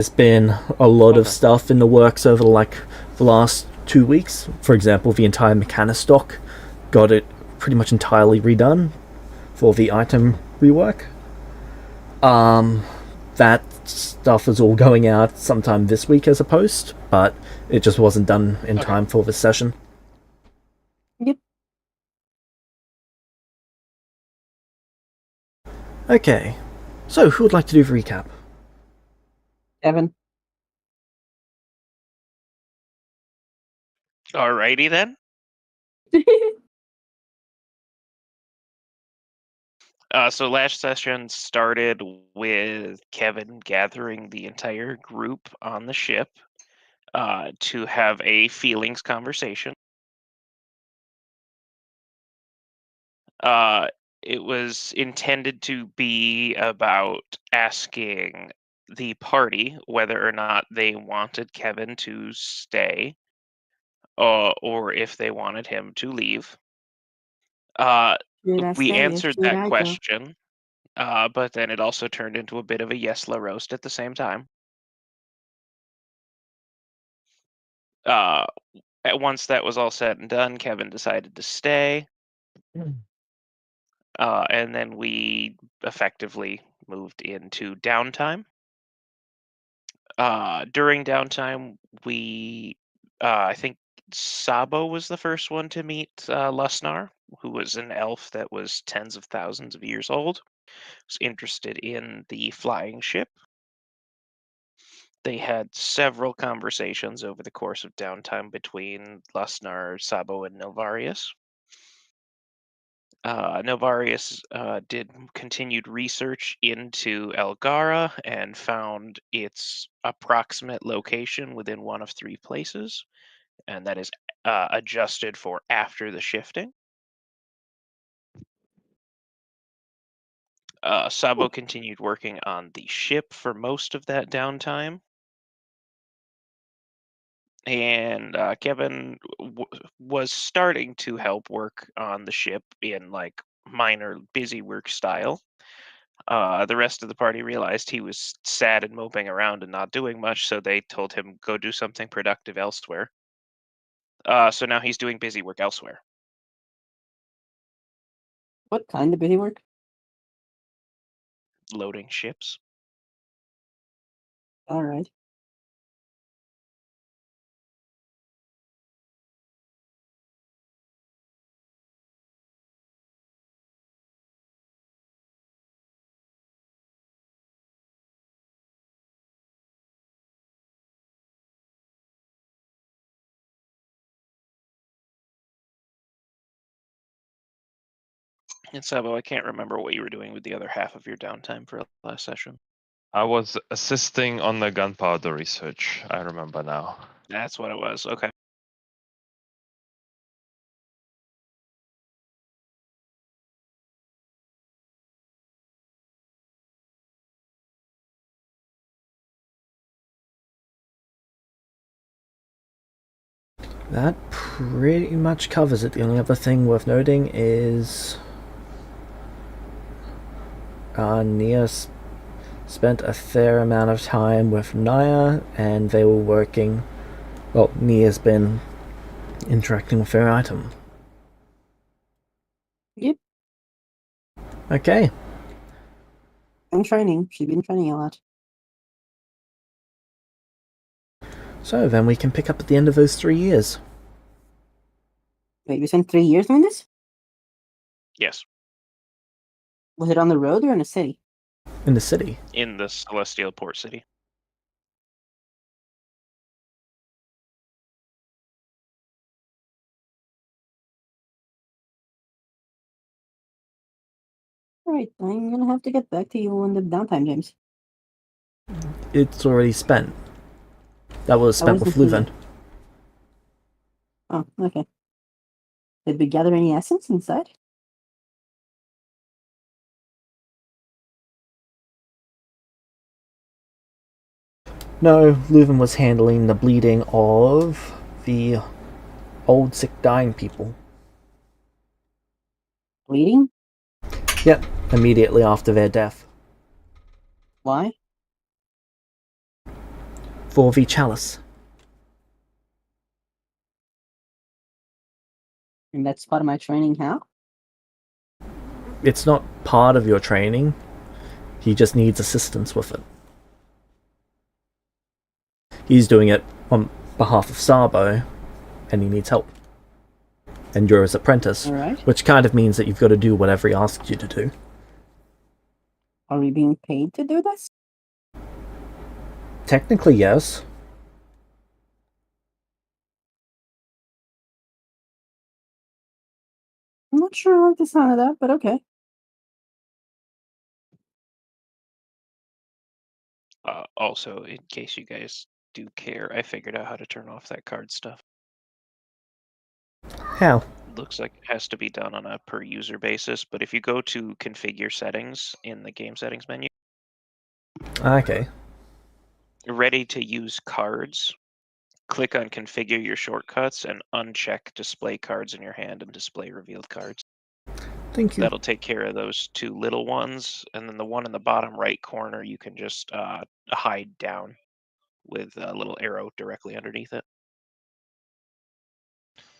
There's been a lot of stuff in the works over the last 2 weeks. For example, the entire Mechana stock got it pretty much entirely redone for the item rework. That stuff is all going out sometime this week as a post, but it just wasn't done in time for this session. Yep. Okay, so who would like to do the recap? Evan. Alrighty then. So last session started with Kevin gathering the entire group on the ship to have a feelings conversation. It was intended to be about asking the party whether or not they wanted Kevin to stay or if they wanted him to leave. We answered that question. But then it also turned into a bit of a Yesla roast at the same time. Once that was all said and done, Kevin decided to stay. And then we effectively moved into downtime. During downtime, I think Sabo was the first one to meet Lusnar, who was an elf that was tens of thousands of years old. Was interested in the flying ship. They had several conversations over the course of downtime between Lusnar, Sabo, and Novarius. Novarius did continued research into Elgara and found its approximate location within one of three places, and that is adjusted for after the shifting. Sabo continued working on the ship for most of that downtime. And Kevin was starting to help work on the ship in like minor busy work style. The rest of the party realized he was sad and moping around and not doing much, so they told him go do something productive elsewhere. So now he's doing busy work elsewhere. What kind of busy work? Loading ships. All right. And Sabo, I can't remember what you were doing with the other half of your downtime for last session. I was assisting on the gunpowder research. I remember now. That's what it was. Okay. That pretty much covers it. The only other thing worth noting is Nia spent a fair amount of time with Naya, and they were working. Well, Nia's been interacting with their item. Yep. Okay. And training. She's been training a lot. So then we can pick up at the end of those 3 years. Wait, you spent 3 years doing this? Yes. Was it on the road or in a city? In the city. In the Celestial Port City. Alright, I'm gonna have to get back to you on the downtime, James. It's already spent. That was spent with Leuven. Oh, okay. Did we gather any essence inside? No, Leuven was handling the bleeding of the old, sick, dying people. Bleeding? Yep, immediately after their death. Why? for the chalice. And that's part of my training, how? It's not part of your training. He just needs assistance with it. He's doing it on behalf of Sabo, and he needs help. And you're his apprentice, Alright. which kind of means that you've got to do whatever he asks you to do. Are we being paid to do this? Technically, yes. I'm not sure I like the sound of that, but okay. Also, in case you guys do care, I figured out how to turn off that card stuff. How? Looks like it has to be done on a per user basis, but if you go to configure settings in the game settings menu, Okay. ready to use cards, click on configure your shortcuts and uncheck display cards in your hand and display revealed cards. Thank you. That'll take care of those two little ones, and then the one in the bottom right corner you can just hide down with a little arrow directly underneath it.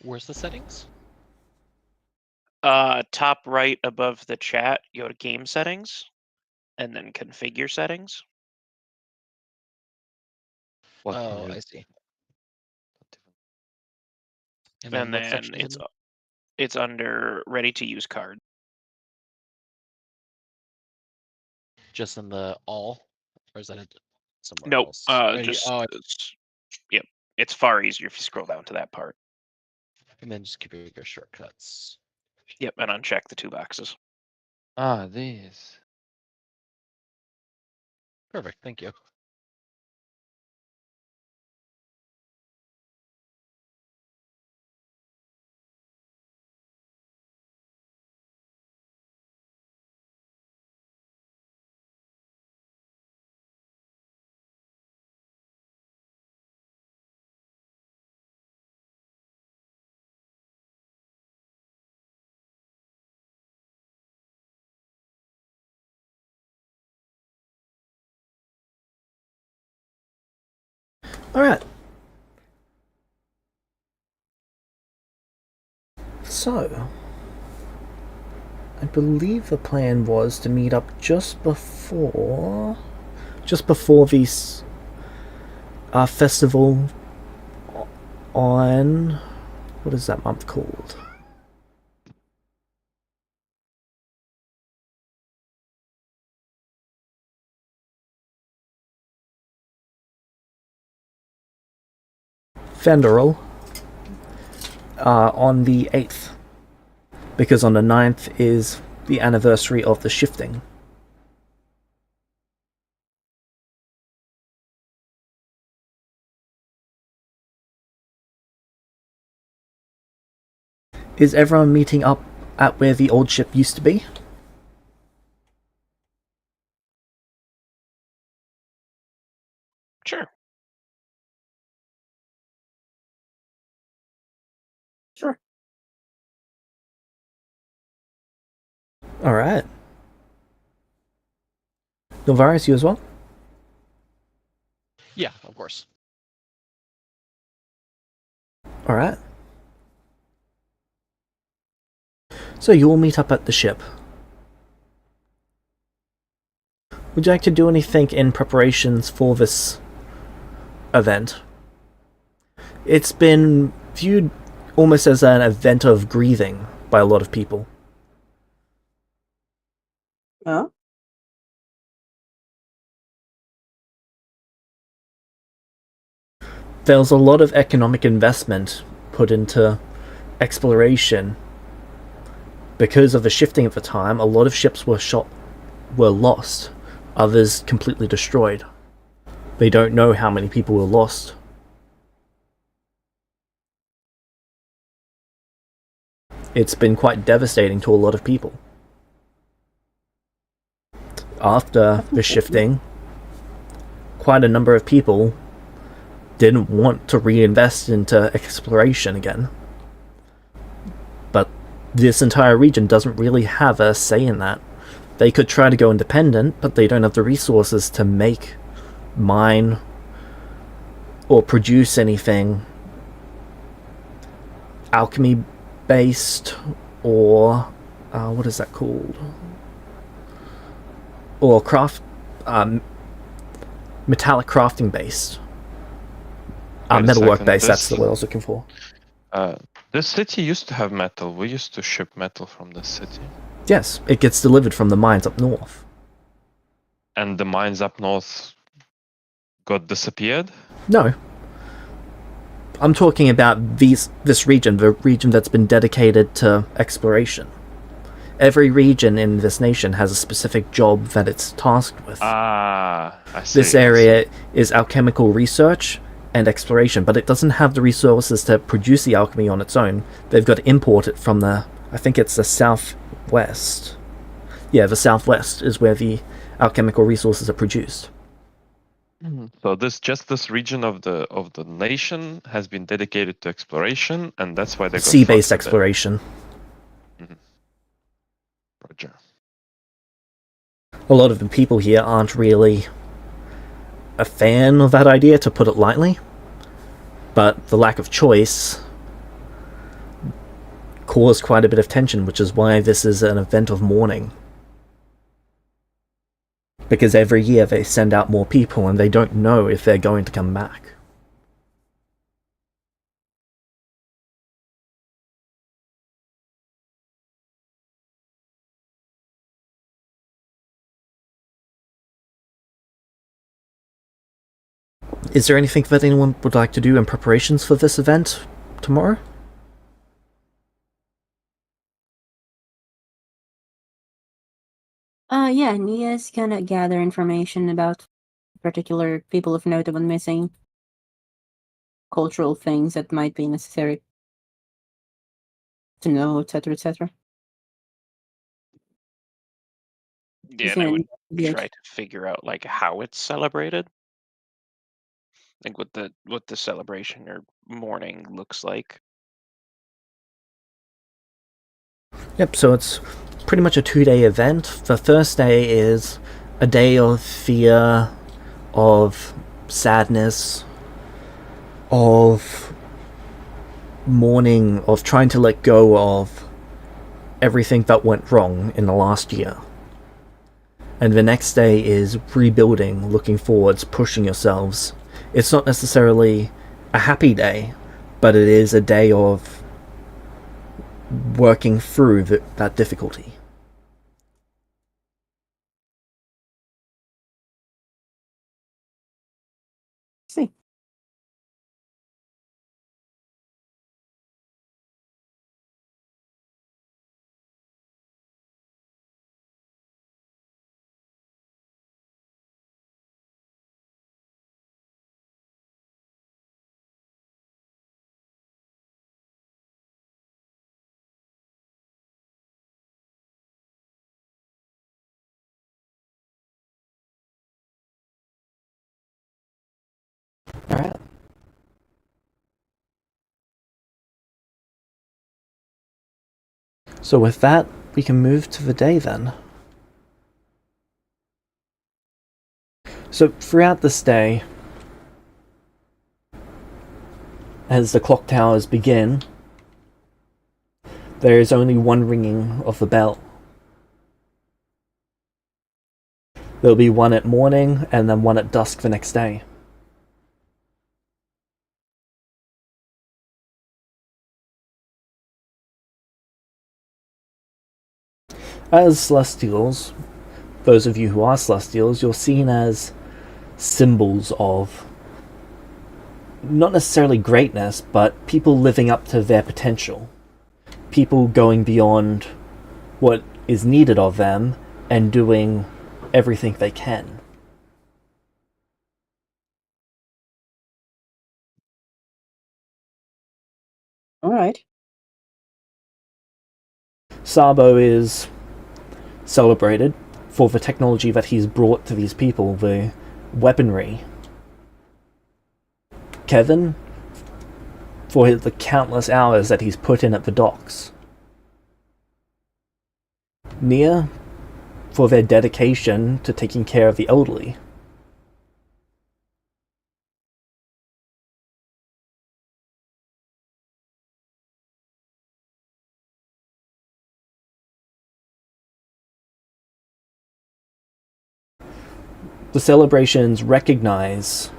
Where's the settings? Top right above the chat, go to game settings, and then configure settings. What Oh, can you- I see. And what then section is it's it in? it's under ready to use card. Just in the all, or is that somewhere Nope. else? Yep. It's far easier if you scroll down to that part. And then just keep your shortcuts. Yep, and uncheck the two boxes. Ah, these. Perfect. Thank you. Alright. So, I believe the plan was to meet up just before this festival on, what is that month called? Fenderal, on the 8th, because on the 9th is the anniversary of the shifting. Is everyone meeting up at where the old ship used to be? Sure. Sure. Alright. Novaris, you as well? Yeah, of course. Alright. So you all meet up at the ship. Would you like to do anything in preparations for this event? It's been viewed almost as an event of grieving by a lot of people. Huh? There was a lot of economic investment put into exploration. Because of the shifting at the time, a lot of ships were lost, others completely destroyed. They don't know how many people were lost. It's been quite devastating to a lot of people. After the shifting, quite a number of people didn't want to reinvest into exploration again. But this entire region doesn't really have a say in that. They could try to go independent, but they don't have the resources to mine or produce anything alchemy based, or what is that called? Or craft, metallic crafting based. Wait a Metalwork second, based, that's this- the word I was looking for. This city used to have metal. We used to ship metal from the city. Yes, it gets delivered from the mines up north. And the mines up north got disappeared? No. I'm talking about this region, the region that's been dedicated to exploration. Every region in this nation has a specific job that it's tasked with. Ah, I see. This area is alchemical research and exploration, but it doesn't have the resources to produce the alchemy on its own. They've got to import it from I think it's the southwest. Yeah, the southwest is where the alchemical resources are produced. So this region of the nation has been dedicated to exploration, and that's why they got Sea-based fucked with it. exploration. Roger. A lot of the people here aren't really a fan of that idea, to put it lightly, but the lack of choice caused quite a bit of tension, which is why this is an event of mourning. Because every year they send out more people and they don't know if they're going to come back. Is there anything that anyone would like to do in preparations for this event tomorrow? Yeah, Nia's gonna gather information about particular people of note when missing, cultural things that might be necessary to know, etc., etc. Yeah, and I would try to figure out like how it's celebrated. Like what the celebration or mourning looks like. Yep, so it's pretty much a 2-day event. The first day is a day of fear, of sadness, of mourning, of trying to let go of everything that went wrong in the last year. And the next day is rebuilding, looking forwards, pushing yourselves. It's not necessarily a happy day, but it is a day of working through that difficulty. See. Alright. So with that, we can move to the day then. So throughout this day, as the clock towers begin, there is only one ringing of the bell. There'll be one at morning and then one at dusk the next day. As Celestials, those of you who are Celestials, you're seen as symbols of not necessarily greatness, but people living up to their potential. People going beyond what is needed of them and doing everything they can. Alright. Sabo is celebrated for the technology that he's brought to these people, the weaponry. Kevin, for the countless hours that he's put in at the docks. Nia, for their dedication to taking care of the elderly. The celebrations recognize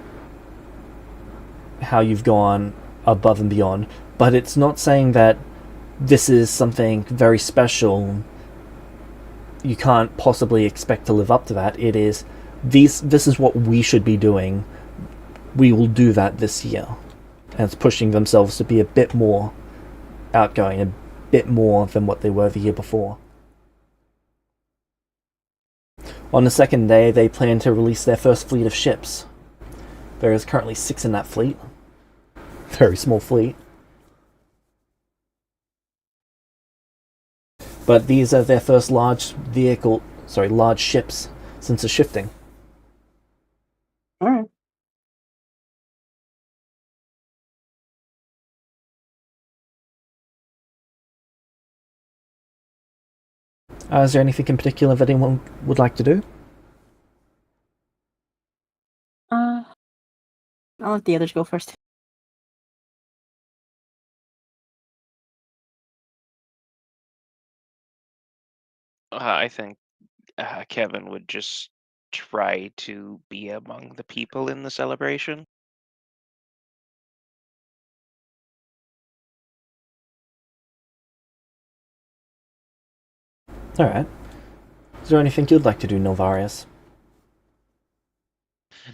how you've gone above and beyond, but it's not saying that this is something very special. You can't possibly expect to live up to that. It is this is what we should be doing. We will do that this year. And it's pushing themselves to be a bit more outgoing, a bit more than what they were the year before. On the second day, they plan to release their first fleet of ships. There is currently 6 in that fleet. Very small fleet. But these are their first large ships since the shifting. Alright. Is there anything in particular that anyone would like to do? I'll let the others go first. I think Kevin would just try to be among the people in the celebration. Alright. Is there anything you'd like to do, Nilvarius?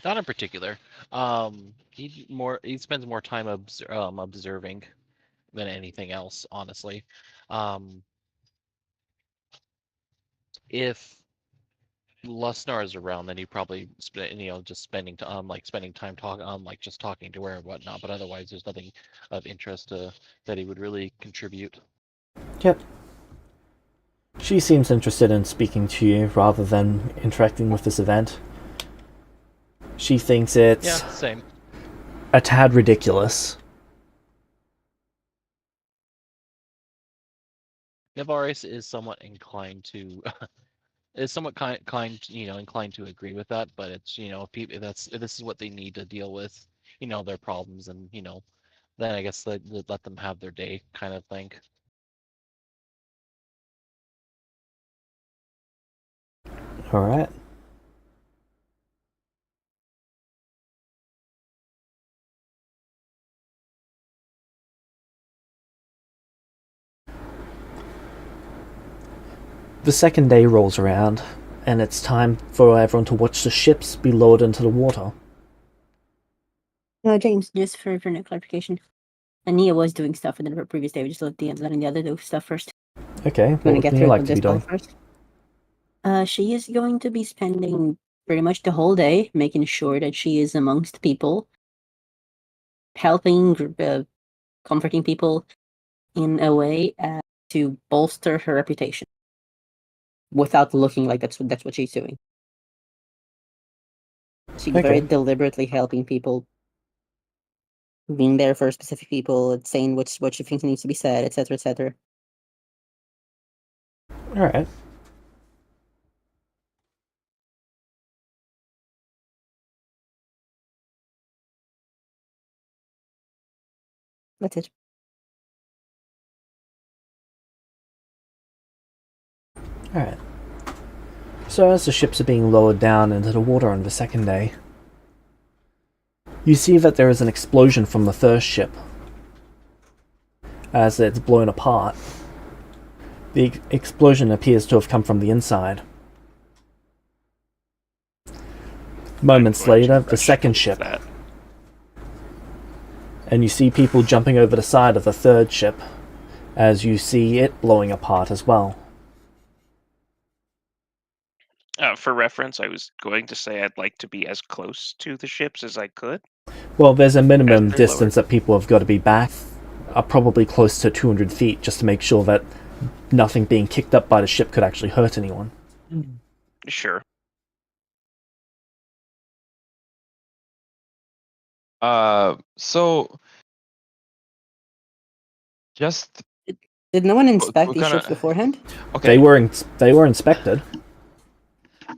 Not in particular. He spends more time observing than anything else, honestly. If Lusnar is around, then he probably just spending time talking just talking to her and whatnot. But otherwise, there's nothing of interest that he would really contribute. Yep. She seems interested in speaking to you rather than interacting with this event. She thinks it's same. a tad ridiculous. Nevaris is somewhat inclined to inclined to agree with that, but it's if this is what they need to deal with, their problems, and then I guess let them have their day, kind of thing. Alright. The second day rolls around, and it's time for everyone to watch the ships be lowered into the water. James, just for no clarification. Ania was doing stuff in the previous day. We just letting the other do stuff first. Okay, what would you like to be doing? First. She is going to be spending pretty much the whole day making sure that she is amongst people, helping, comforting people in a way to bolster her reputation, without looking like that's what she's doing. She's very deliberately helping people, being there for specific people, saying what she thinks needs to be said, etc., etc. Alright. That's it. Alright. So as the ships are being lowered down into the water on the second day, you see that there is an explosion from the first ship as it's blown apart. The explosion appears to have come from the inside. Moments later, the second ship, and you see people jumping over the side of the third ship as you see it blowing apart as well. For reference, I was going to say I'd like to be as close to the ships as I could. Well, there's a minimum they're distance that people have got to be back, probably close to 200 feet, just to make sure that nothing being kicked up by the ship could actually hurt anyone. Sure. So just Did no one inspect these ships beforehand? okay. They were inspected.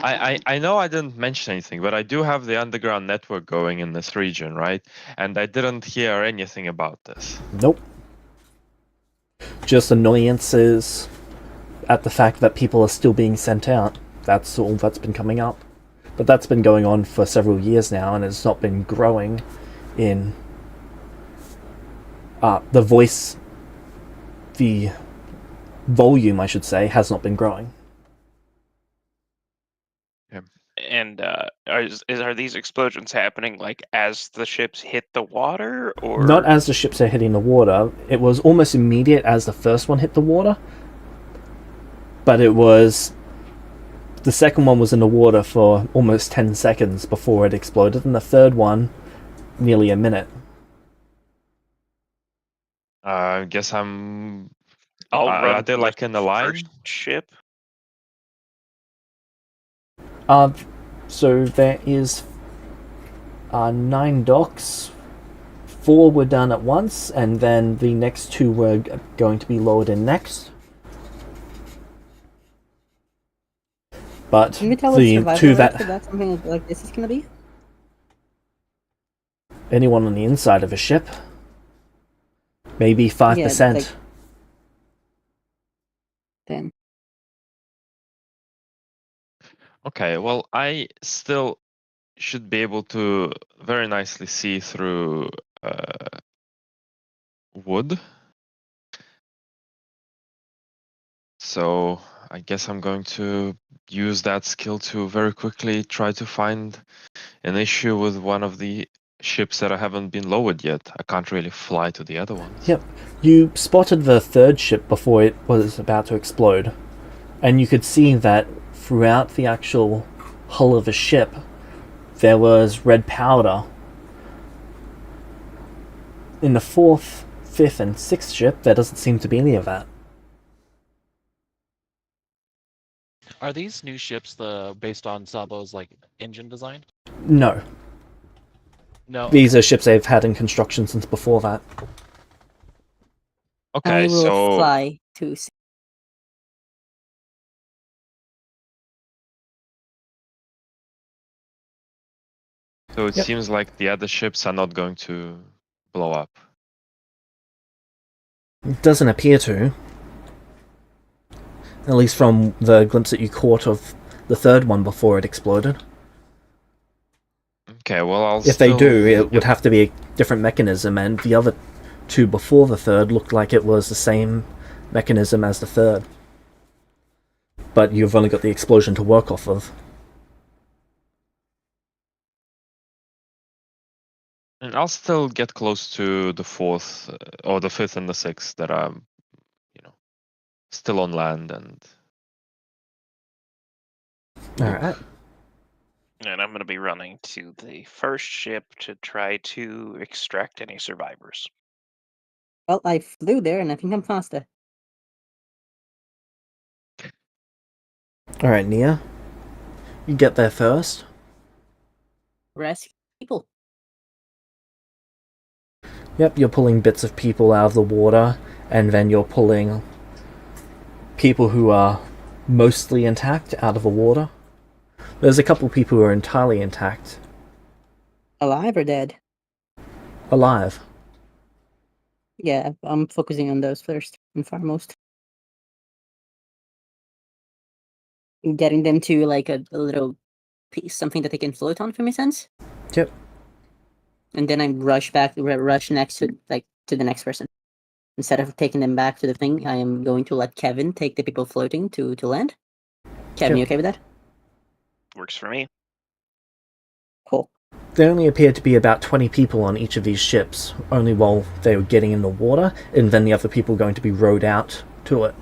I know I didn't mention anything, but I do have the underground network going in this region, right? And I didn't hear anything about this. Nope. Just annoyances at the fact that people are still being sent out. That's all that's been coming up. But that's been going on for several years now, and it's not been growing in the volume, I should say, has not been growing. And are these explosions happening like as the ships hit the water, or Not as the ships are hitting the water. It was almost immediate as the first one hit the water, but it was... The second one was in the water for almost 10 seconds before it exploded, and the third one, nearly a minute. I guess I'm... I'll run Are they to like in the line? first ship? So there is 9 docks. 4 were done at once, and then the next 2 were going to be lowered in next. But Can you tell us the survival 2 rate that for that something like this is gonna be? anyone on the inside of a ship, maybe 5%. like- Then Okay, well, I still should be able to very nicely see through wood. So I guess I'm going to use that skill to very quickly try to find an issue with one of the ships that I haven't been lowered yet. I can't really fly to the other ones. Yep. You spotted the third ship before it was about to explode, and you could see that throughout the actual hull of a ship there was red powder. In the 4th, 5th, and 6th ship, there doesn't seem to be any of that. Are these new ships based on Sabo's like engine design? No. No. These are ships they've had in construction since before that. Okay, I will so fly to. it Yep. seems like the other ships are not going to blow up. It doesn't appear to. At least from the glimpse that you caught of the third one before it exploded. Okay, well, I'll If they do, it Yep. would have to be a different mechanism, and the other 2 before the third looked like it was the same mechanism as the third. But you've only got the explosion to work off of. And I'll still get close to the 4th, or the 5th and the 6th that are, still on land and... Alright. And I'm going to be running to the first ship to try to extract any survivors. Well, I flew there, and I think I'm faster. Alright, Nia. You get there first. Rescue people. Yep, you're pulling bits of people out of the water, and then you're pulling people who are mostly intact out of the water. There's a couple people who are entirely intact. Alive or dead? Alive. Yeah, I'm focusing on those first and foremost. Getting them to like a little piece, something that they can float on, for me sense. Yep. And then I rush next to to the next person. Instead of taking them back to the thing, I am going to let Kevin take the people floating to land. Kevin, you okay with that? Works for me. Cool. There only appeared to be about 20 people on each of these ships, only while they were getting in the water, and then the other people going to be rowed out to it.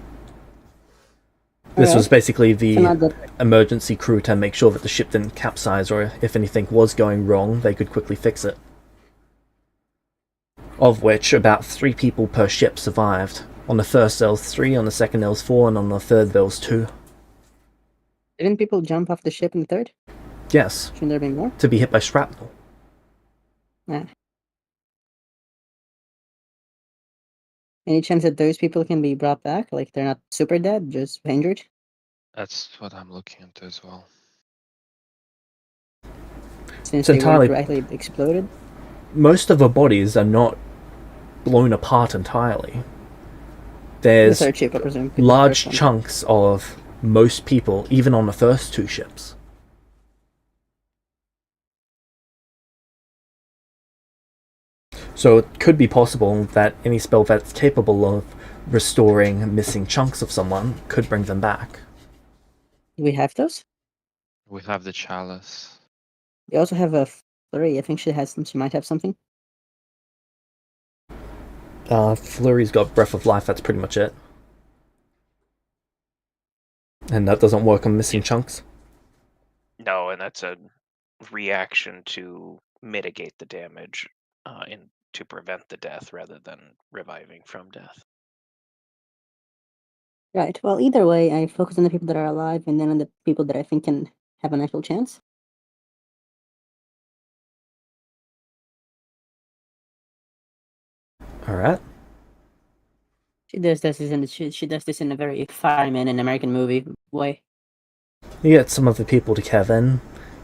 This was basically So the not that emergency crew to make sure that the ship didn't capsize, or if anything was going wrong, they could quickly fix it. Of which, about 3 people per ship survived. On the first there was 3, on the second there was 4, and on the third there was 2. didn't people jump off the ship in the third? Yes, Shouldn't there be more? to be hit by shrapnel. Any chance that those people can be brought back? Like they're not super dead, just injured? That's what I'm looking into as well. Since It's they entirely- were directly exploded? Most of the bodies are not blown apart entirely. The There's third ship, I presume. the large first one. chunks of most people, even on the first 2 ships. So it could be possible that any spell that's capable of restoring missing chunks of someone could bring them back. Do we have those? We have the chalice. We also have a flurry. I think she has. She might have something. Flurry's got Breath of Life, that's pretty much it. And that doesn't work on missing chunks. No, and that's a reaction to mitigate the damage and to prevent the death rather than reviving from death. Right. Well, either way, I focus on the people that are alive, and then on the people that I think can have an actual chance. Alright. She does this she does this in a very fireman in American movie way. You get some of the people to Kevin.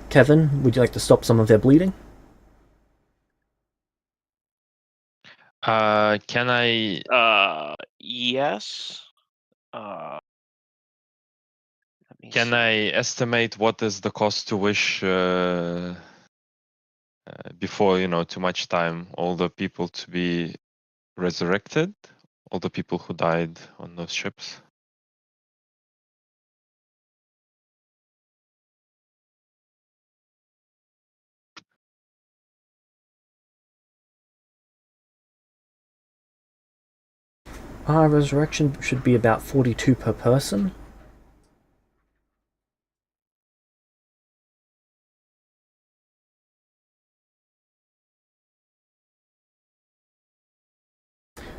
Kevin, would you like to stop some of their bleeding? Can I Yes. Let me can see. I estimate what is the cost to wish before too much time? All the people to be resurrected, all the people who died on those ships. Resurrection should be about 42 per person.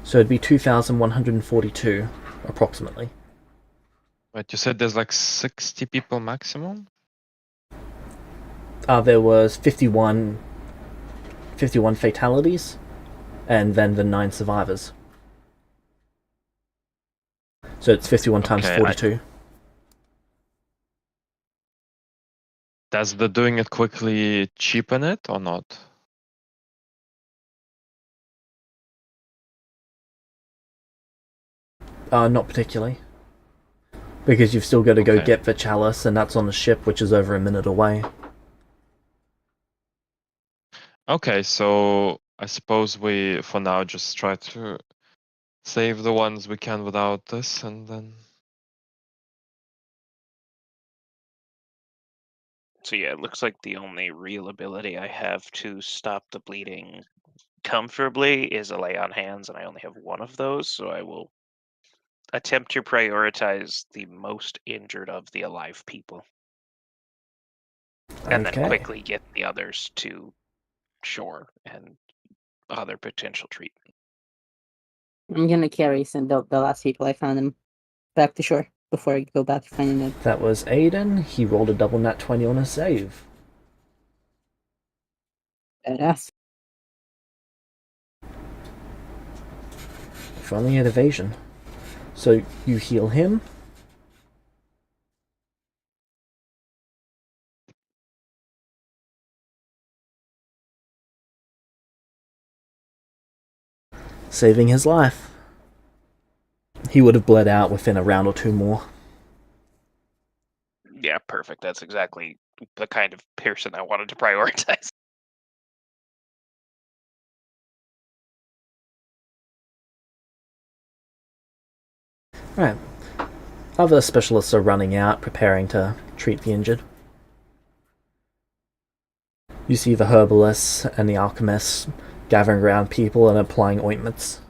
So it'd be 2,142, approximately. But you said there's like 60 people maximum? There was 51 fatalities, and then the 9 survivors. So it's 51 times Okay, 42. Does the doing it quickly cheapen it or not? Not particularly. Because you've still got to go Okay. get the chalice, and that's on the ship, which is over a minute away. Okay, so I suppose we, for now, just try to save the ones we can without this, and then... So yeah, it looks like the only real ability I have to stop the bleeding comfortably is a lay on hands, and I only have one of those, so I will attempt to prioritize the most injured of the alive people. And then Okay. quickly get the others to shore and other potential treatment. I'm gonna carry some the last people I found them back to shore before I go back to finding them. That was Aiden. He rolled a double nat 20 on a save. Badass. If only he had evasion. So you heal him. Saving his life. He would have bled out within a round or two more. Yeah, perfect. That's exactly the kind of person I wanted to prioritize. Right. Other specialists are running out, preparing to treat the injured. You see the herbalists and the alchemists gathering around people and applying ointments.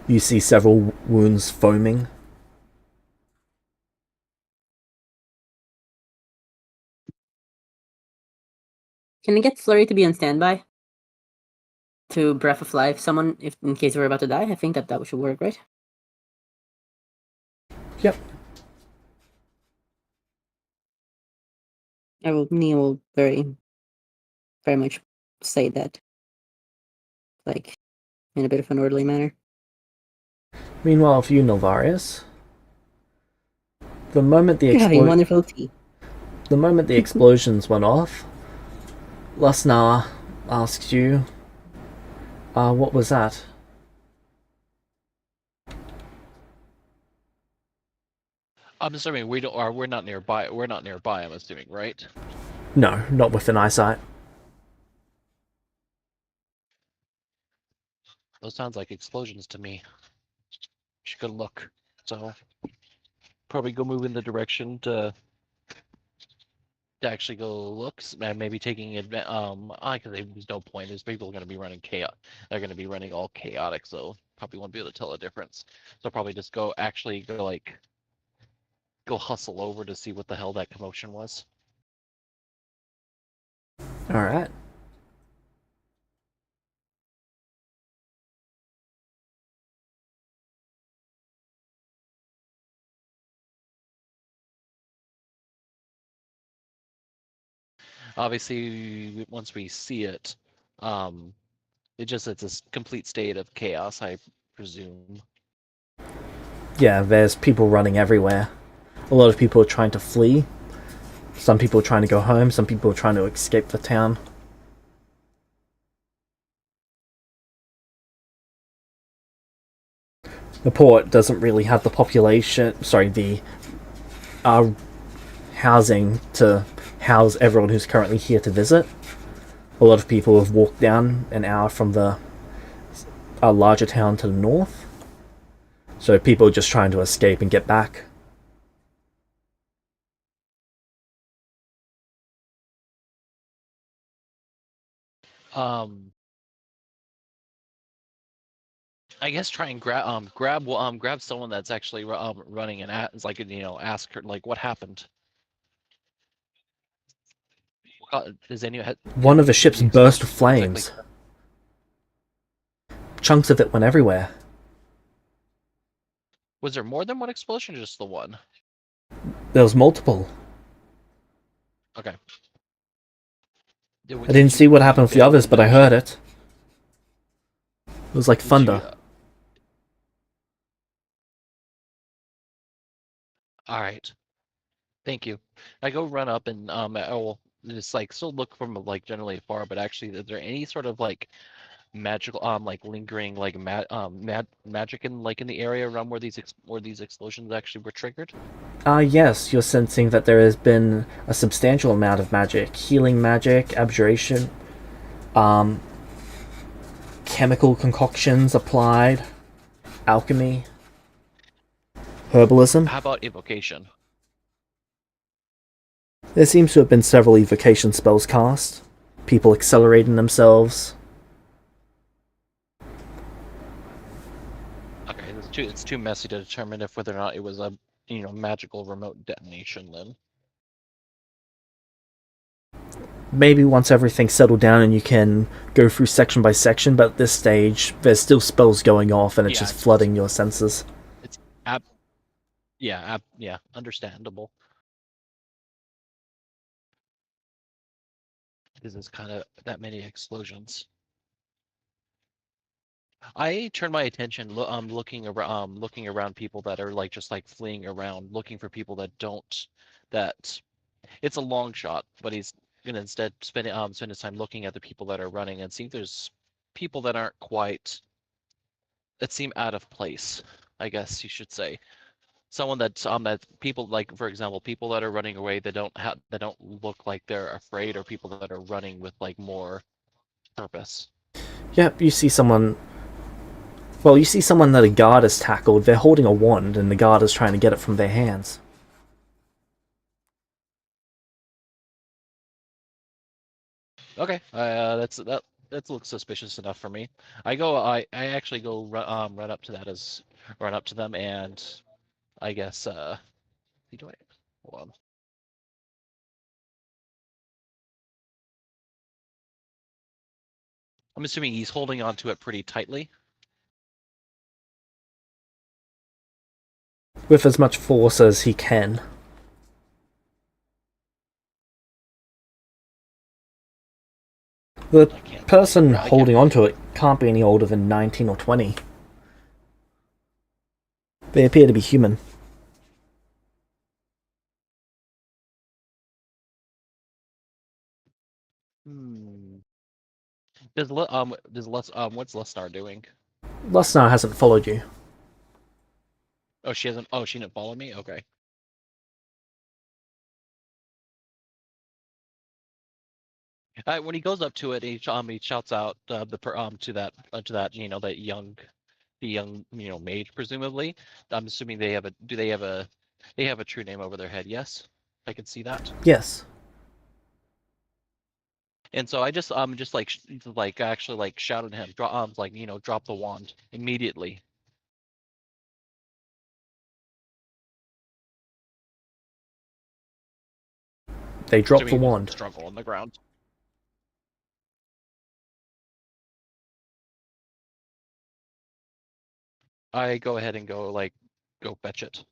You see several wounds foaming. Can I get Flurry to be on standby? To Breath of Life someone if in case we're about to die? I think that should work, right? Yep. Nia will very much say that. Like in a bit of an orderly manner. Meanwhile, for you, Nilvarius, the moment the You're having explosion wonderful tea. The moment the explosions went off, Lasnar asked you, what was that? I'm assuming we don't, or we're not nearby. We're not nearby. I'm assuming, right? No, not within eyesight. Those sounds like explosions to me. Should go look. So probably go move in the direction to actually go look, and maybe taking advantage. Because there's no point. There's people going to be running chaos. They're going to be running all chaotic, so probably won't be able to tell the difference. So probably just go go hustle over to see what the hell that commotion was. All right. Obviously, once we see it, it's a complete state of chaos, I presume. Yeah, there's people running everywhere. A lot of people are trying to flee. Some people are trying to go home. Some people are trying to escape the town. The port doesn't really have the population. Sorry, the housing to house everyone who's currently here to visit. A lot of people have walked down an hour from the larger town to the north. So people are just trying to escape and get back. I guess try and grab someone that's actually running and ask her like what happened. Does any One of the ships the burst with explosion flames. Chunks of it went everywhere. Was there more than one explosion or just the one? There was multiple. Okay. I didn't see what happened with the others, but I heard it. It was like thunder. All right. Thank you. I go run up and I will just like still look from like generally afar, but actually, is there any sort of like magical like lingering like magic in the area around where these explosions actually were triggered? Yes, you're sensing that there has been a substantial amount of magic. Healing magic, abjuration, chemical concoctions applied, alchemy, herbalism. How about evocation? There seems to have been several evocation spells cast. People accelerating themselves. Okay, it's too messy to determine if whether or not it was a magical remote detonation then. Maybe once everything's settled down and you can go through section by section, but at this stage, there's still spells going off and it's just flooding your senses. It's understandable. Because it's kind of that many explosions. I turn my attention looking around people that are like just like fleeing around, looking for people that it's a long shot, but he's gonna instead spend his time looking at the people that are running and see if there's people that aren't quite that seem out of place, I guess you should say. Someone that people like, for example, people that are running away that don't look like they're afraid, or people that are running with like more purpose. Yep, you see someone. Well, you see someone that a guard has tackled. They're holding a wand, and the guard is trying to get it from their hands. Okay, that looks suspicious enough for me. I actually go run up to run up to them, and I guess do I hold on. I'm assuming he's holding on to it pretty tightly. With as much force as he can. The person holding onto it can't be any older than 19 or 20. They appear to be human. Does what's Lesnar doing? Lesnar hasn't followed you. Oh, she hasn't. Oh, she didn't follow me. Okay. When he goes up to it, he shouts out to that the young mage presumably. I'm assuming they have a true name over their head. Yes, I can see that. Yes. And so I just like actually like shouted at him, drop the wand immediately. They drop the Assuming he doesn't wand. struggle on the ground. I go ahead and go fetch it.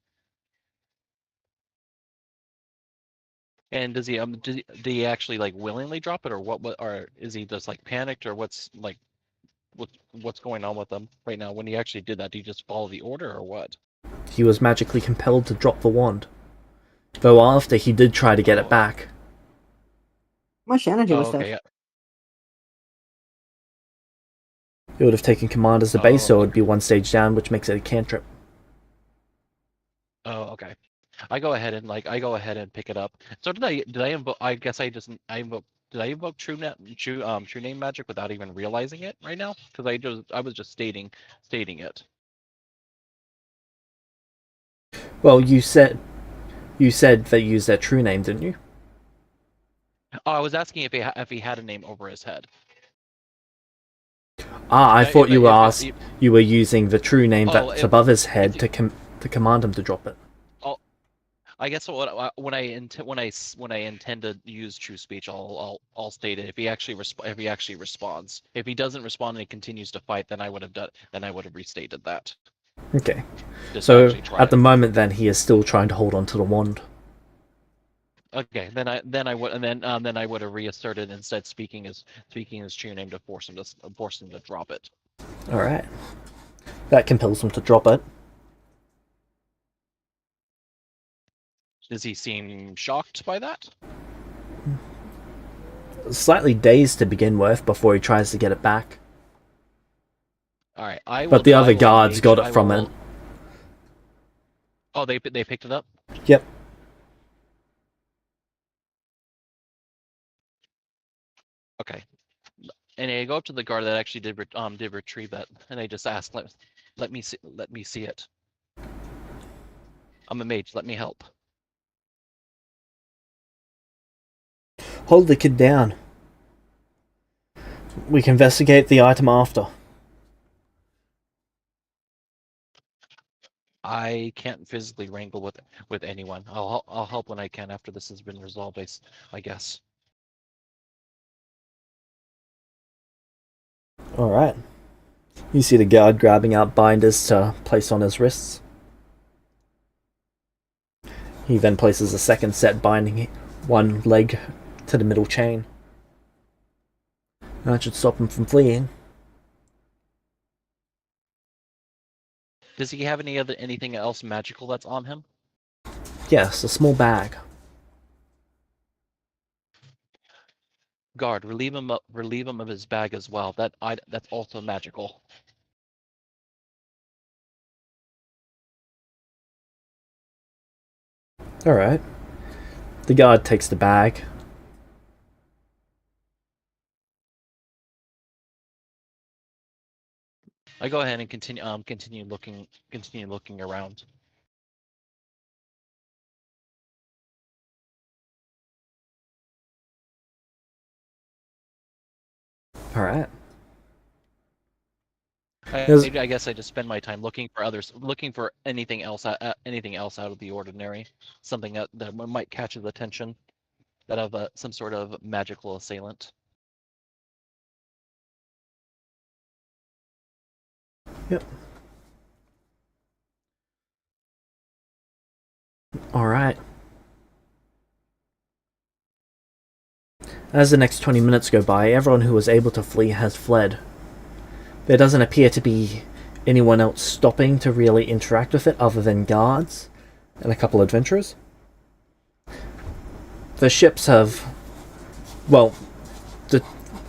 And do he actually like willingly drop it, or what or is he just like panicked, or what's going on with him right now? When he actually did that, did he just follow the order or what? He was magically compelled to drop the wand. Though after he did try to get it back. How much energy Oh, was okay. that? It would have taken command as the Oh, base, so it would okay. be one stage down, which makes it a cantrip. Oh, okay. I go ahead and pick it up. So did I invoke? I guess I invoke. Did I invoke true name magic without even realizing it right now? Because I was just stating it. Well, you said they used their true name, didn't you? Oh, I was asking if he had a name over his head. Ah, I thought you were If you were using the true name Oh, that's above his head if to command him to drop it. I guess when I intend to use true speech, I'll state it. If he actually responds, if he doesn't respond and he continues to fight, then I would have restated that. Okay. Just to So actually try at the it. moment, then he is still trying to hold on to the wand. Okay, then I would have reasserted, instead speaking his true name to force him to drop it. All right. That compels him to drop it. Does he seem shocked by that? Slightly dazed to begin with before he tries to get it back. All right, I will. But the I other will guards engage- got I it from will- it. Oh, they picked it up. Yep. Okay. And I go up to the guard that actually did retrieve that, and I just ask, let me see it. I'm a mage. Let me help. Hold the kid down. We can investigate the item after. I can't physically wrangle with anyone. I'll help when I can after this has been resolved. I guess. All right. You see the guard grabbing out binders to place on his wrists. He then places a second set, binding one leg to the middle chain. That should stop him from fleeing. Does he have anything else magical that's on him? Yes, a small bag. Guard, relieve him of his bag as well. That's also magical. All right. The guard takes the bag. I go ahead and continue looking around. All right. I guess I just spend my time looking for anything else out of the ordinary, something that might catch his attention, that of some sort of magical assailant. Yep. All right. As the next 20 minutes go by, everyone who was able to flee has fled. There doesn't appear to be anyone else stopping to really interact with it other than guards and a couple adventurers. The ships have... Well, the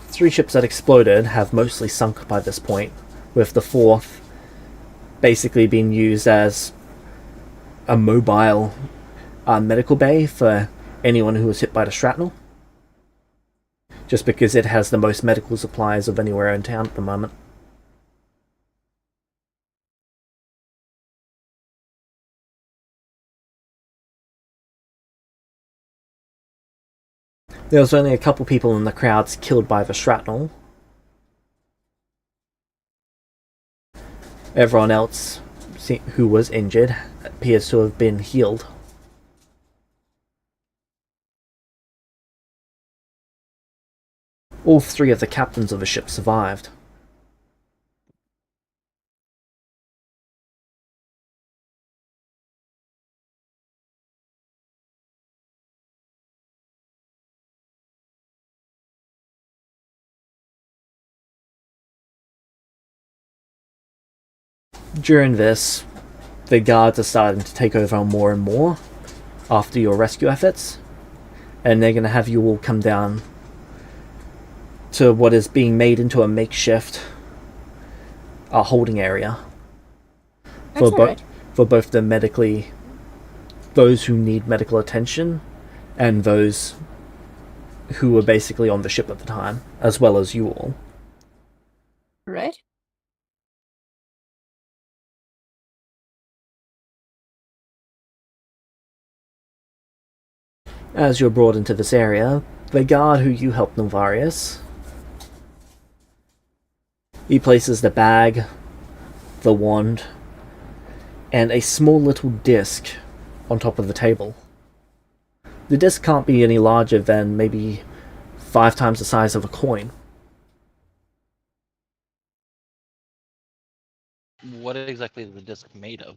3 ships that exploded have mostly sunk by this point, with the 4th basically being used as a mobile medical bay for anyone who was hit by the shrapnel. just because it has the most medical supplies of anywhere in town at the moment. There was only a couple people in the crowds killed by the shrapnel. Everyone else who was injured appears to have been healed. All three of the captains of the ship survived. During this, the guards are starting to take over more and more after your rescue efforts, and they're going to have you all come down to what is being made into a makeshift holding area That's alright. for both those who need medical attention and those who were basically on the ship at the time, as well as you all. Right? As you're brought into this area, the guard who you helped Novarius, he places the bag, the wand, and a small little disc on top of the table. The disc can't be any larger than maybe 5 times the size of a coin. What exactly is the disc made of?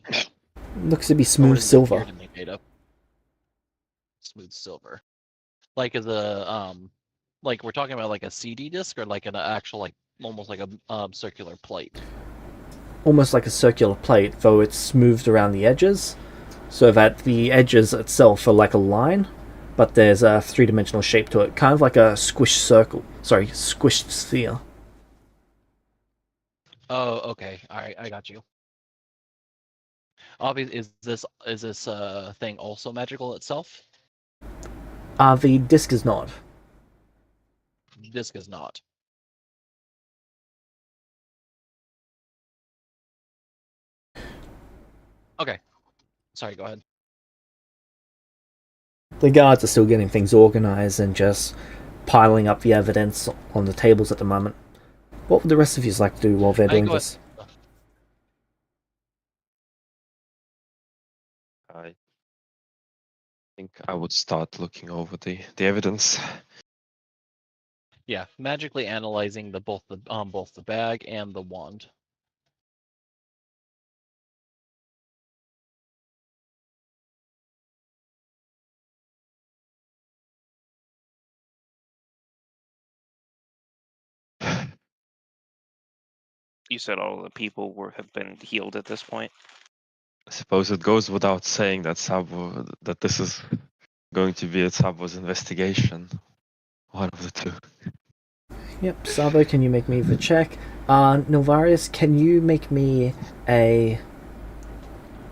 Looks to be Or what smooth does it appear silver. to be made of? Smooth silver. Like as a like we're talking about like a CD disc or like an actual like almost like a circular plate. Almost like a circular plate, though it's smoothed around the edges, so that the edges itself are like a line, but there's a 3-dimensional shape to it, kind of like a squished sphere. Oh, okay. All right, I got you. Obviously, is this thing also magical itself? The disc is not. Disc is not. Okay. Sorry, go ahead. The guards are still getting things organized and just piling up the evidence on the tables at the moment. What would the rest of you like to do while they're doing go this? I think I would start looking over the evidence. Yeah, magically analyzing both the bag and the wand. You said all the people have been healed at this point. I suppose it goes without saying that that this is going to be a Sabo's investigation. One of the two. Yep, Sabo, can you make me the check? Novarius, can you make me a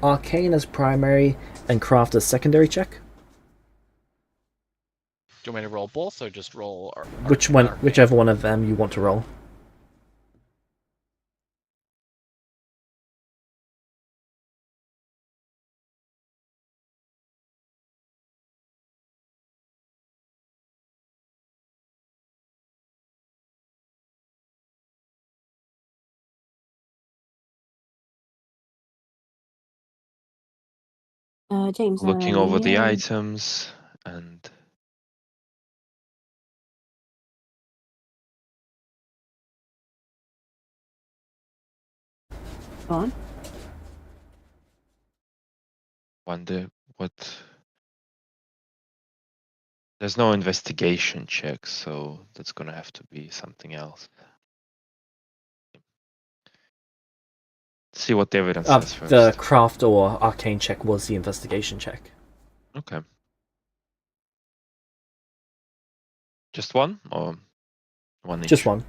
Arcane as primary and Craft as secondary check? Do you want me to roll both or just roll? Whichever one of them you want to roll. James, Looking over the may I- items and Go on. wonder what. There's no investigation check, so that's gonna have to be something else. See what the evidence says first. The Craft or Arcane check was the investigation check. Okay. Just one or one each? Just one.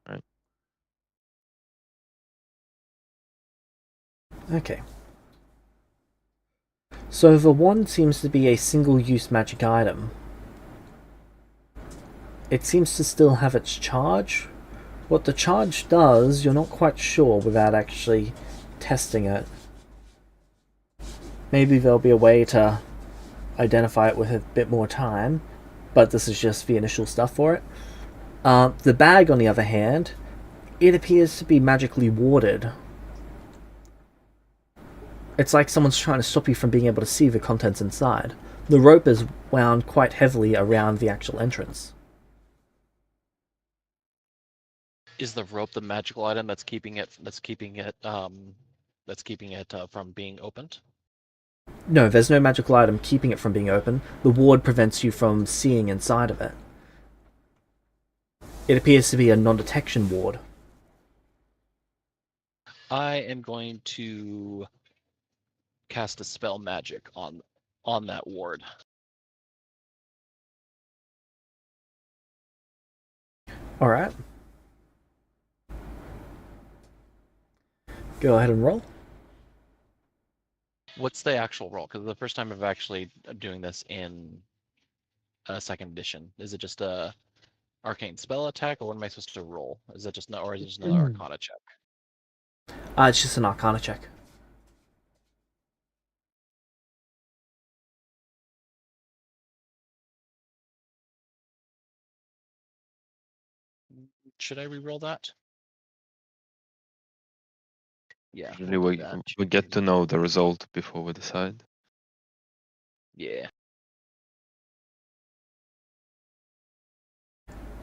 Right. Okay. So the wand seems to be a single-use magic item. it seems to still have its charge. What the charge does, you're not quite sure without actually testing it. Maybe there'll be a way to identify it with a bit more time, but this is just the initial stuff for it. The bag, on the other hand, it appears to be magically warded. It's like someone's trying to stop you from being able to see the contents inside. The rope is wound quite heavily around the actual entrance. Is the rope the magical item that's keeping it from being opened? No, there's no magical item keeping it from being open. The ward prevents you from seeing inside of it. It appears to be a non-detection ward. I am going to cast a spell magic on that ward. Alright. Go ahead and roll. What's the actual roll? Because the first time I'm actually doing this in a second edition. Is it just a arcane spell attack, or what am I supposed to roll? Is it just or is it just another Arcana check? It's just an Arcana check. Should I re-roll that? Yeah. Usually we'll do we, that. we get to know the result before we decide. Yeah.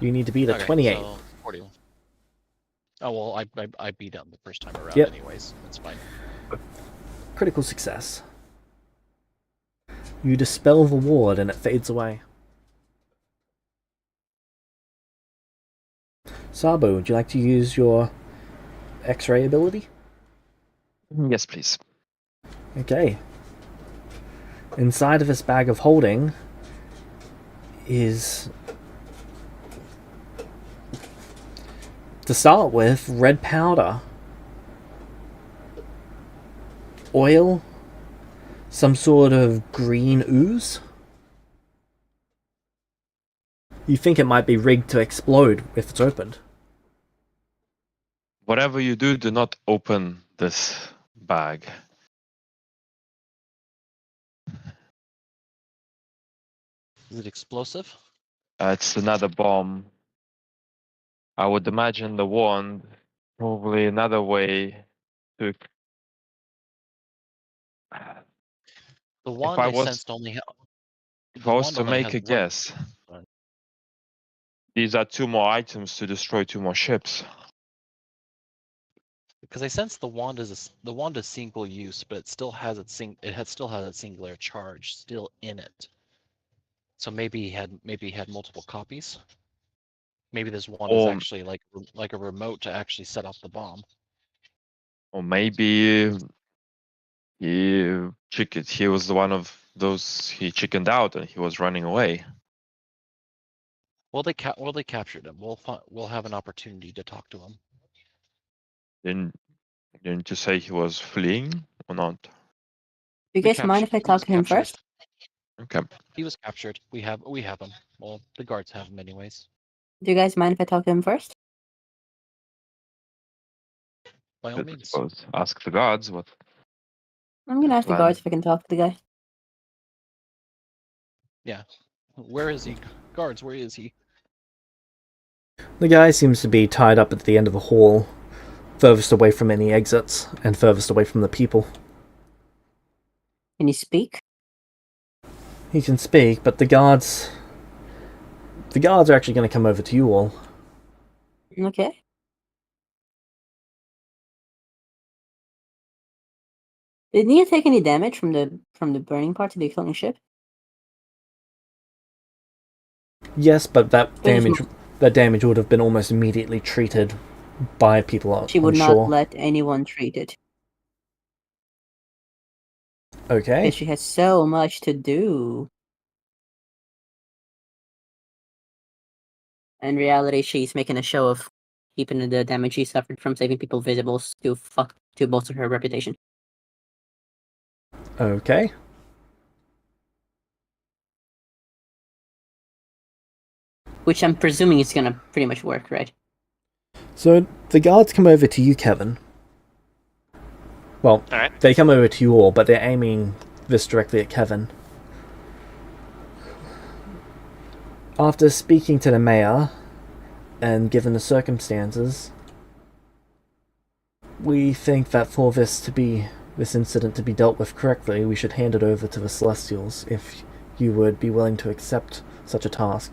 You need to beat a Okay, 28. So 41. Oh well, I beat him the first time around, Yep. anyways. That's fine. Critical success. You dispel the ward and it fades away. Sabu, would you like to use your X-ray ability? Yes, please. Okay. Inside of this bag of holding is, to start with, red powder, oil, some sort of green ooze. You think it might be rigged to explode if it's opened. Whatever you do, do not open this bag. Is it explosive? It's another bomb. I would imagine the wand, probably another way to. The wand I sensed only. If The I was wand to only make has a one. guess, these are 2 more items to destroy 2 more ships. Because I sense the wand is single use, but it still has its still has its singular charge still in it. So maybe he had multiple copies. Maybe this wand is Or, actually like a remote to actually set off the bomb. or maybe he was one of those, he chickened out and he was running away. Well, they captured him. We'll have an opportunity to talk to him. Didn't you say he was fleeing or not? Do you guys mind if I He talk was to him captured. first? Okay. He was captured. We have him. Well, the guards have him anyways. Do you guys mind if I talk to him first? By all I means. suppose ask the guards what. I'm gonna ask the Plan. guards if I can talk to the guy. Yeah. Where is he? Guards, where is he? The guy seems to be tied up at the end of the hall, furthest away from any exits, and furthest away from the people. Can you speak? He can speak, but the guards are actually going to come over to you all. Okay. Did Nia take any damage from the burning parts of the exploding ship? Yes, but that There's damage would have been almost immediately treated by people on She would shore. not let anyone treat it. Okay. Because she has so much to do. In reality, she's making a show of keeping the damage she suffered from saving people visible to bolster her reputation. Okay. which I'm presuming is gonna pretty much work, right? So the guards come over to you, Kevin. Well, Alright. they come over to you all, but they're aiming this directly at Kevin. After speaking to the mayor, and given the circumstances, we think that for this incident to be dealt with correctly, we should hand it over to the Celestials, if you would be willing to accept such a task.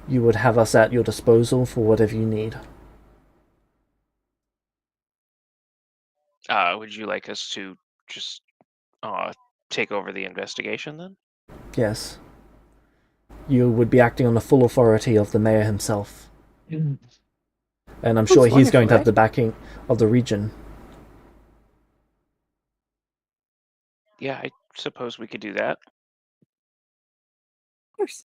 You would have us at your disposal for whatever you need. Would you like us to just take over the investigation then? Yes. You would be acting on the full authority of the mayor himself. Mm. And I'm That's sure he's going to wonderful, have the backing of the region. Yeah, I suppose we could do that. Of course.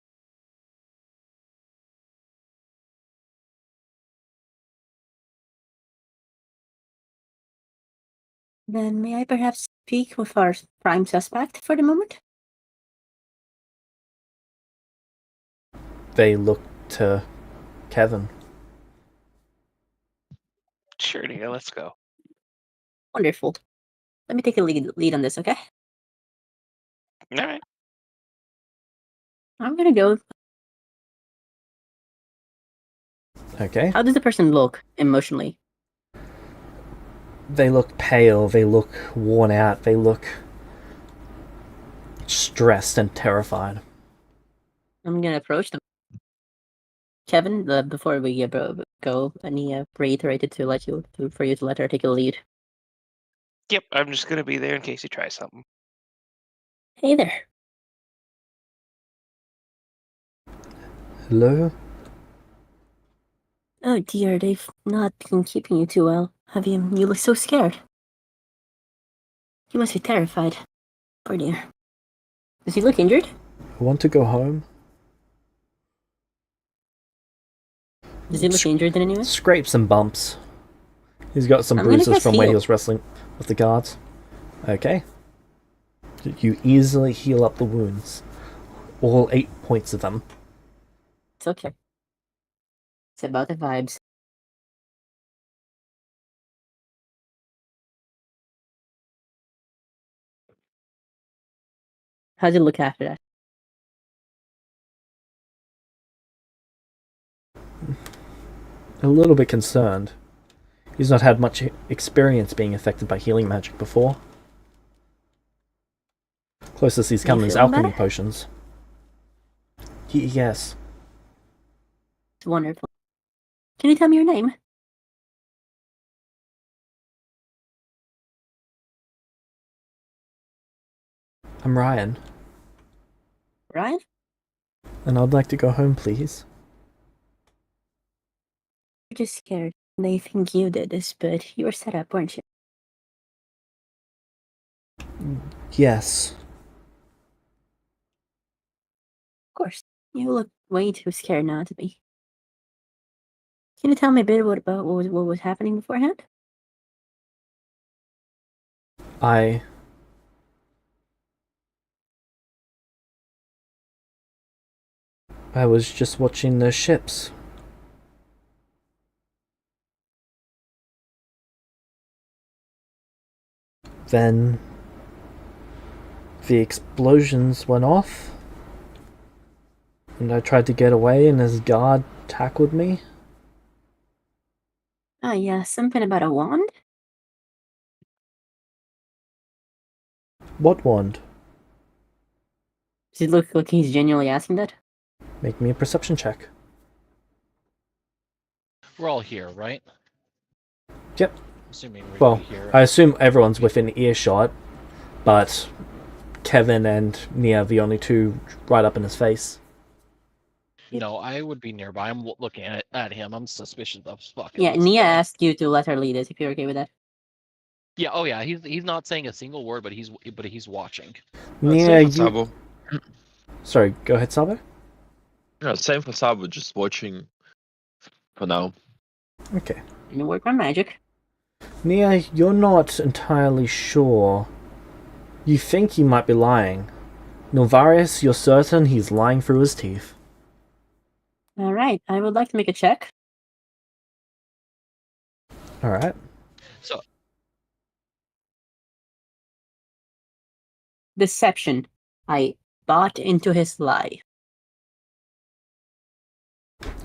Then may I perhaps speak with our prime suspect for the moment? They look to Kevin. Sure, Nia, let's go. Wonderful. Let me take a lead on this, okay? Alright. I'm gonna go. Okay? How does the person look emotionally? They look pale, they look worn out, they look stressed and terrified. I'm gonna approach them. Kevin, before we go, Ania reiterated for you to let her take a lead. Yep, I'm just gonna be there in case he tries something. Hey there. Hello? Oh dear, they've not been keeping you too well. Have you? You look so scared. You must be terrified. Poor dear. Does he look injured? I want to go home. Does he look injured in any way? Scrapes and bumps. He's got some I'm gonna bruises guess from where he heal. was wrestling with the guards. Okay. You easily heal up the wounds. All 8 points of them. It's okay. It's about the vibes. How'd you look after that? A little bit concerned. He's not had much experience being affected by healing magic before. Closest he's Are you come is feeling alchemy better? potions. Yes. It's wonderful. Can you tell me your name? I'm Ryan, Ryan? and I'd like to go home, please. You're just scared. They think you did this, but you were set up, weren't you? Yes. Of course. You look way too scared now to be. Can you tell me a bit about what was happening beforehand? I was just watching the ships. Then the explosions went off, and I tried to get away, and his guard tackled me. Ah, yeah, something about a wand? What wand? Does it look like he's genuinely asking that? Make me a perception check. We're all here, right? Yep. Assuming we're Well, here. I assume everyone's within earshot, but Kevin and Nia are the only two right up in his face. No, I would be nearby. I'm looking at him. I'm suspicious of fucking. Yeah, this Nia guy. asked you to let her lead us if you're okay with that. Yeah. Oh yeah. He's not saying a single word, but he's watching. Nia, Same for you... Sabo. Sorry, go ahead, Sabo. Yeah, same for Sabo, just watching for now. Okay. And work on magic. Nia, you're not entirely sure. You think he might be lying. Novarius, you're certain he's lying through his teeth. All right, I would like to make a check. All right. So Deception. I bought into his lie.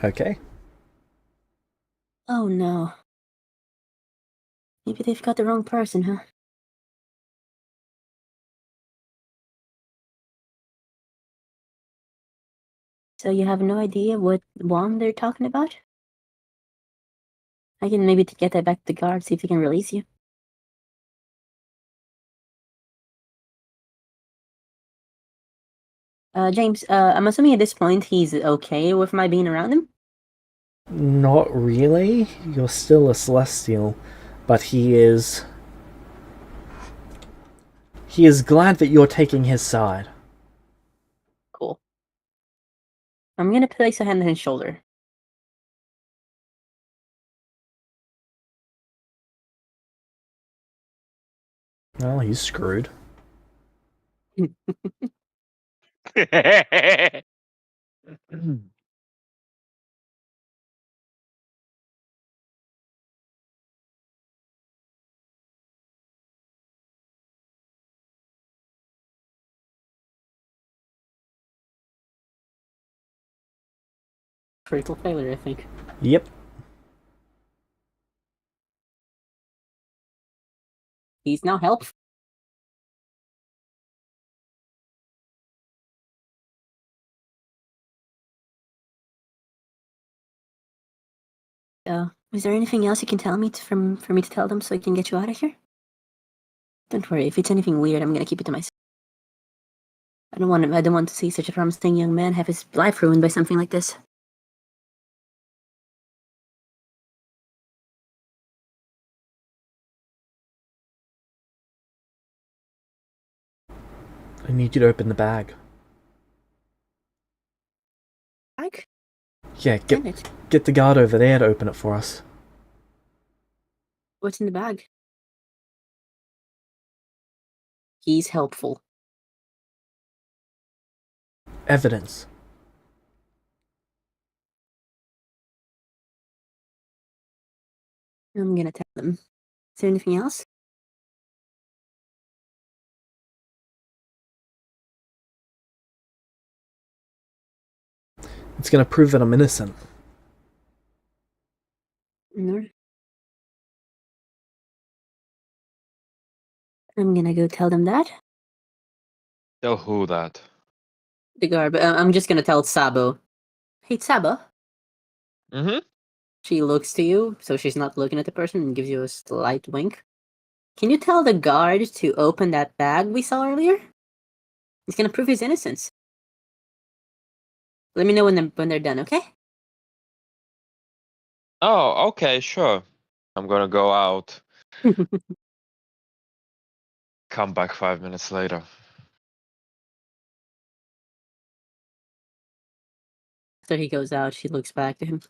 Okay. Oh no. Maybe they've got the wrong person, huh? So you have no idea what wand they're talking about? I can maybe get that back to the guard, see if they can release you. James, I'm assuming at this point he's okay with my being around him? Not really. You're still a Celestial, but he is glad that you're taking his side. Cool. I'm gonna place a hand on his shoulder. Well, he's screwed. Critical failure, I think. Yep. He's now helpful. Is there anything else you can tell me for me to tell them so I can get you out of here? Don't worry, if it's anything weird, I'm gonna keep it to myself. I don't want to see such a promising young man have his life ruined by something like this. I need you to open the bag. Bag? Yeah, Damn it. get the guard over there to open it for us. What's in the bag? He's helpful. Evidence. I'm gonna tell them. Is there anything else? It's gonna prove that I'm innocent. No. I'm gonna go tell them that. Tell who that? The guard, but I'm just gonna tell Sabo. Hey, Sabo. Mm-hmm. She looks to you, so she's not looking at the person, and gives you a slight wink. Can you tell the guard to open that bag we saw earlier? He's gonna prove his innocence. Let me know when they're done, okay? Oh, okay, sure. I'm gonna go out. Come back 5 minutes later. So he goes out, she looks back to him.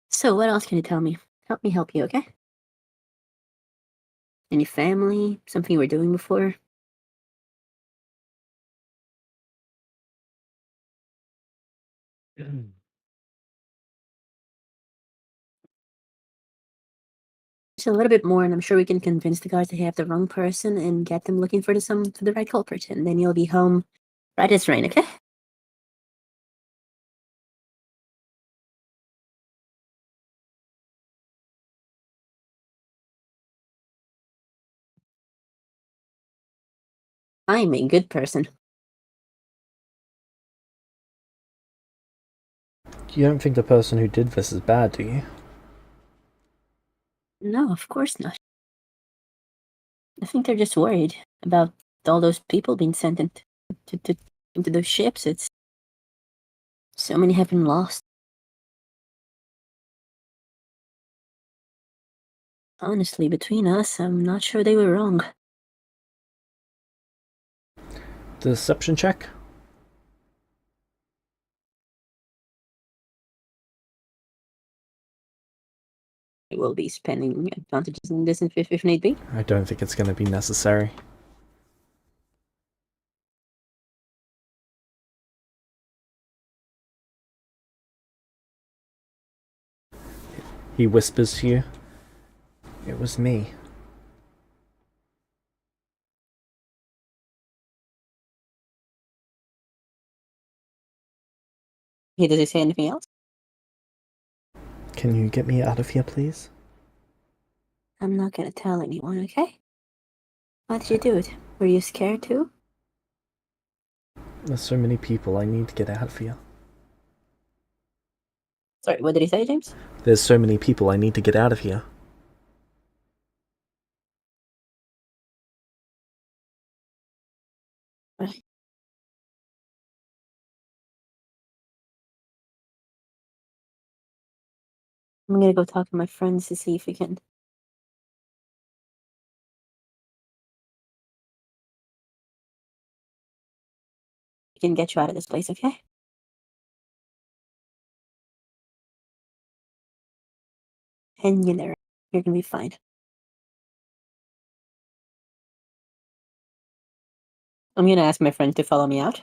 So what else can you tell me? Help me help you, okay? Any family? Something you were doing before? Just a little bit more, and I'm sure we can convince the guards they have the wrong person and get them looking for the right culprit, and then you'll be home right as rain, okay? I'm a good person. You don't think the person who did this is bad, do you? No, of course not. I think they're just worried about all those people being sent into those ships. It's so many have been lost. Honestly, between us, I'm not sure they were wrong. Deception check? I will be spending advantages in this if need be. I don't think it's gonna be necessary. He whispers to you. It was me. Does he say anything else? Can you get me out of here, please? I'm not gonna tell anyone, okay? Why did you do it? Were you scared too? There's so many people. I need to get out of here. Sorry, what did he say, James? There's so many people. I need to get out of here. I'm gonna go talk to my friends to see if we can get you out of this place, okay? Hang in there. You're gonna be fine. I'm gonna ask my friend to follow me out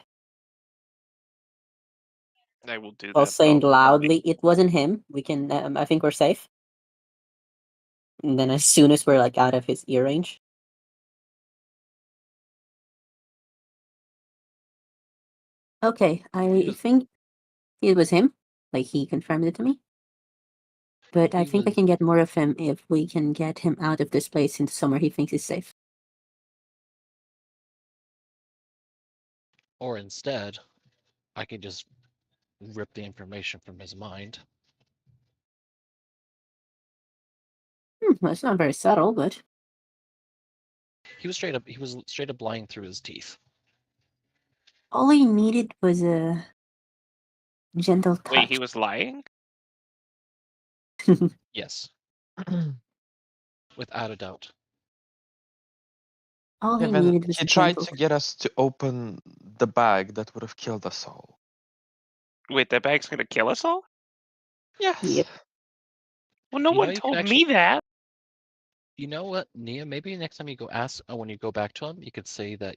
I will do while that. saying Follow me. loudly, "It wasn't him." We can. I think we're safe. And then as soon as we're like out of his ear range, okay, I think it was him. Like he confirmed it to me. But I He think I was- can get more of him if we can get him out of this place into somewhere he thinks is safe. Or instead, I could just rip the information from his mind. Well, it's not very subtle, but He was straight up lying through his teeth. all he needed was a gentle touch. Wait, he was lying? Yes. Without a doubt. All he Kevin, needed was he a tried gentle to get us to open the bag that would have killed us all. Wait, that bag's gonna kill us all? Yes. Yep. Well, no You know, one you told could me that. You know what, Nia? Maybe next time you go ask when you go back to him, you could say that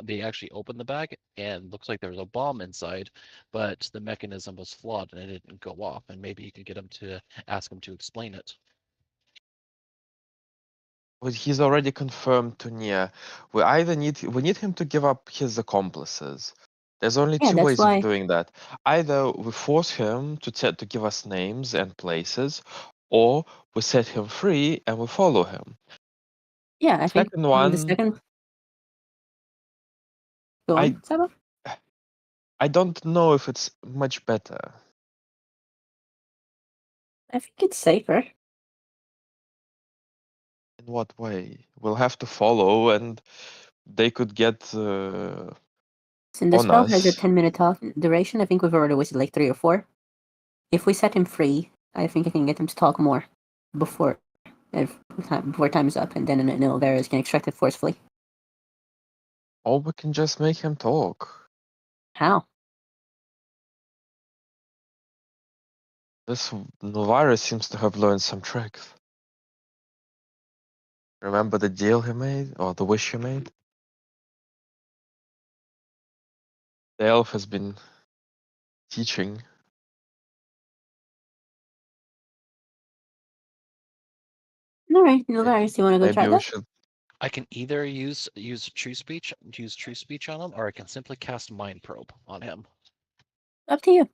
they actually opened the bag and looks like there was a bomb inside, but the mechanism was flawed and it didn't go off. And maybe you could get him to ask him to explain it. But he's already confirmed to Nia. We need him to give up his accomplices. There's only Yeah, two that's ways why. of doing that. Either we force him to give us names and places, or we set him free and we follow him. Yeah, I think Second the one, second. Go I on, Saba. I don't know if it's much better. I think it's safer. In what way? We'll have to follow, and they could get And the on spell has a us. 10-minute talk duration. I think we've already wasted like 3 or 4. If we set him free, I think I can get him to talk more before time is up, and then an Ilvarius can extract it forcefully. Or we can just make him talk. How? This virus seems to have learned some tricks. Remember the deal he made, or the wish he made? The elf has been teaching. All right, Ilvarius, you want to go try Maybe we that? should. I can either use true speech on him, or I can simply cast mind probe on him. Up to you.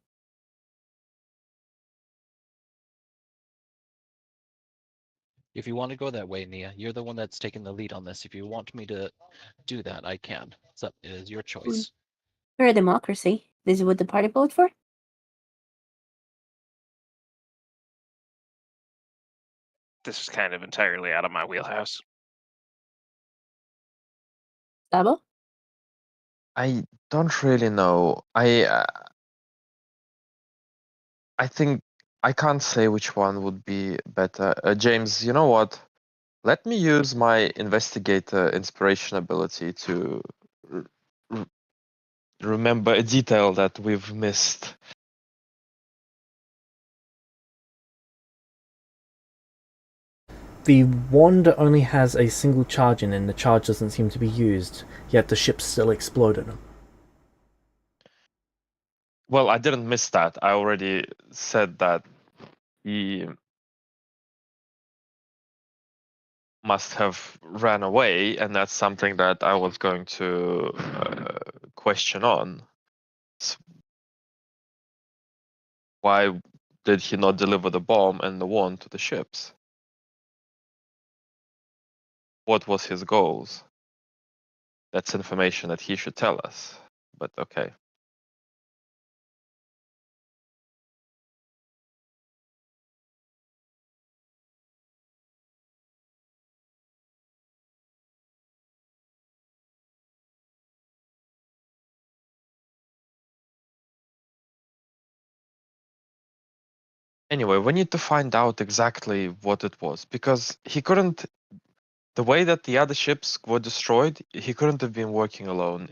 If you want to go that way, Nia, you're the one that's taking the lead on this. If you want me to do that, I can. So it is your choice. We're a democracy. This is what the party voted for. This is kind of entirely out of my wheelhouse. Sabo? I don't really know. I think I can't say which one would be better. James, you know what? Let me use my investigator inspiration ability to r- remember a detail that we've missed. The wand only has a single charge in it, and the charge doesn't seem to be used, yet the ship still exploded. Well, I didn't miss that. I already said that he must have ran away, and that's something that I was going to question on. Why did he not deliver the bomb and the wand to the ships? What was his goals? That's information that he should tell us. But okay. Anyway, we need to find out exactly what it was, because he couldn't. The way that the other ships were destroyed, he couldn't have been working alone.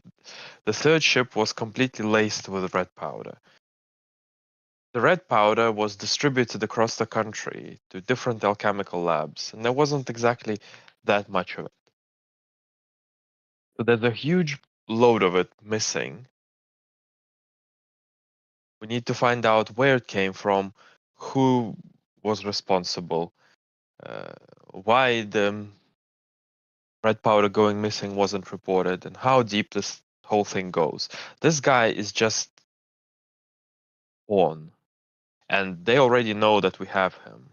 The third ship was completely laced with red powder. The red powder was distributed across the country to different alchemical labs, and there wasn't exactly that much of it. So there's a huge load of it missing. We need to find out where it came from, who was responsible, why the red powder going missing wasn't reported, and how deep this whole thing goes. This guy is just on, and they already know that we have him.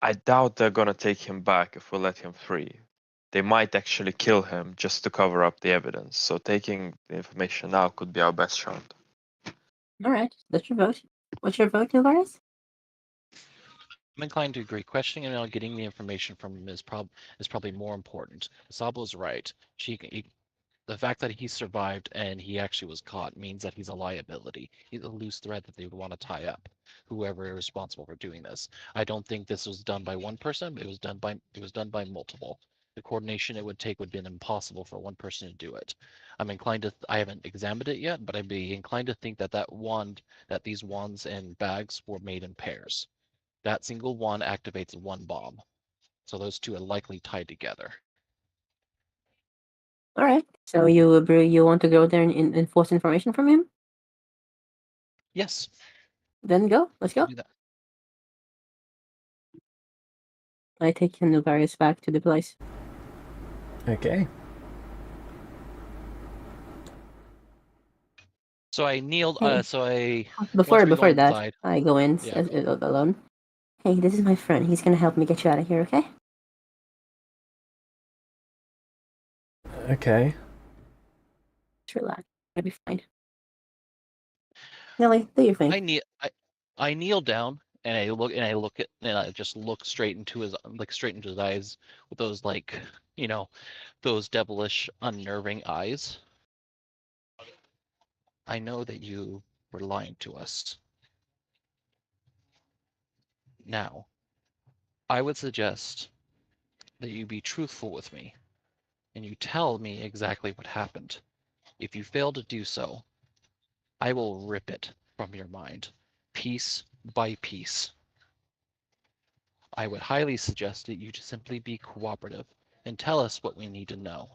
I doubt they're gonna take him back if we let him free. They might actually kill him just to cover up the evidence. So taking the information now could be our best shot. All right, that's your vote. What's your vote, Alvarez? I'm inclined to agree. Questioning and getting the information from him is probably more important. Sablo's right. The fact that he survived and he actually was caught means that he's a liability. He's a loose thread that they would want to tie up. Whoever is responsible for doing this. I don't think this was done by one person. It was done by multiple. The coordination it would take would have been impossible for one person to do it. I'm inclined to. I haven't examined it yet, but I'd be inclined to think that these wands and bags were made in pairs. That single wand activates one bomb. So those two are likely tied together. All right. So you want to go there and enforce information from him? Yes. Then go. Let's go. Do that. I take Alvarez back to the place. Okay. So I kneeled. Hey. Before once we go that, inside. I go in Yeah, go. alone. Hey, this is my friend. He's gonna help me get you out of here. Okay? Okay. Just relax. I'll be fine. Nelly, do your thing. I kneel down and I just look straight into his eyes with those those devilish, unnerving eyes. I know that you were lying to us. Now, I would suggest that you be truthful with me and you tell me exactly what happened. If you fail to do so, I will rip it from your mind, piece by piece. I would highly suggest that you just simply be cooperative and tell us what we need to know.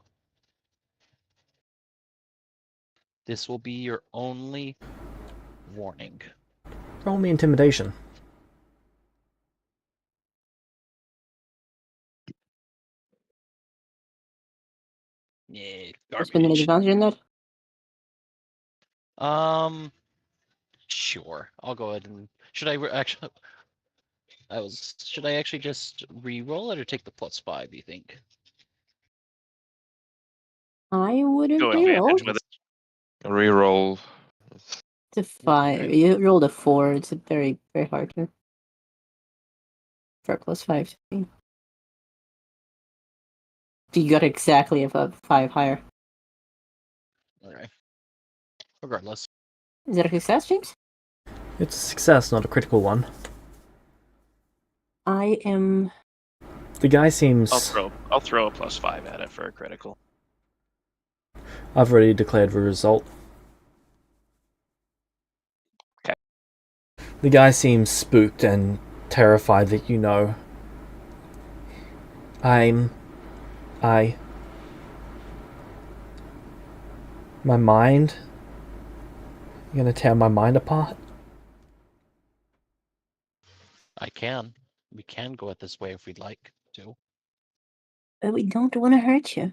This will be your only warning. Roll me intimidation. Yeah, Spend an garbage. advantage on that. Sure. I'll go ahead and should I actually just re-roll it or take the +5? You think? I wouldn't Go re-roll. advantage with it. Reroll. It's a 5. Okay. You rolled a 4. It's a very, very hard to. For a +5. You got exactly a 5 higher. Okay. Regardless. Is that a success, James? It's a success, not a critical one. I am. The guy seems. I'll throw a +5 at it for a critical. I've already declared the result. Okay. The guy seems spooked and terrified that you know. My mind? You're gonna tear my mind apart? We can go it this way if we'd like to. But we don't want to hurt you.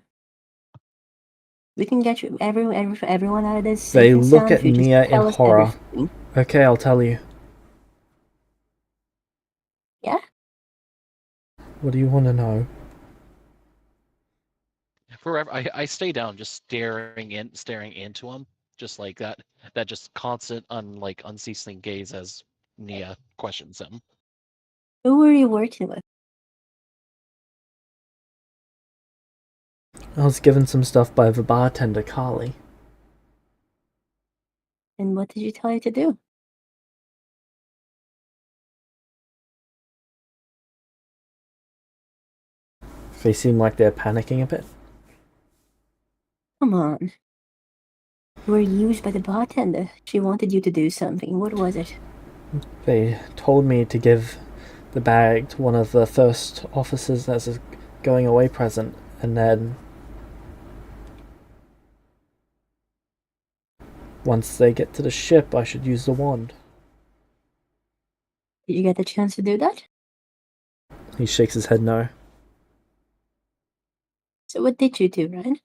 We can get you everyone out of this safe They and look sound at if you just Nia in tell us horror. everything. Okay, I'll tell you. Yeah? What do you want to know? Forever, I stay down, just staring into him, just like that just constant, unceasing gaze as Nia questions him. Who were you working with? I was given some stuff by the bartender, Carly. And what did you tell her to do? They seem like they're panicking a bit. Come on. You were used by the bartender. She wanted you to do something. What was it? They told me to give the bag to one of the first officers as a going away present, and then once they get to the ship, I should use the wand. Did you get the chance to do that? He shakes his head no. So what did you do, Ryan?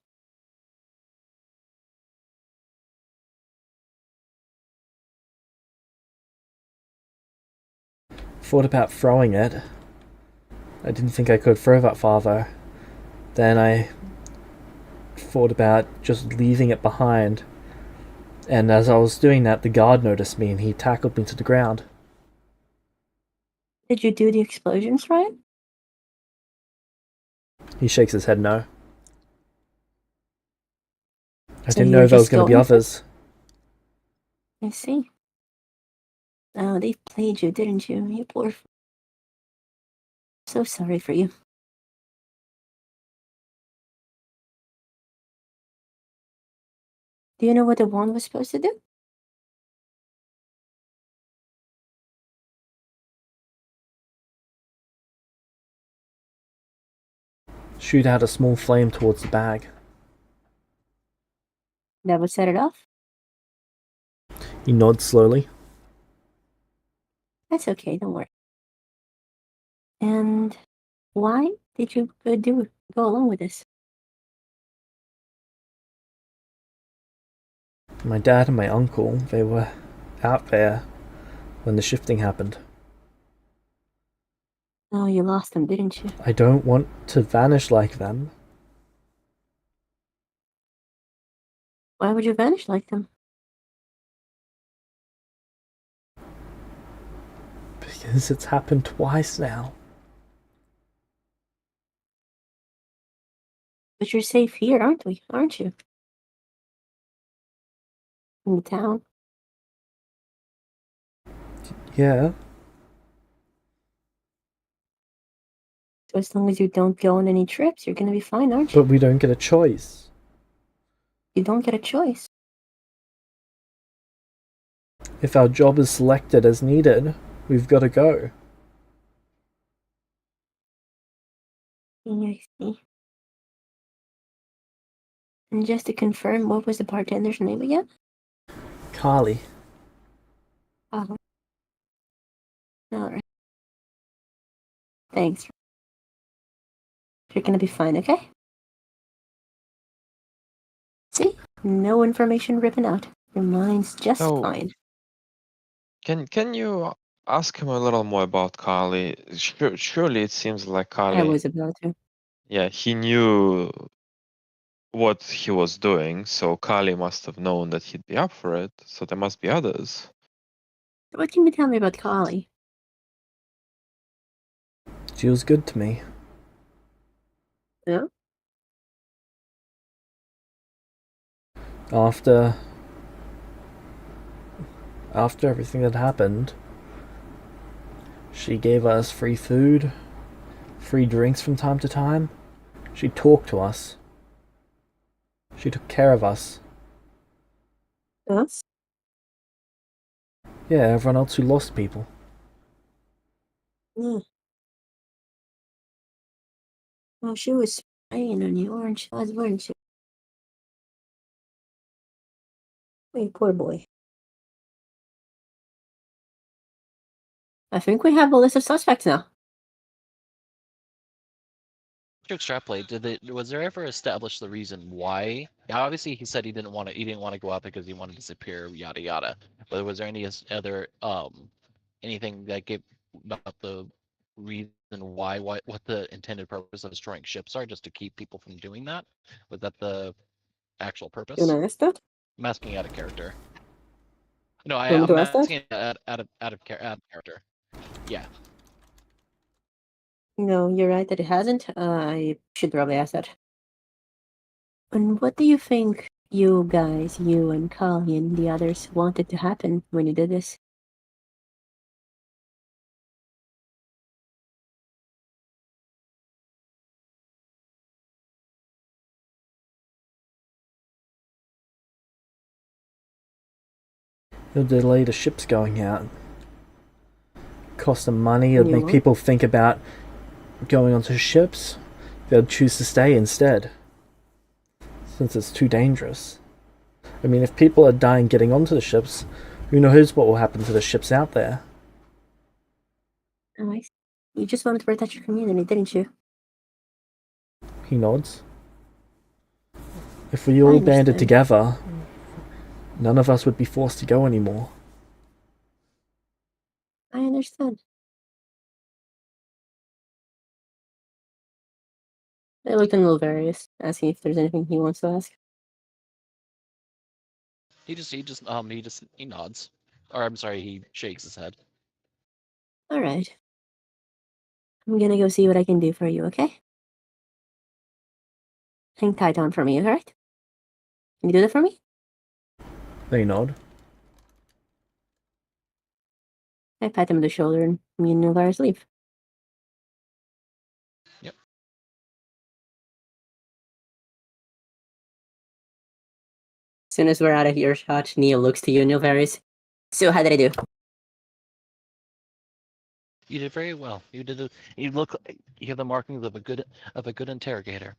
Thought about throwing it. I didn't think I could throw that far though. Then I thought about just leaving it behind. And as I was doing that, the guard noticed me and he tackled me to the ground. Did you do the explosions, Ryan? He shakes his head no. I So didn't you know were there was just going to be going for it? others. I see. Oh, they played you, didn't you? You poor... So sorry for you. Do you know what the wand was supposed to do? Shoot out a small flame towards the bag. That would set it off? He nods slowly. That's okay, don't worry. And why did you go along with this? My dad and my uncle, they were out there when the shifting happened. Oh, you lost them, didn't you? I don't want to vanish like them. Why would you vanish like them? Because it's happened twice now. But you're safe here, aren't we? Aren't you? In the town. Yeah, So as long as you don't go on any trips, you're gonna be fine, aren't you? but we don't get a choice. You don't get a choice. If our job is selected as needed, we've got to go. I see. And just to confirm, what was the bartender's name again? Carly, Oh. Alright. Thanks. You're gonna be fine, okay? See? No information ripping out. Your mind's just So, fine. can you ask him a little more about Carly? Surely it seems like Carly. I was about to. Yeah, he knew what he was doing, so Carly must have known that he'd be up for it. So there must be others. What can you tell me about Carly? she was good to me. Yeah? After everything that happened, she gave us free food, free drinks from time to time. She talked to us. She took care of us. Us? Yeah, everyone else who lost people. Yeah. Well, she was spraying on you, weren't she? Wait, poor boy. I think we have a list of suspects now. To extrapolate, was there ever established the reason why? Yeah, obviously he said he didn't want to go out because he wanted to disappear, yada yada. But was there any other anything that gave about the reason why, what the intended purpose of destroying ships are, just to keep people from doing that? Was that the actual purpose? You want to ask that? I'm asking out of character. No, You want me I'm to ask that? asking out of character. Yeah. No, you're right that it hasn't. I should probably ask that. And what do you think you guys, you and Kali and the others, wanted to happen when you did this? It'll delay the ships going out. Cost them money. It'll You make what? people think about going onto ships. They'll choose to stay instead, since it's too dangerous. I mean, if people are dying getting onto the ships, who knows what will happen to the ships out there? Oh, I see. You just wanted to protect your community, didn't you? He nods. If we all banded understand. together, none of us would be forced to go anymore. I understand. I looked a little various, asking if there's anything he wants to ask. He nods. Or I'm sorry, he shakes his head. Alright. I'm gonna go see what I can do for you, okay? Hang tight on for me, alright? Can you do that for me? They nod. I pat him on the shoulder and me and Nilvaris leave. Yep. As soon as we're out of earshot, Neil looks to you, Nilvaris. So how did I do? You did very well. You look like you have the markings of a good interrogator.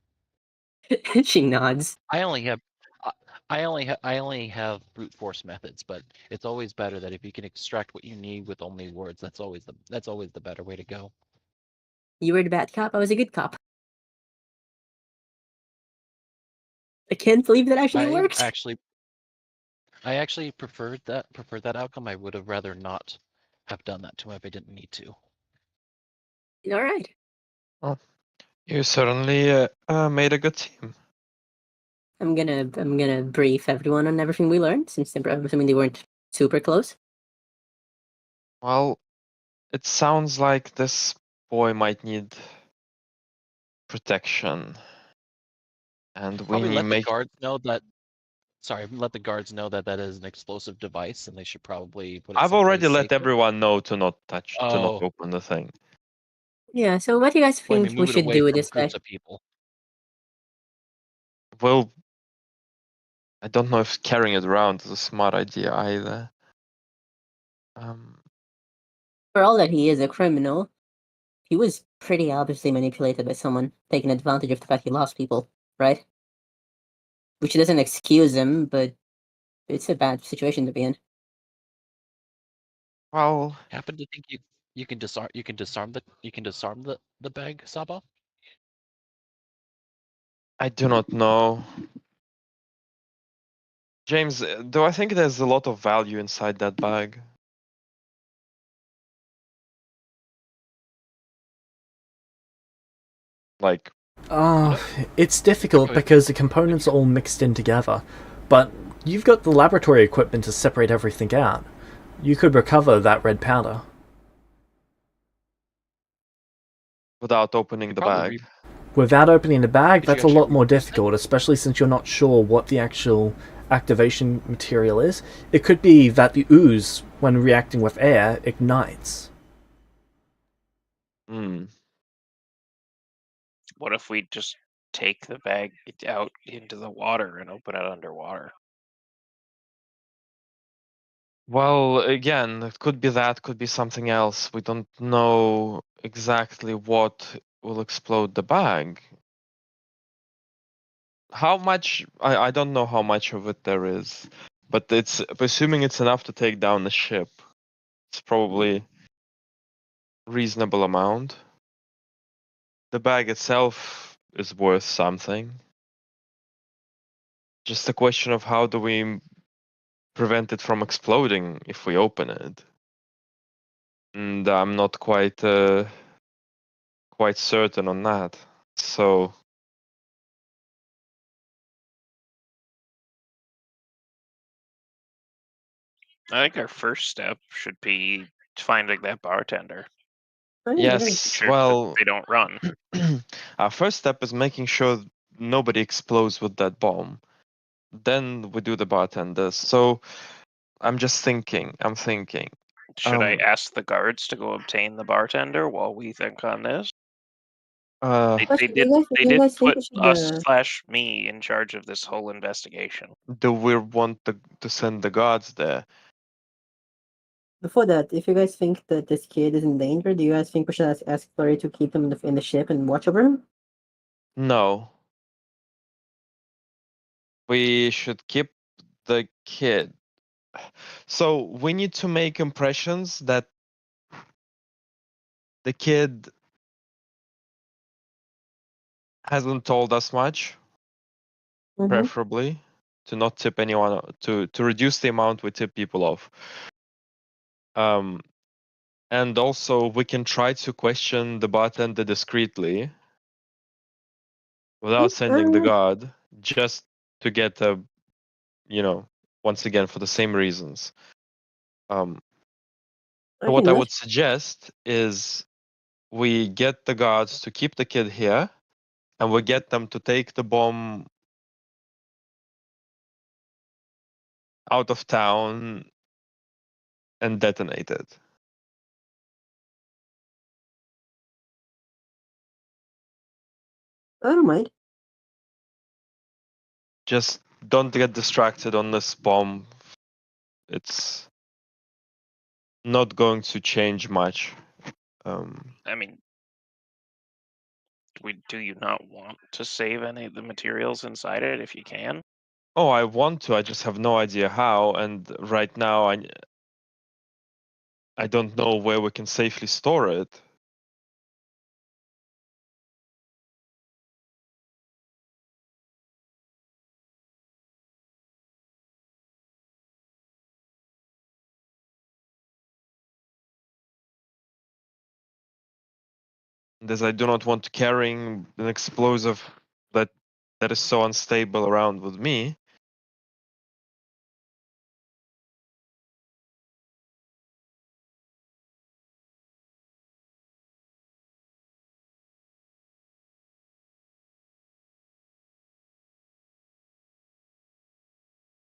She nods. I only have brute force methods, but it's always better that if you can extract what you need with only words, that's always the better way to go. You were the bad cop, I was a good cop. I can't believe that actually worked. I actually preferred that outcome. I would have rather not have done that to him if I didn't need to. Alright. You certainly made a good team. I'm gonna brief everyone on everything we learned, since I'm assuming they weren't super close. Well, it sounds like this boy might need protection, and we Probably need let the make. guards know that. Sorry, let the guards know that that is an explosive device, and they should probably put it I've already someplace let safer. everyone know to not touch, to not Oh, open the thing. Yeah, so what do you guys well, I think mean, we move it should away do with from this guy? groups of people. Well, I don't know if carrying it around is a smart idea either. For all that he is a criminal, he was pretty obviously manipulated by someone, taking advantage of the fact he lost people, right? Which doesn't excuse him, but it's a bad situation to be in. Well, Happen to think you can disarm the bag, Saba? I do not know. James, do I think there's a lot of value inside that bag? Like, It's difficult Okay. because the components are all mixed in together, but you've got the laboratory equipment to separate everything out. You could recover that red powder. without opening You the probably bag. Without opening the bag, Could you that's a actually lot more reproduce it? difficult, especially since you're not sure what the actual activation material is. It could be that the ooze, when reacting with air, ignites. Hmm. What if we just take the bag out into the water and open it underwater? Well, again, it could be that, could be something else. We don't know exactly what will explode the bag. How much? I don't know how much of it there is, but it's assuming it's enough to take down the ship. It's probably reasonable amount. The bag itself is worth something. Just a question of how do we prevent it from exploding if we open it. And I'm not quite certain on that. So I think our first step should be finding that bartender. I agree. yes, Sure that well, they don't run. our first step is making sure nobody explodes with that bomb. Then we do the bartenders. So I'm thinking. Should I ask the guards to go obtain the bartender while we think on this? Uh, They Do did you guys think put we should? us slash me in charge of this whole investigation. do we want to send the guards there? Before that, if you guys think that this kid is in danger, do you guys think we should ask Flurry to keep him in the ship and watch over him? No. We should keep the kid. So we need to make impressions that the kid hasn't told us much, Mm-hmm. preferably to not tip anyone, to reduce the amount we tip people off. And also we can try to question the bartender discreetly without sending the guard, just to get a, once again for the same reasons. What I would suggest is we get the guards to keep the kid here, and we get them to take the bomb out of town and detonate it. I don't mind. Just don't get distracted on this bomb. It's not going to change much. I mean, do you not want to save any of the materials inside it if you can? Oh, I want to. I just have no idea how. And right now, I don't know where we can safely store it. And as I do not want carrying an explosive that is so unstable around with me.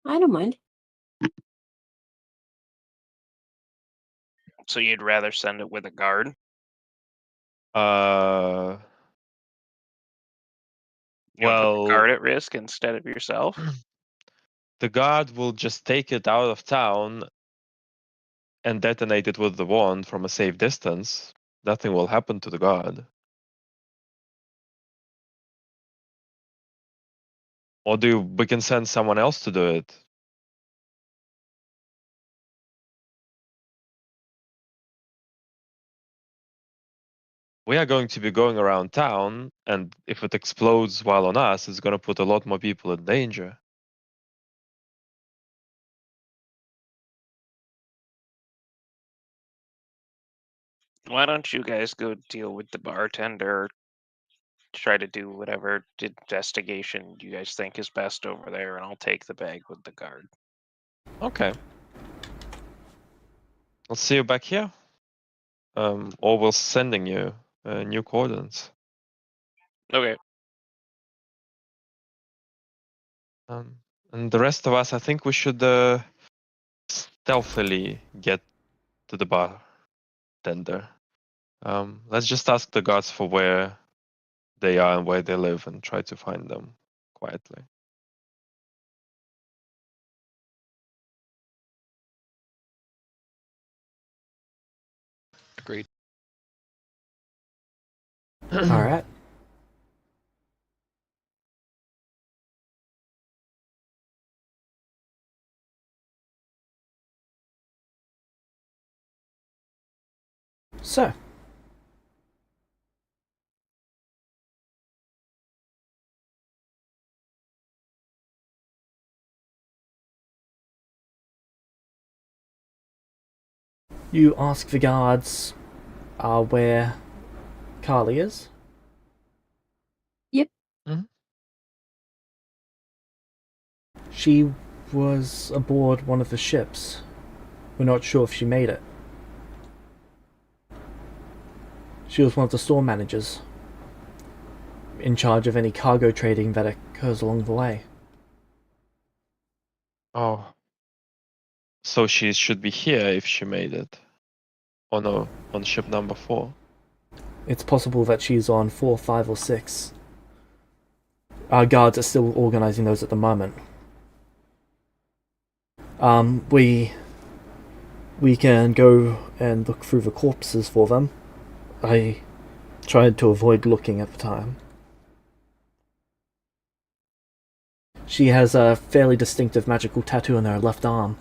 I don't mind. So you'd rather send it with a guard? Uh, You want to put the well, guard at risk instead of yourself? the guard will just take it out of town and detonate it with the wand from a safe distance. Nothing will happen to the guard. Or we can send someone else to do it. We are going to be going around town, and if it explodes while on us, it's going to put a lot more people in danger. Why don't you guys go deal with the bartender? Try to do whatever investigation you guys think is best over there, and I'll take the bag with the guard. Okay. I'll see you back here. Or we're sending you new coordinates. Okay. And the rest of us, I think we should stealthily get to the bartender. Let's just ask the guards for where they are and where they live and try to find them quietly. Agreed. All right. So, You ask the guards where Carly is. Yep. Mhm. She was aboard one of the ships. We're not sure if she made it. She was one of the store managers, in charge of any cargo trading that occurs along the way. Oh. So she should be here if she made it. Oh no, on ship number 4. It's possible that she's on 4, 5, or 6. Our guards are still organizing those at the moment. We can go and look through the corpses for them. I tried to avoid looking at the time. She has a fairly distinctive magical tattoo on her left arm.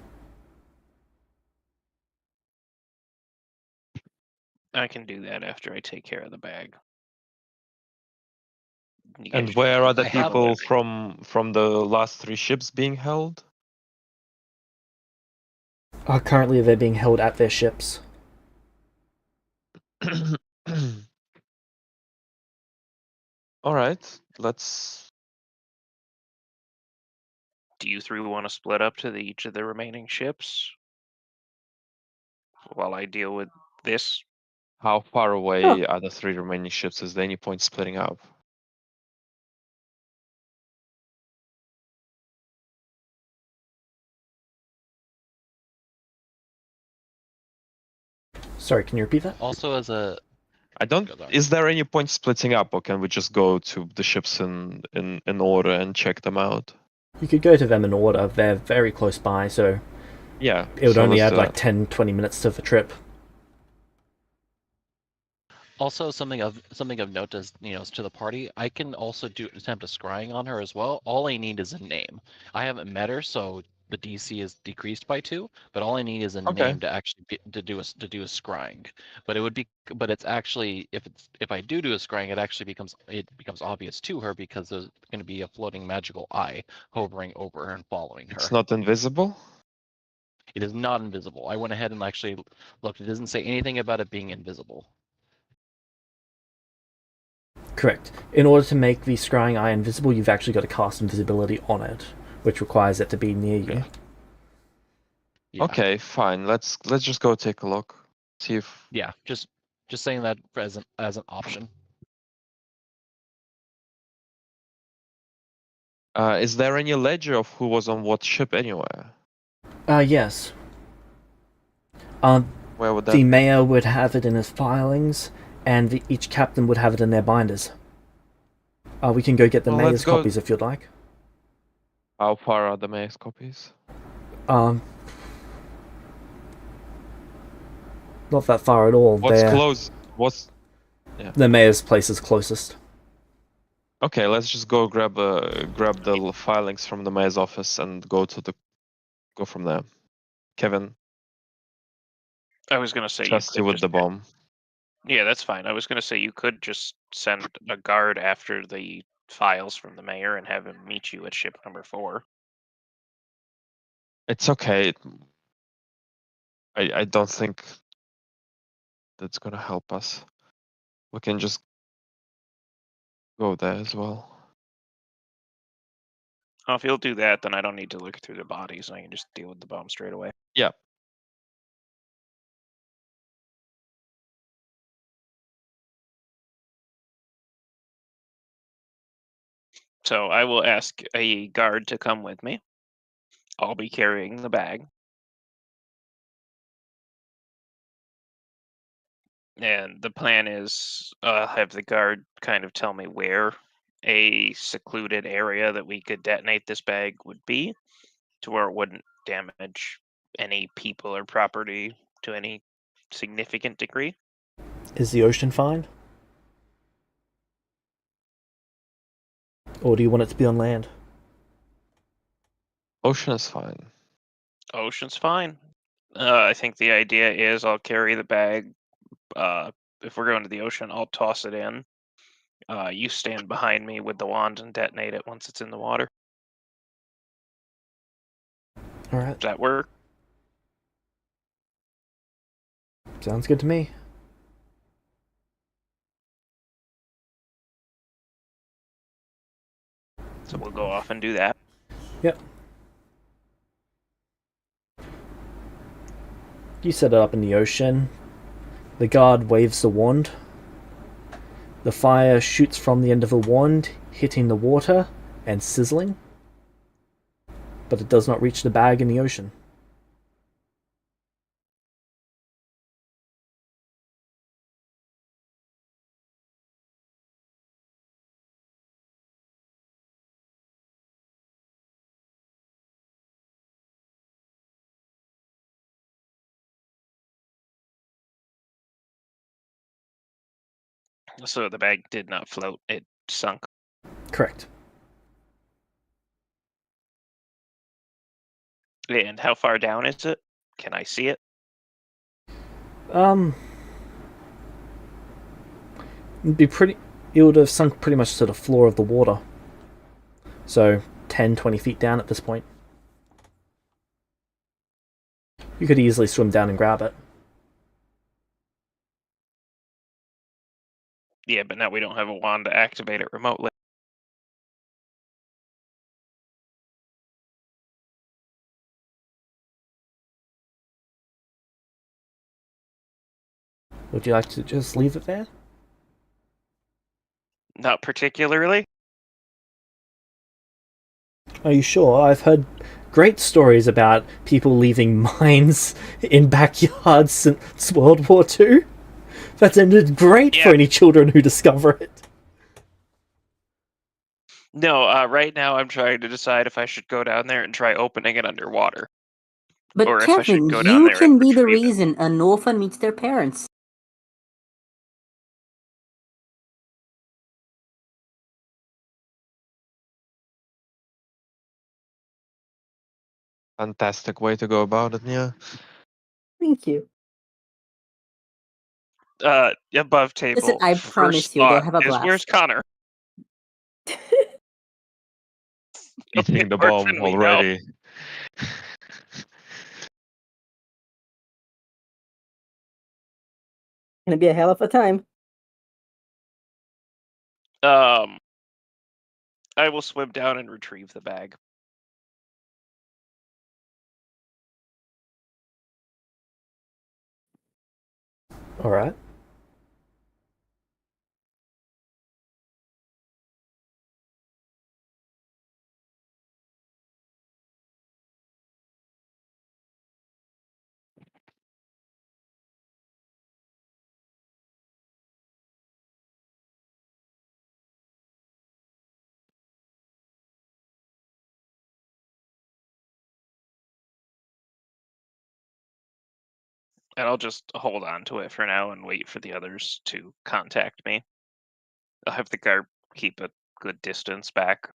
I can do that after I take care of the bag. You guys And just where are the I have- people from the last 3 ships being held? Currently, they're being held at their ships. All right, let's. Do you three want to split up to each of the remaining ships while I deal with this? How far away are the 3 remaining ships? Is there any point splitting up? Sorry, can you repeat that? Also, as a I don't. Go on. Is there any point splitting up, or can we just go to the ships in order and check them out? You could go to them in order. They're very close by, so Yeah. it would so only let's add do like that. 10, 20 minutes to the trip. Also, something of note is, to the party. I can also attempt a scrying on her as well. All I need is a name. I haven't met her, so the DC is decreased by 2. But all I need is a Okay. name to actually to do a scrying. But it's actually, if I do a scrying, it becomes obvious to her because there's going to be a floating magical eye hovering over her and following her. It's not invisible. It is not invisible. I went ahead and actually looked. It doesn't say anything about it being invisible. Correct. In order to make the scrying eye invisible, you've actually got to cast invisibility on it, which requires it to be near you. Yeah. Okay, fine. Let's just go take a look. See if. Yeah, just saying that as an option. Is there any ledger of who was on what ship anywhere? Yes. Where would The that? mayor would have it in his filings, and each captain would have it in their binders. We can go get the Well, mayor's let's go- copies if you'd like. How far are the mayor's copies? Not that far at all. What's close? What's? The mayor's place is closest. Okay, let's just go grab the filings from the mayor's office and go from there. Kevin, I was gonna say you trust you could with just. the bomb. Yeah, that's fine. I was gonna say you could just send a guard after the files from the mayor and have him meet you at ship number 4. It's okay. I don't think that's gonna help us. We can just go there as well. Oh, if he'll do that, then I don't need to look through the bodies. I can just deal with the bomb straight away. Yeah. So I will ask a guard to come with me. I'll be carrying the bag. And the plan is have the guard kind of tell me where a secluded area that we could detonate this bag would be to where it wouldn't damage any people or property to any significant degree. Is the ocean fine? Or do you want it to be on land? Ocean is fine. Ocean's fine. I think the idea is I'll carry the bag. If we're going to the ocean, I'll toss it in. You stand behind me with the wand and detonate it once it's in the water. Alright. Does that work? Sounds good to me. So we'll go off and do that. Yep. You set it up in the ocean. The guard waves the wand. The fire shoots from the end of the wand, hitting the water and sizzling. But it does not reach the bag in the ocean. So the bag did not float; it sunk. Correct. And how far down is it? Can I see it? It'd be pretty. It would have sunk pretty much to the floor of the water. So 10, 20 feet down at this point. You could easily swim down and grab it. Yeah, but now we don't have a wand to activate it remotely. Would you like to just leave it there? Not particularly. Are you sure? I've heard great stories about people leaving mines in backyards since World War II. That's ended great for Yeah. any children who discover it. No, right now I'm trying to decide if I should go down there and try opening it underwater. But Or if I should Kevin, go down you there can and be the retrieve it. reason an orphan meets their parents. Fantastic way to go about it, yeah. Thank you. Above table. Listen, I First promise you, they'll thought have a is, blast. where's Connor? Eating the Orphan bomb we know. already. Gonna be a hell of a time. I will swim down and retrieve the bag. Alright. And I'll just hold on to it for now and wait for the others to contact me. I'll have the guard keep a good distance back.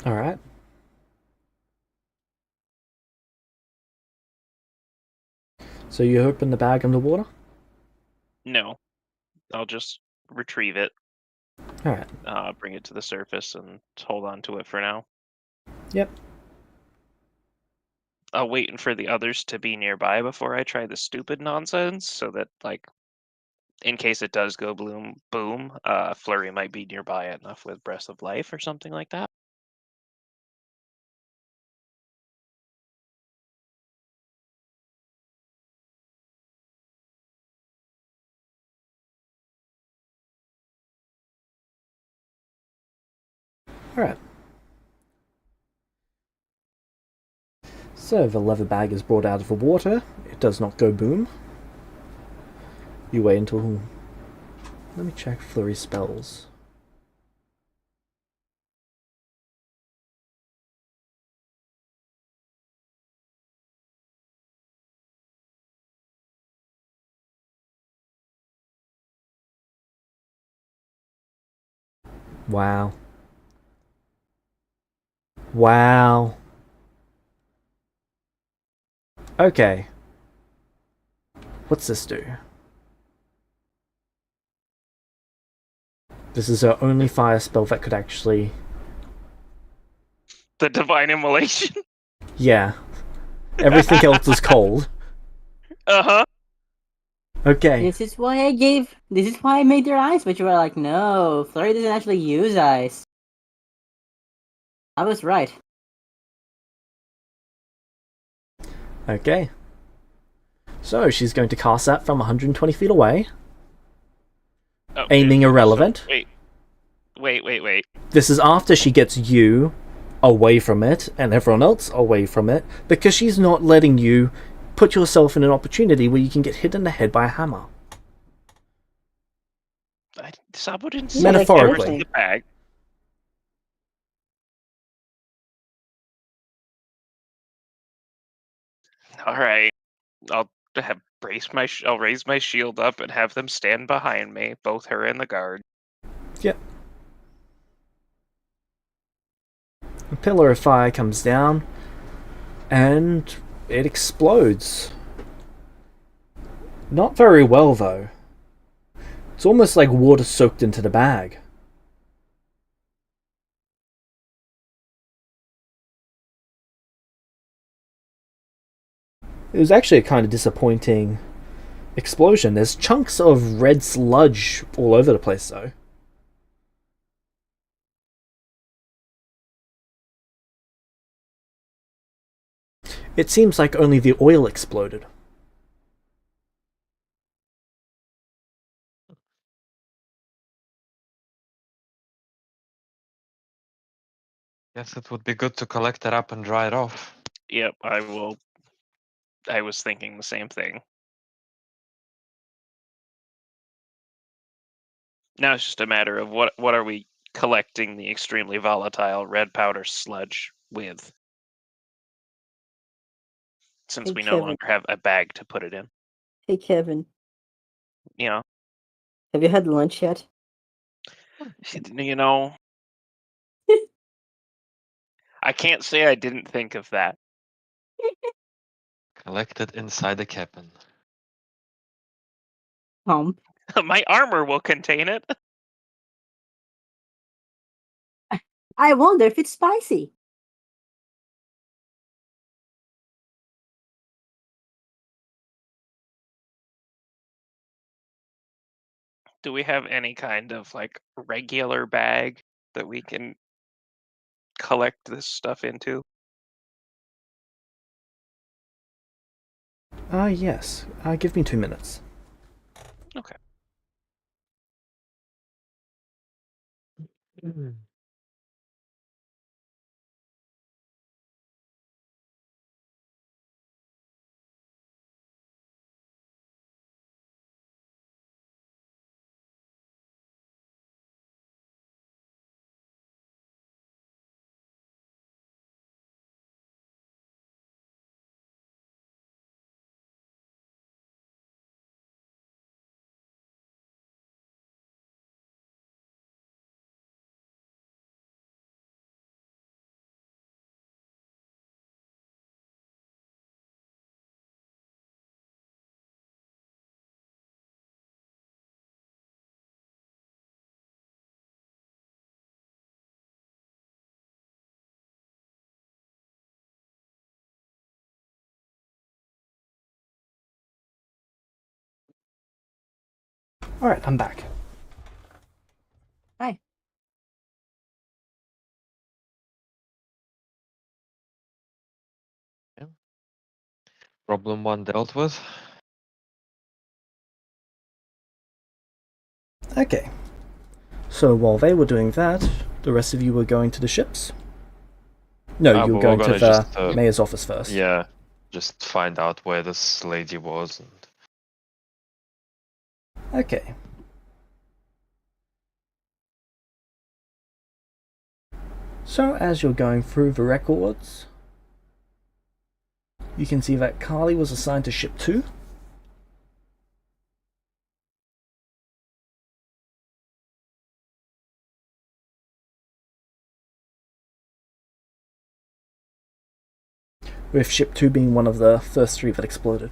Alright. So you open the bag underwater? No, I'll just retrieve it, Alright. bring it to the surface, and hold on to it for now. Yep. I'll wait for the others to be nearby before I try the stupid nonsense, so that, like, in case it does go boom, Flurry might be nearby enough with Breath of Life or something like that. Alright. So the leather bag is brought out of the water. It does not go boom. You wait until... Let me check Flurry spells. Wow. Wow. Okay. What's this do? This is our only fire spell that could actually... The Divine Immolation. Yeah. Everything else is cold. Uh-huh. Okay. This is why I made their ice, but you were like, no, Flurry doesn't actually use ice. I was right. Okay. So she's going to cast that from 120 feet away. Oh, Aiming irrelevant. So, wait. This is after she gets you away from it and everyone else away from it, because she's not letting you put yourself in an opportunity where you can get hit in the head by a hammer. Sabo didn't Yeah, say Metaphorically. carry the bag. All right. I'll I'll raise my shield up and have them stand behind me, both her and the guard. Yep. A pillar of fire comes down and it explodes. Not very well, though. It's almost like water soaked into the bag. It was actually a kind of disappointing explosion. There's chunks of red sludge all over the place, though. It seems like only the oil exploded. Guess it would be good to collect that up and dry it off. Yep, I will. I was thinking the same thing. Now it's just a matter of what are we collecting the extremely volatile red powder sludge with, since Hey, we no Kevin. longer have a bag to put it in. Hey, Kevin, You know, have you had lunch yet? you know. I can't say I didn't think of that. Collect it inside the cabin. My armor will contain it. I wonder if it's spicy. Do we have any kind of like regular bag that we can collect this stuff into? Yes. Give me 2 minutes. Okay. Alright, I'm back. Hi. Problem one dealt with. Okay. So while they were doing that, the rest of you were going to the ships? No, you were But going we're to gonna the just, mayor's office first. yeah, just find out where this lady was. And Okay. So as you're going through the records, you can see that Carly was assigned to ship 2. With ship 2 being one of the first 3 that exploded.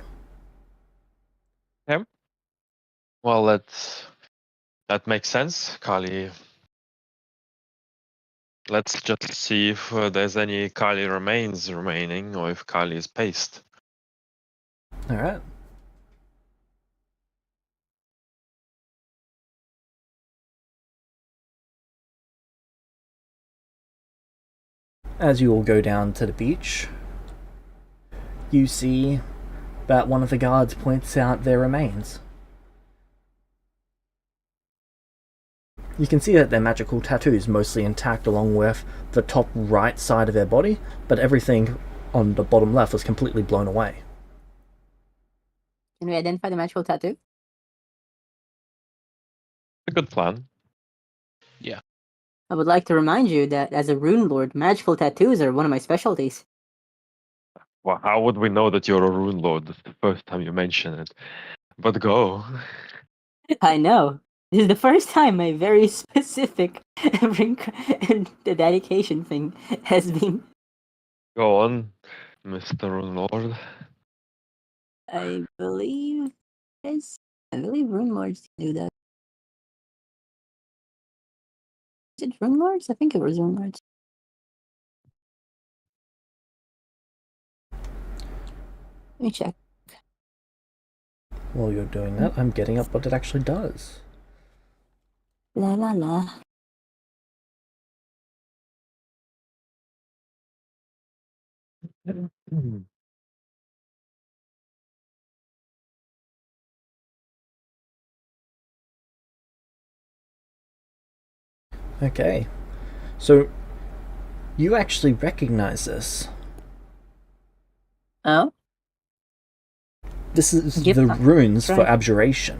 well, that makes sense. Kali Let's just see if there's any Kali remains remaining, or if Kali is paced. All right. As you all go down to the beach, you see that one of the guards points out their remains. You can see that their magical tattoos mostly intact along with the top right side of their body, but everything on the bottom left was completely blown away. Can we identify the magical tattoo? A good plan. I would like to remind you that as a rune lord, magical tattoos are one of my specialties. Well, how would we know that you're a rune lord? That's the first time you mention it. But go. I know. This is the first time my very specific the dedication thing has been. Go on, Mr. Rune Lord. I believe rune lords can do that. Is it rune lords? I think it was rune lords. Let me check. While you're doing that, I'm getting up what it actually does. La la la. Okay. So, you actually recognize this. Oh? This is Yep, the runes for right. abjuration.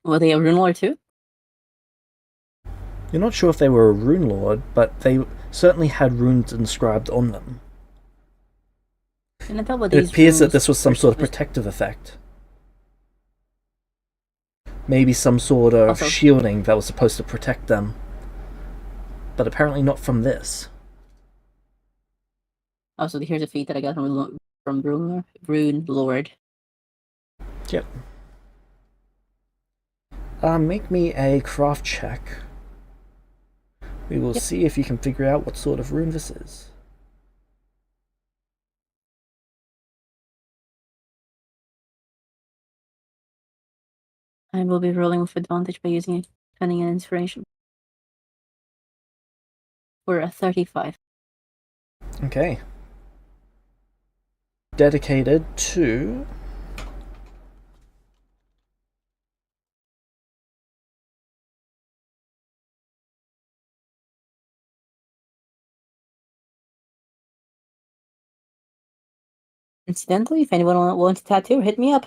Were they a rune lord too? You're not sure if they were a rune lord, but they certainly had runes inscribed on them. Can I tell what It these appears that runes this was some sort of was- protective effect. Maybe some sort of Also- shielding that was supposed to protect them. But apparently not from this. Also, here's a feat that I got from Rune Lord. Yep. Make me a craft check. We will Yep. see if you can figure out what sort of rune this is. I will be rolling with advantage by using a cunning and inspiration. For a 35. Okay. Dedicated to... Incidentally, if anyone wants a tattoo, hit me up.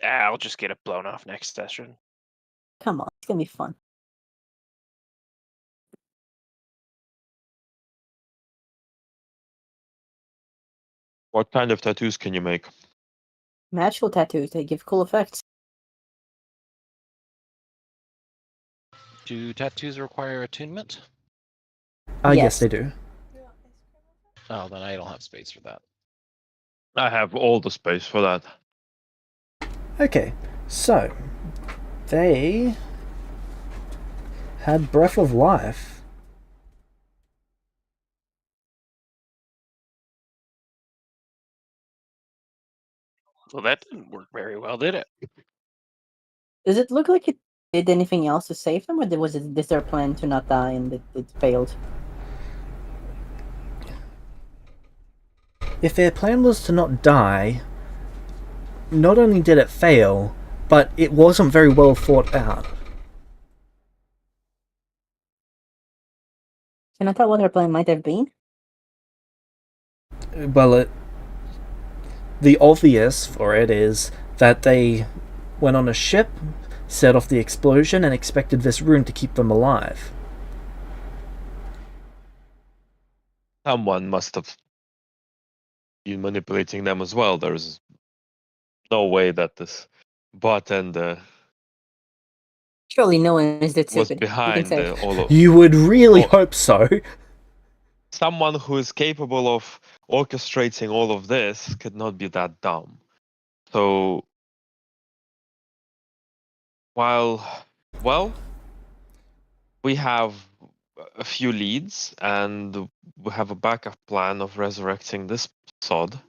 I'll just get it blown off next session. Come on, it's gonna be fun. What kind of tattoos can you make? Magical tattoos, they give cool effects. Do tattoos require attunement? Yes, Yes. they do. Oh, then I don't have space for that. I have all the space for that. Okay, so... They... had Breath of Life. Well, that didn't work very well, did it? Does it look like it did anything else to save them, or was it this their plan to not die and it failed? If their plan was to not die, not only did it fail, but it wasn't very well thought out. Can I tell what their plan might have been? Well, the obvious for it is that they went on a ship, set off the explosion, and expected this rune to keep them alive. Someone must have been manipulating them as well. There's no way that this bot and Surely no one is that was stupid. behind say. all of You would really Oh. hope so. someone who is capable of orchestrating all of this could not be that dumb. So while, well, we have a few leads and we have a backup plan of resurrecting this sod.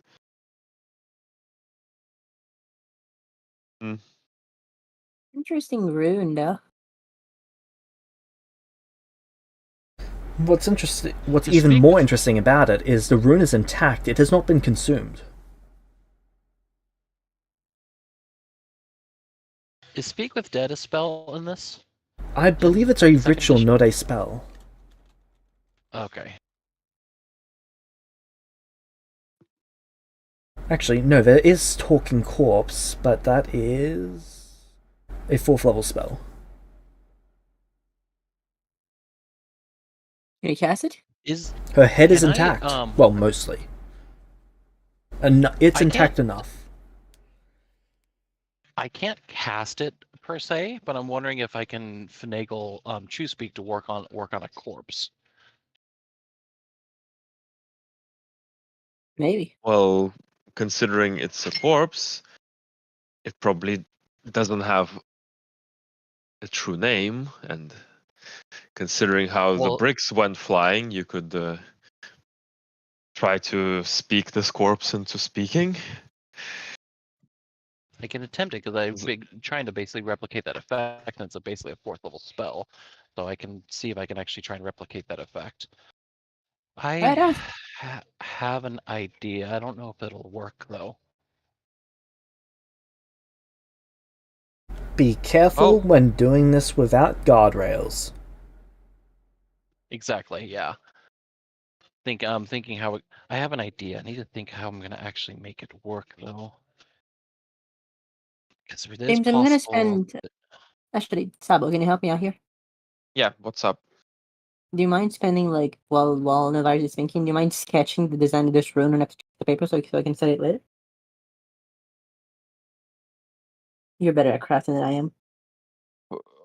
Interesting rune, though. What's interesting, what's To even speak more with- interesting about it is the rune is intact. It has not been consumed. Is Speak with Dead a spell in this? I believe it's a second ritual, edition? not a spell. Okay. Actually, no, there is Talking Corpse, but that is a 4th level spell. Can you cast it? Is Her head is Can I, intact. Well, mostly. It's I intact can't- enough. I can't cast it per se, but I'm wondering if I can finagle Choose Speak to work on a corpse. Maybe. Well, considering it's a corpse, it probably doesn't have a true name, and considering how the Well- bricks went flying, you could try to speak this corpse into speaking. I can attempt it because I've been trying to basically replicate that effect, and it's basically a 4th level spell. So I can see if I can actually try and replicate that effect. Right on. Have an idea. I don't know if it'll work though. Be careful Oh. when doing this without guardrails. Exactly. Yeah. I'm thinking how I have an idea. I need to think how I'm gonna actually make it work though. Because it is James, I'm gonna possible. spend. Actually, Sabo, can you help me out here? Yeah, what's up? Do you mind spending like while Navarre is thinking? Do you mind sketching the design of this rune on the paper so I can set it later? You're better at crafting than I am.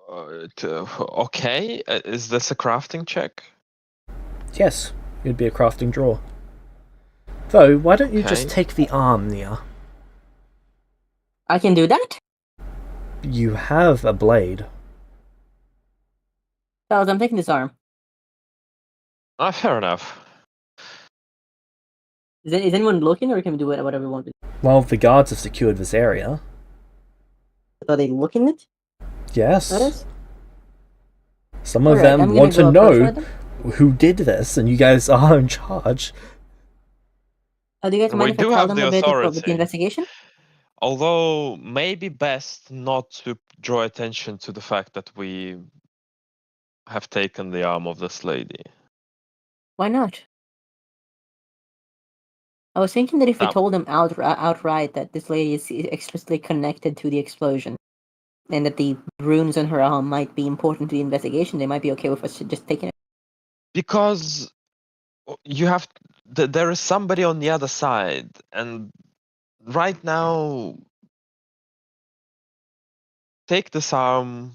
Okay, is this a crafting check? Yes, it'd be a crafting draw. Though, why don't you just Okay. take the arm, Nia? I can do that. You have a blade. Fellas, I'm taking this arm. Fair enough. Is anyone looking, or can we do whatever we want? Well, the guards have secured this area. Are they looking it? Yes. That is. Some of Alright, them I'm gonna want to go approach know one of them. who did this, and you guys are in charge. Do you guys We mind if I do tell have them the a bit about the authority. investigation? Although, maybe best not to draw attention to the fact that we have taken the arm of this lady. Why not? I was thinking that if we Now- told them outright that this lady is explicitly connected to the explosion, and that the runes on her arm might be important to the investigation, they might be okay with us just taking it. Because you have, there is somebody on the other side, and right now, take this arm.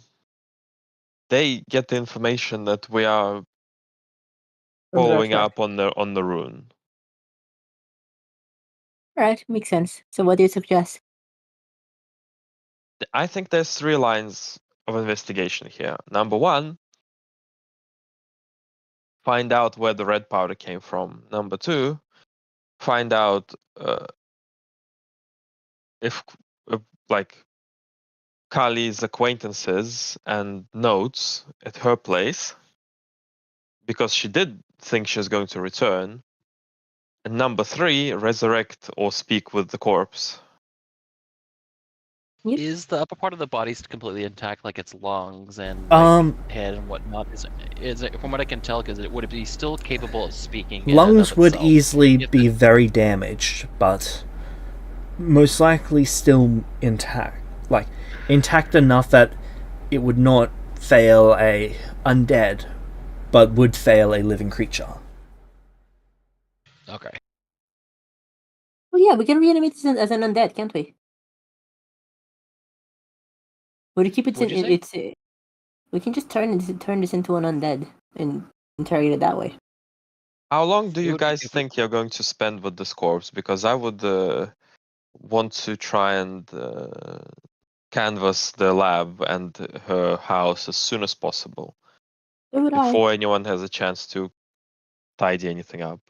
They get the information that we are From the following artifact. up on the rune. Alright, makes sense. So what do you suggest? I think there's 3 lines of investigation here. Number 1, find out where the red powder came from. Number 2, find out if like Kali's acquaintances and notes at her place, because she did think she was going to return. And number 3, resurrect or speak with the corpse. Yep. Is the upper part of the body completely intact, like its lungs and head and whatnot? Is it from what I can tell? Because would it be still capable of speaking? in and Lungs of would itself? easily If be very damaged, but most likely still intact. Like, intact enough that it would not fail a undead, but would fail a living creature. Okay. Oh yeah, we can reanimate this as an undead, can't we? Would you keep it? What'd you say? We can just turn this into an undead and interrogate it that way. How long do It you would be guys complete- think you're going to spend with this corpse? Because I would want to try and canvass the lab and her house as soon as possible, So would I. before anyone has a chance to tidy anything up.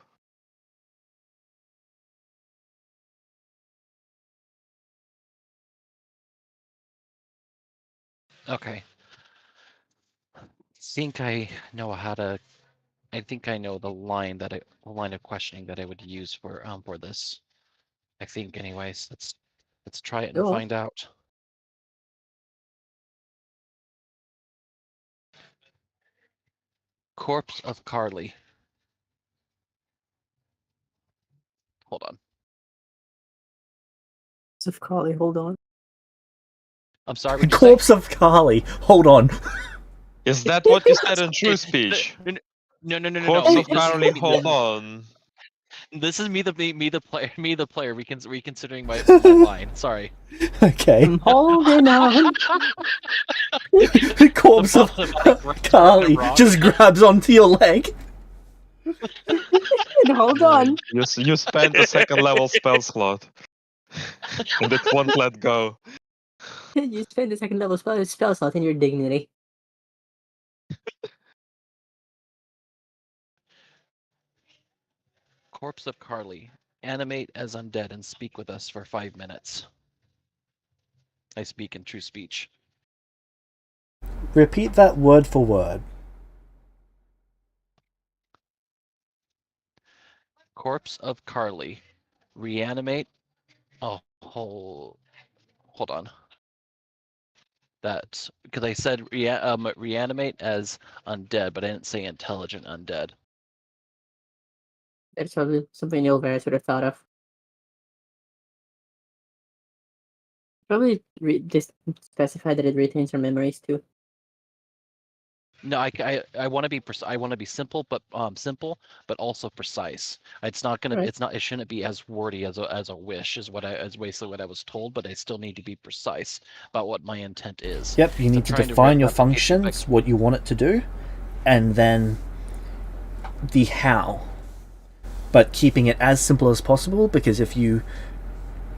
Okay. Think I know how to. I think I know the line of questioning that I would use for this. I think, anyways. Let's try it and Go on. find out. Corpse of Carly. Hold on. Of Carly, hold on. I'm sorry. The What'd you say? corpse of Carly. Hold on. Is that what you said in true speech? No. Corpse of This is Carly, me. hold on. This is me the player reconsidering my line. Sorry. Okay. I'm holding on. The corpse The of bottom of the ground Carly is wrong. just grabs onto your leg. Hold on. You spent a second level spell slot, and it won't let go. You spend the second level spell slot in your dignity. Corpse of Carly. Animate as undead and speak with us for 5 minutes. I speak in true speech. Repeat that word for word. Corpse of Carly. Reanimate. Oh, hold on. That because I said reanimate as undead, but I didn't say intelligent undead. That's probably something Ilveris would have thought of. Probably just specify that it retains your memories too. No, I want to be I want to be simple, but also precise. It's not gonna. Right. It's not. It shouldn't be as wordy as a wish. Is basically what I was told. But I still need to be precise about what my intent is. Yep, you So need I'm to trying define write your applications functions, what you want it to do, and then the how. But keeping it as simple as possible, because if you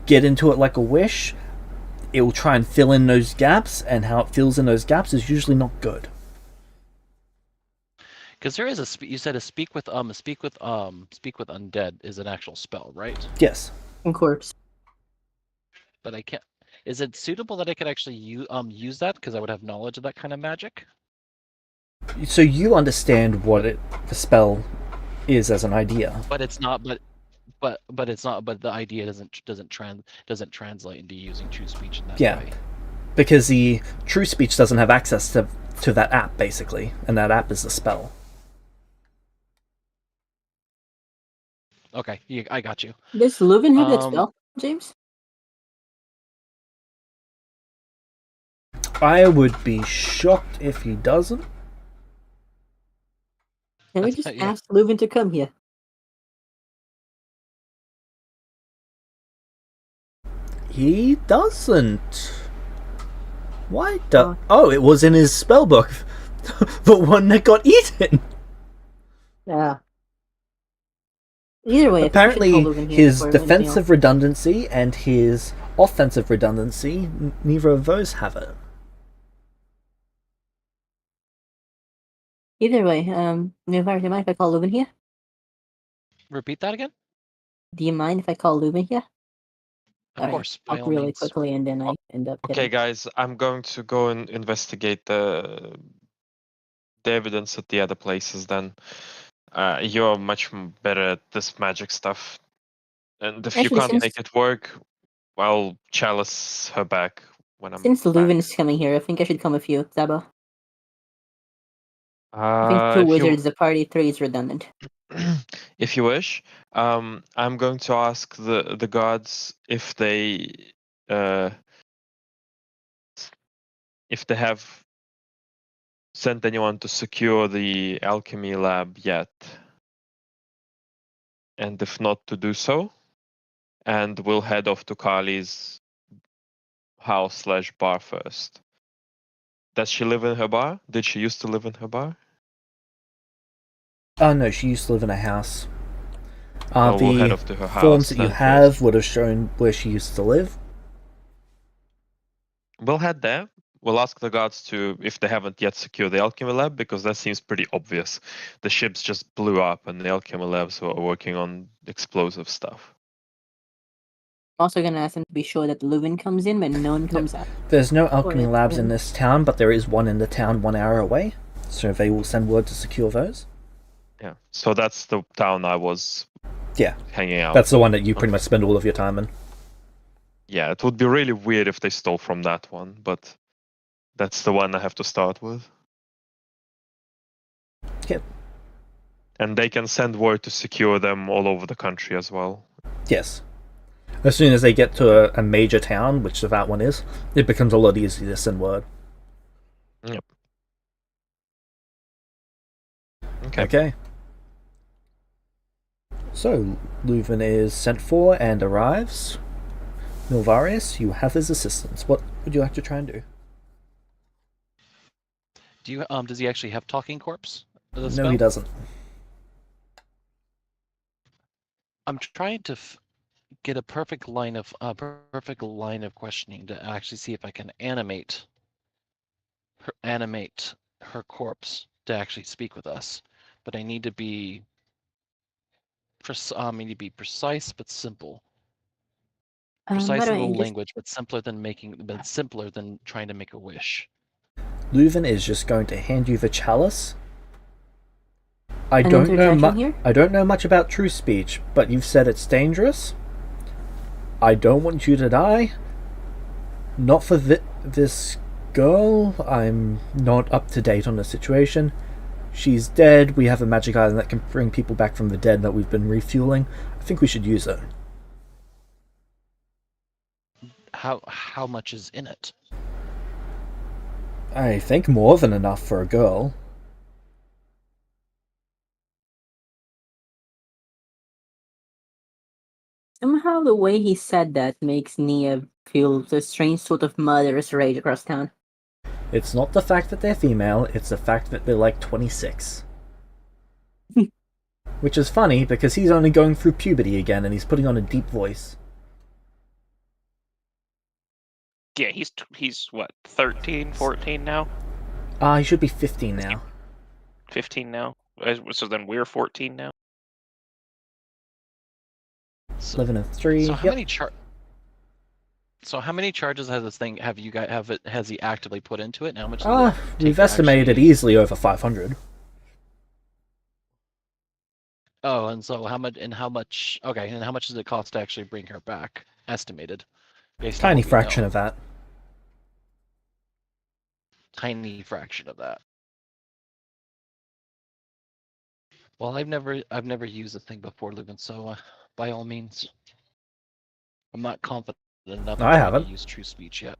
get into it like a wish, it will try and fill in those gaps, and how it fills in those gaps is usually not good. Because there is you said a speak with undead is an actual spell, right? Yes. And corpse. But I can't. Is it suitable that I could actually use that because I would have knowledge of that kind of magic? So you understand what the spell is as an idea. But it's not. But it's not. But the idea doesn't translate into using true speech in that Yeah. way. Because the true speech doesn't have access to that app, basically, and that app is the spell. Okay, I got you. Does Leuven have that spell, James? I would be shocked if he doesn't. Can we That's- just yeah. ask Leuven to come here? He doesn't. Why Oh, it was in his spellbook. The one that got eaten. Yeah. Either way, Apparently, I think we should call Leuven here his before anything else. defensive redundancy and his offensive redundancy, neither of those have it. Either way, Ilveris, do you mind if I call Leuven here? Repeat that again. Do you mind if I call Leuven here? Of Alright, course, by talk all really means. quickly, and then I end up Okay, getting... guys, I'm going to go and investigate the evidence at the other places. Then you're much better at this magic stuff, and if you Actually, can't since make it work, I'll chalice her back when I'm since back. Leuven is coming here, I think I should come with you, Zaba. I think 2 If you wizards, the party 3 is redundant. if you wish, I'm going to ask the gods if they have sent anyone to secure the alchemy lab yet, and if not, to do so, and we'll head off to Kali's house/bar first. Does she live in her bar? Did she used to live in her bar? Oh no, she used to live in a house. We'll head The off to her house. forms that you then have first. would have shown where she used to live. We'll head there. We'll ask the guards to if they haven't yet secured the alchemy lab, because that seems pretty obvious. The ships just blew up, and the alchemy labs were working on explosive stuff. I'm also gonna ask them to be sure that Leuven comes in, but no one comes out. There's no alchemy Or- labs in this town, but there is one in the town 1 hour away, so they will send word to secure those. Yeah. So that's the town I was Yeah, hanging out. that's the one that you pretty much spend all of your time in. Yeah, it would be really weird if they stole from that one, but that's the one I have to start with. Yep. And they can send word to secure them all over the country as well. Yes. As soon as they get to a major town, which that one is, it becomes a lot easier to send word. Yep. Okay. So, Leuven is sent for and arrives. Milvarius, you have his assistance. What would you like to try and do? Do you does he actually have talking corpse? As a No, spell? he doesn't. I'm trying to get a perfect line of questioning to actually see if I can animate her corpse to actually speak with us. But I need to be precise but simple. Precise by in the the way, language, but simpler than trying to make a wish. Leuven is just going to hand you the chalice. I An don't know interjection here? I don't know much about true speech, but you've said it's dangerous. I don't want you to die. Not for this girl. I'm not up to date on the situation. She's dead. We have a magic item that can bring people back from the dead that we've been refueling. I think we should use it. How much is in it? I think more than enough for a girl. Somehow the way he said that makes Nia feel the strange sort of murderous rage across town. It's not the fact that they're female, it's the fact that they're like 26. Which is funny, because he's only going through puberty again, and he's putting on a deep voice. Yeah, he's what, 13, 14 now? He should be 15 now. 15 now? So then we're 14 now? So, 11 and 3. so how Yep. many So how many charges has this thing has he actively put into it? And how much does it take We've to estimated actually... it easily over 500. Oh, and so how much okay, and how much does it cost to actually bring her back? Estimated. Based on Tiny what we fraction know. of that. Tiny fraction of that. Well, I've never used the thing before, Leuven, so by all means. I'm not confident enough in I trying haven't. to use true speech yet.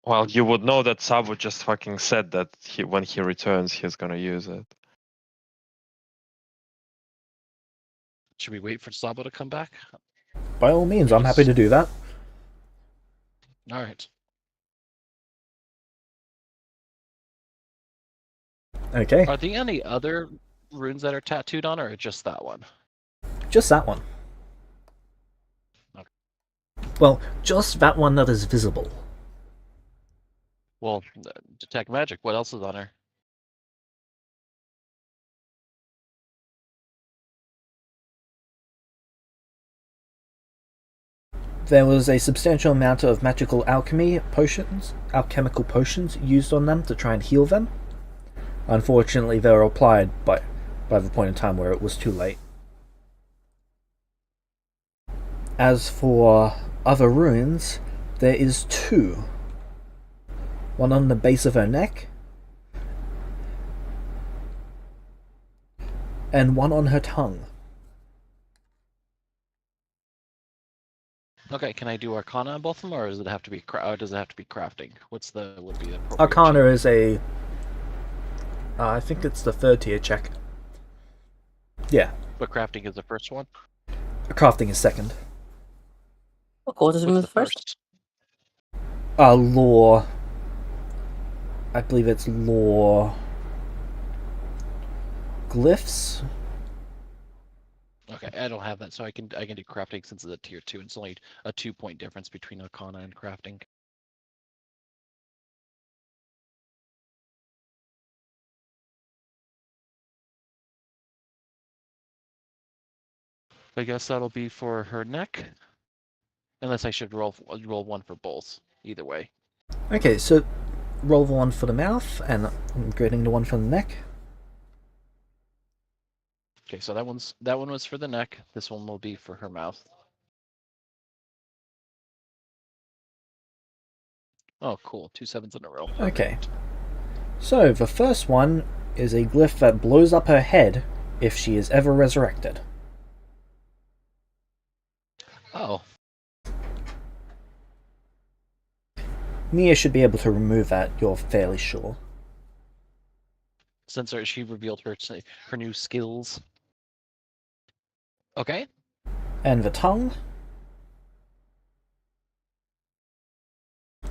Well, you would know that Savo just fucking said that when he returns, he's gonna use it. Should we wait for Sabo to come back? By all means, I'm happy to do that. Alright. Okay, Are there any other runes that are tattooed on, or just that one? just that one. Okay. Well, just that one that is visible. Well, detect magic. What else is on her? There was a substantial amount of magical alchemical potions used on them to try and heal them. Unfortunately, they were applied by the point in time where it was too late. As for other runes, there is 2. One on the base of her neck, and one on her tongue. Okay, can I do Arcana on both of them, or does it have to be crafting? Would be the appropriate Arcana check? is a... I think it's the 3rd tier check. Yeah, But crafting is the first one. crafting is 2nd. What causes him What's the the first? first? Law. I believe it's law... Glyphs? Okay, I don't have that, so I can do crafting since it's a tier 2. It's only a 2-point difference between Arcana and crafting. I guess that'll be for her neck. Unless I should roll one for both. Either way. Okay, so roll the one for the mouth and grading the one for the neck. Okay, so that one was for the neck. This one will be for her mouth. Oh, cool. 2 7s in a row. Perfect. Okay. So the first one is a glyph that blows up her head if she is ever resurrected. Oh, Mia should be able to remove that, you're fairly sure. since she revealed her new skills. Okay. And the tongue,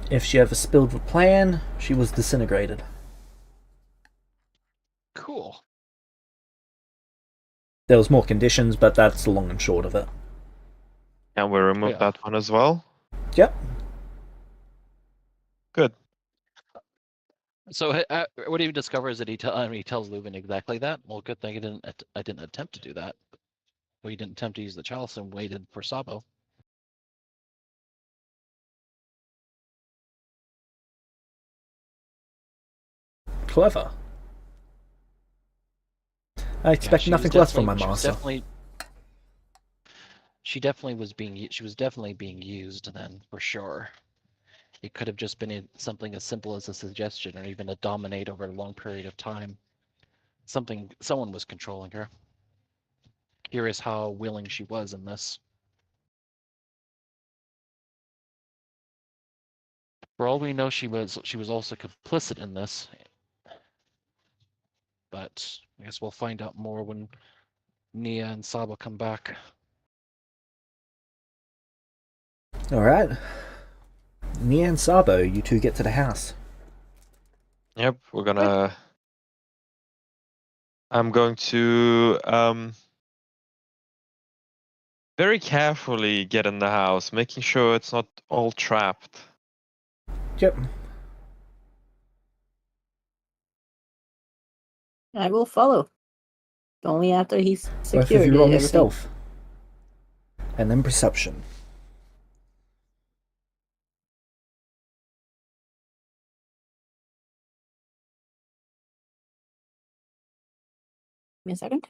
if she ever spilled the plan, she was disintegrated. Cool. There was more conditions, but that's the long and short of it. Can we remove Yeah. that one as well? Yep. Good. So what do you discover is that he tells Leuven exactly that? Well, good thing I didn't attempt to do that. Well, he didn't attempt to use the chalice and waited for Sabo. Clever. I expect nothing less from my master. She definitely was being used then, for sure. It could have just been something as simple as a suggestion, or even a dominate over a long period of time. Someone was controlling her. Curious how willing she was in this. For all we know, she was also complicit in this. But I guess we'll find out more when Nia and Saba come back. Alright. Nia and Sabo, you two get to the house. Yep, we're gonna... I'm going to very carefully get in the house, making sure it's not all trapped. Yep. I will follow. Only after he's Both secured of you roll me everything. stealth. And then perception. Give me a second.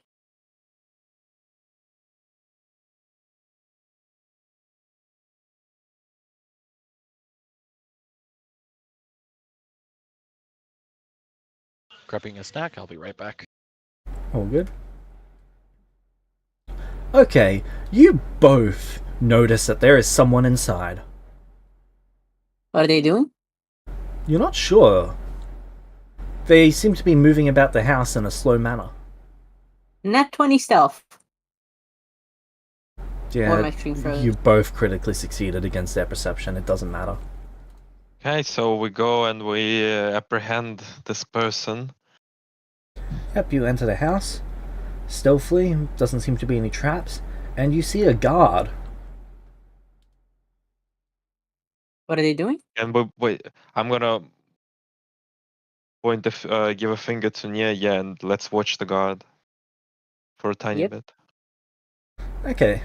Grabbing a snack, I'll be right back. All good. Okay, you both notice that there is someone inside. What are they doing? You're not sure. They seem to be moving about the house in a slow manner. Nat 20 stealth. Or Yeah, my string froze. you both critically succeeded against their perception. It doesn't matter. Okay, so we go and we apprehend this person. Yep, you enter the house. Stealthily, doesn't seem to be any traps, and you see a guard. What are they doing? And wait, I'm gonna give a finger to Nia, yeah, and let's watch the guard for a tiny Yep. bit. Okay.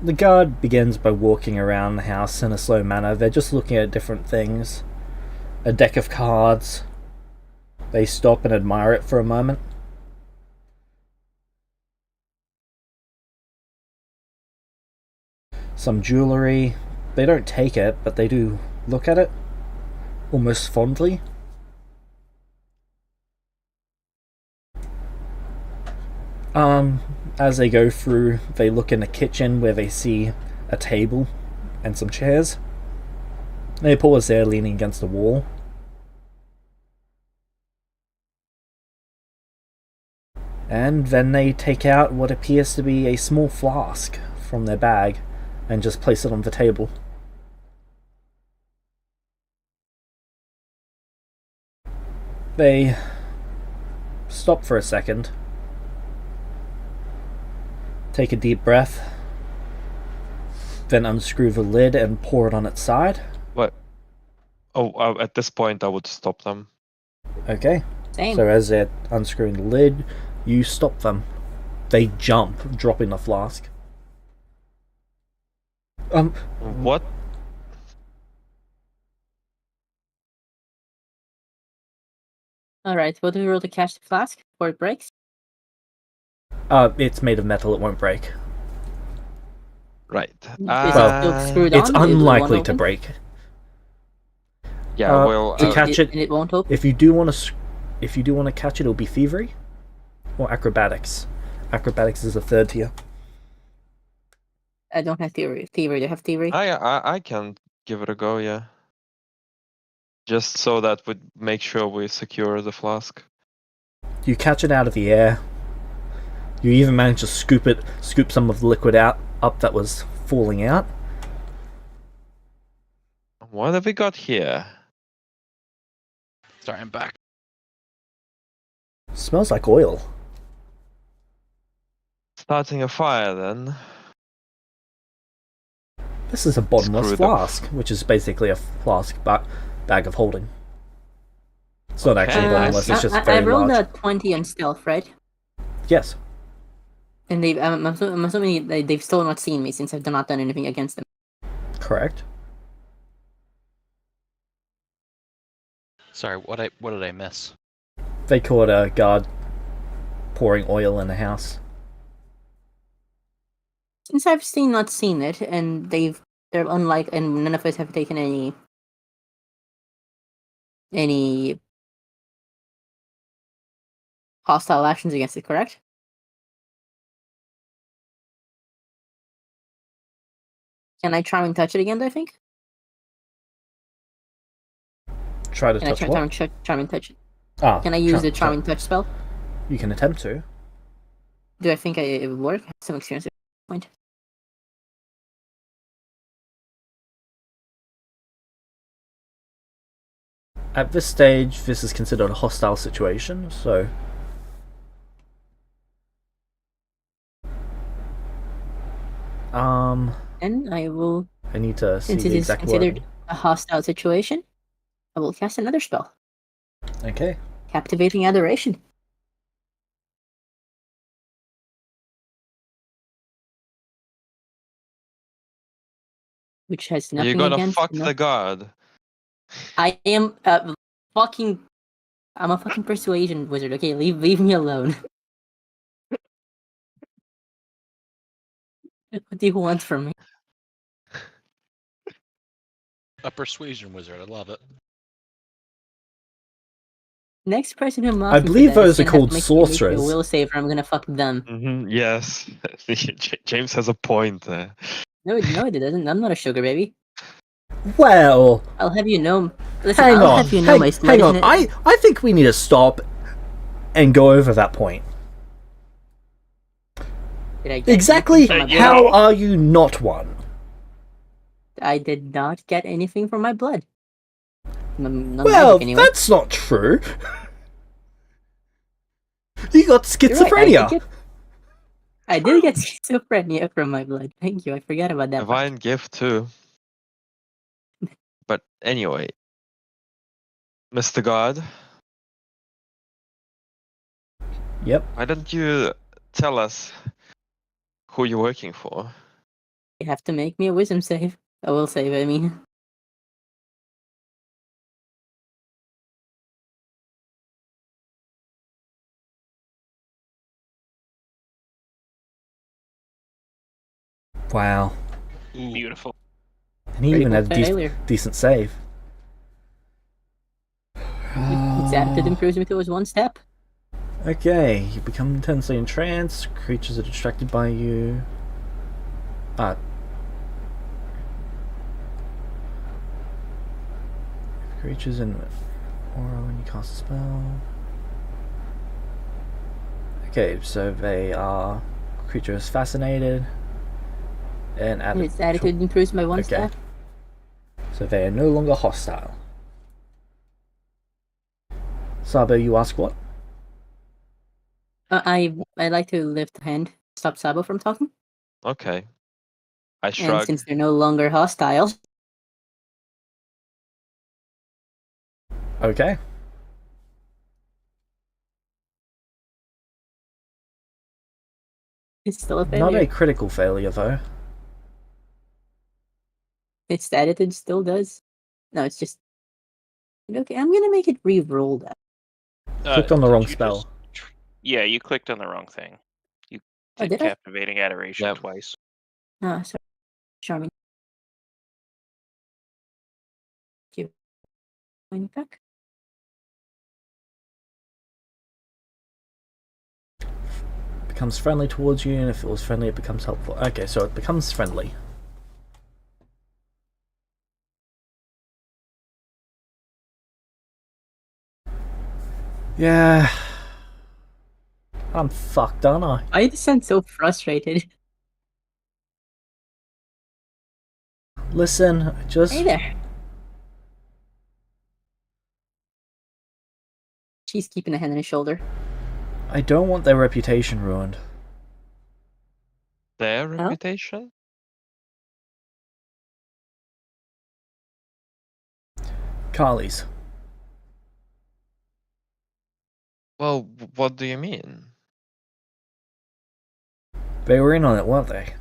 The guard begins by walking around the house in a slow manner. They're just looking at different things. A deck of cards. They stop and admire it for a moment. Some jewellery. They don't take it, but they do look at it. Almost fondly. As they go through, they look in the kitchen where they see a table and some chairs. They pause there, leaning against the wall. And then they take out what appears to be a small flask from their bag and just place it on the table. They stop for a second Take a deep breath. Then unscrew the lid and pour it on its side. What? Oh, at this point, I would stop them. Okay. Same. So as they're unscrewing the lid, you stop them. They jump, dropping the flask. What? Alright, what do we roll to catch the flask before it breaks? It's made of metal, it won't break. Right. Is it still screwed It's on? Will it unlikely won't to open? break. Yeah, well, to catch it, And it won't open? if you do want to catch it, it'll be thievery or acrobatics. Acrobatics is a third tier. I don't have thievery. Thievery, do you have thievery? I can give it a go, yeah. Just so that would make sure we secure the flask. You catch it out of the air. You even manage to scoop some of the liquid up that was falling out. What have we got here? Sorry, I'm back. Smells like oil. Starting a fire then. This is a bottomless Screwed up. flask, which is basically a flask bag of holding. It's not Okay, actually nice. bottomless, it's just I very rolled large. a 20 on stealth, right? Yes. And I'm assuming they've still not seen me since I've not done anything against them. Correct. Sorry, what did I miss? They caught a guard pouring oil in a house. Since I've not seen it, and they're unlike, and none of us have taken any hostile actions against it, correct? Can I try and touch it again, do I think? Try to Can I touch try what? and touch it? Ah, Can I use the charm and touch spell? You can attempt to. Do I think it would work? I have some experience at this point. At this stage, this is considered a hostile situation, so... And I will, I need to see since it the is exact considered wording. a hostile situation, I will cast another spell. Okay. Captivating Adoration. Which has nothing You're gonna against... fuck no- the guard. I am fucking... I'm a fucking persuasion wizard, okay? Leave me alone. What do you want from me? A persuasion wizard. I love it. Next person who mocks I me for believe that is those are gonna have called to make me a sorcerers. will save or I'm gonna fuck them. Yes. James has a point there. No, it doesn't. I'm not a sugar baby. Well, I'll have you know... Listen, hang I'll on. have you know my Hang on. sledge- I think we need to stop and go over that point. Did I get Exactly anything from my how blood? are you not one? I did not get anything from my blood. No Well, magic anyway. that's not true. You got You're right, schizophrenia. I did get schizophrenia from my blood. Thank you. I forgot about that. part. Divine gift too. But anyway, Mr. God, Yep. why don't you tell us who you're working for? You have to make me a wisdom save. I will save, I mean. Wow. Beautiful. And he even had a Critical failure. decent save. Its attitude improves me towards one step. Okay, you become intensely entranced. Creatures are distracted by you. Creatures in aura when you cast a spell. Okay, so they are... Creature is fascinated. And And its attitude improves by one Okay. step. So they are no longer hostile. Sabo, you ask what? I like to lift a hand stop Sabo from talking. Okay. I And shrug. since they're no longer hostile, Okay. it's still a Not failure. a critical failure, though. Its attitude still does. No, it's just okay. I'm gonna make it re-roll that. Clicked on the Did wrong you spell. Yeah, you clicked on the wrong thing. You Oh, did did I? captivating adoration Yep. twice. Ah, sorry. Charming. Thank you. Going back. Becomes friendly towards you, and if it was friendly, it becomes helpful. Okay, so it becomes friendly. Yeah. I'm fucked, aren't I? I just sound so frustrated. Listen, just... Hey there. She's keeping a hand on his shoulder. I don't want their reputation ruined. Their reputation? Carly's. Well, what do you mean? They were in on it, weren't they?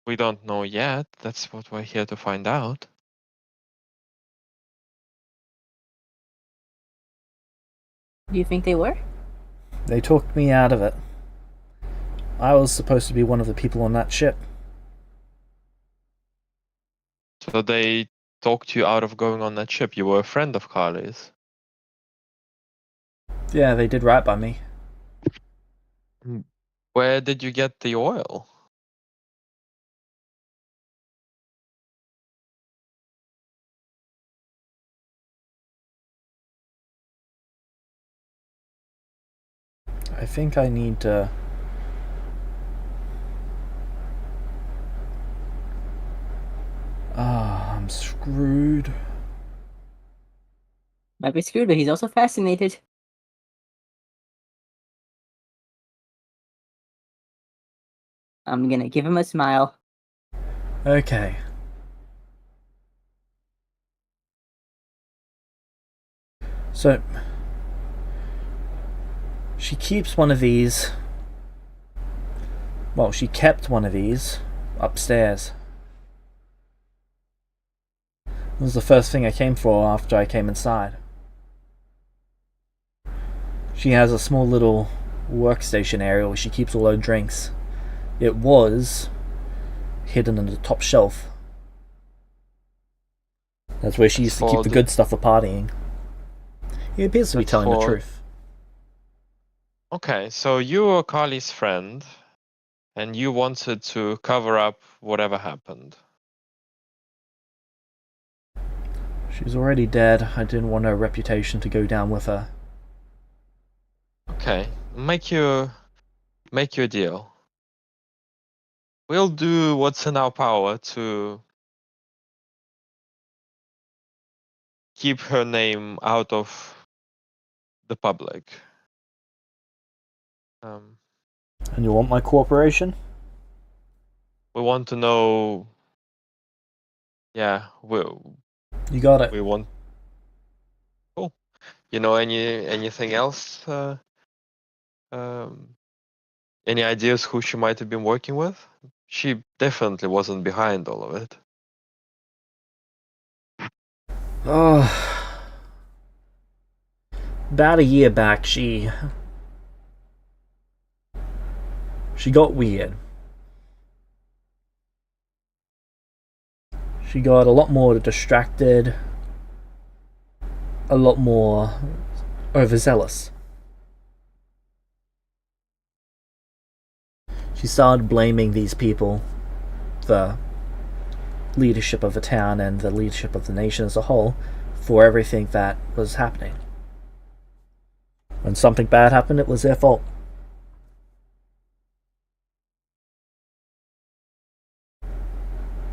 We don't know yet. That's what we're here to find out. Do you think they were? They talked me out of it. I was supposed to be one of the people on that ship. So they talked you out of going on that ship. You were a friend of Carly's. Yeah, they did right by me. Where did you get the oil? I think I need to... I'm screwed. Might be screwed, but he's also fascinated. I'm gonna give him a smile. Okay. So... she keeps one of these... Well, she kept one of these upstairs. It was the first thing I came for after I came inside. She has a small little workstation area where she keeps all her drinks. It was hidden in the top shelf. That's where she used to keep the good stuff for partying. He appears to be telling the truth. Okay, so you were Carly's friend, and you wanted to cover up whatever happened. She's already dead. I didn't want her reputation to go down with her. Okay, make you a deal. We'll do what's in our power to keep her name out of the public. And you want my cooperation? We want to know. Yeah, You got it. we want. Cool. You know anything else? Any ideas who she might have been working with? She definitely wasn't behind all of it. Oh. About a year back, she got weird. She got a lot more distracted, a lot more overzealous. She started blaming these people, the leadership of the town and the leadership of the nation as a whole, for everything that was happening. When something bad happened, it was their fault.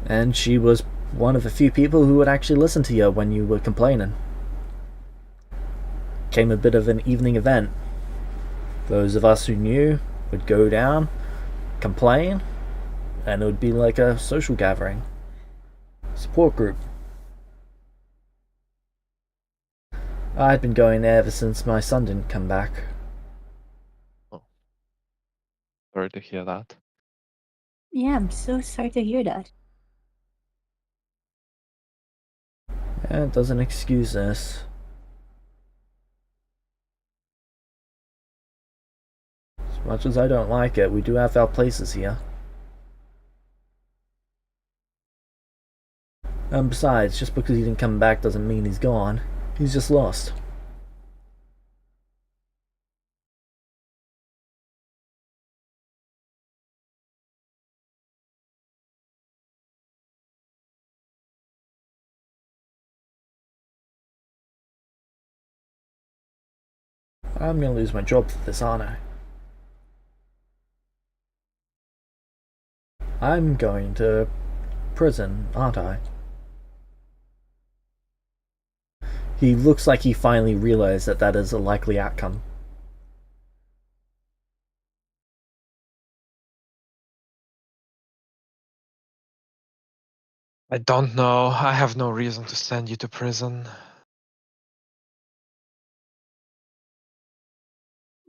And she was one of the few people who would actually listen to you when you were complaining. Came a bit of an evening event. Those of us who knew would go down, complain, and it would be like a social gathering. Support group. I'd been going there ever since my son didn't come back. Sorry to hear that. Yeah, I'm so sorry to hear that. Yeah, it doesn't excuse this. As much as I don't like it, we do have our places here. And besides, just because he didn't come back doesn't mean he's gone. He's just lost. I'm gonna lose my job for this, aren't I? I'm going to prison, aren't I? He looks like he finally realized that that is a likely outcome. I don't know. I have no reason to send you to prison.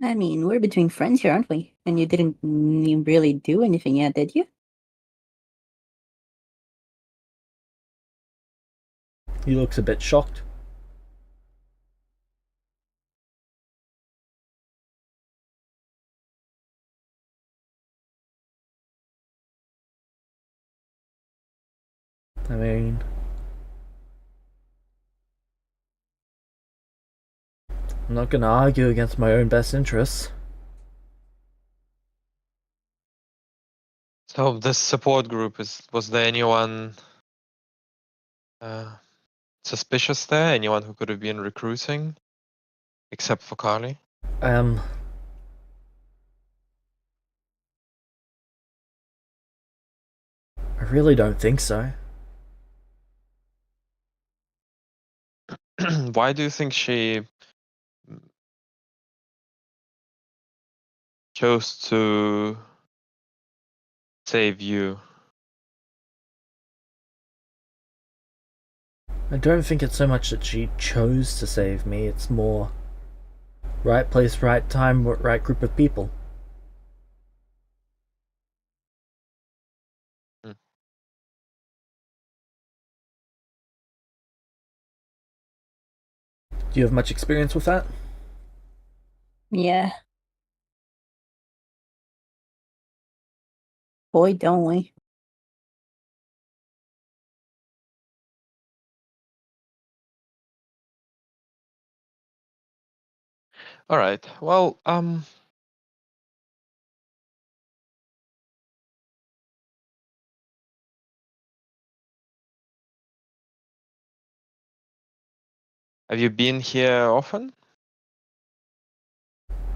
I mean, we're between friends here, aren't we? And you didn't really do anything yet, did you? He looks a bit shocked. I mean, I'm not gonna argue against my own best interests. So this support group was there anyone suspicious there? Anyone who could have been recruiting? Except for Carly? I really don't think so. Why do you think she chose to save you? I don't think it's so much that she chose to save me, it's more right place, right time, right group of people. Hmm. Do you have much experience with that? Yeah. Boy, don't we. All right. Well, have you been here often?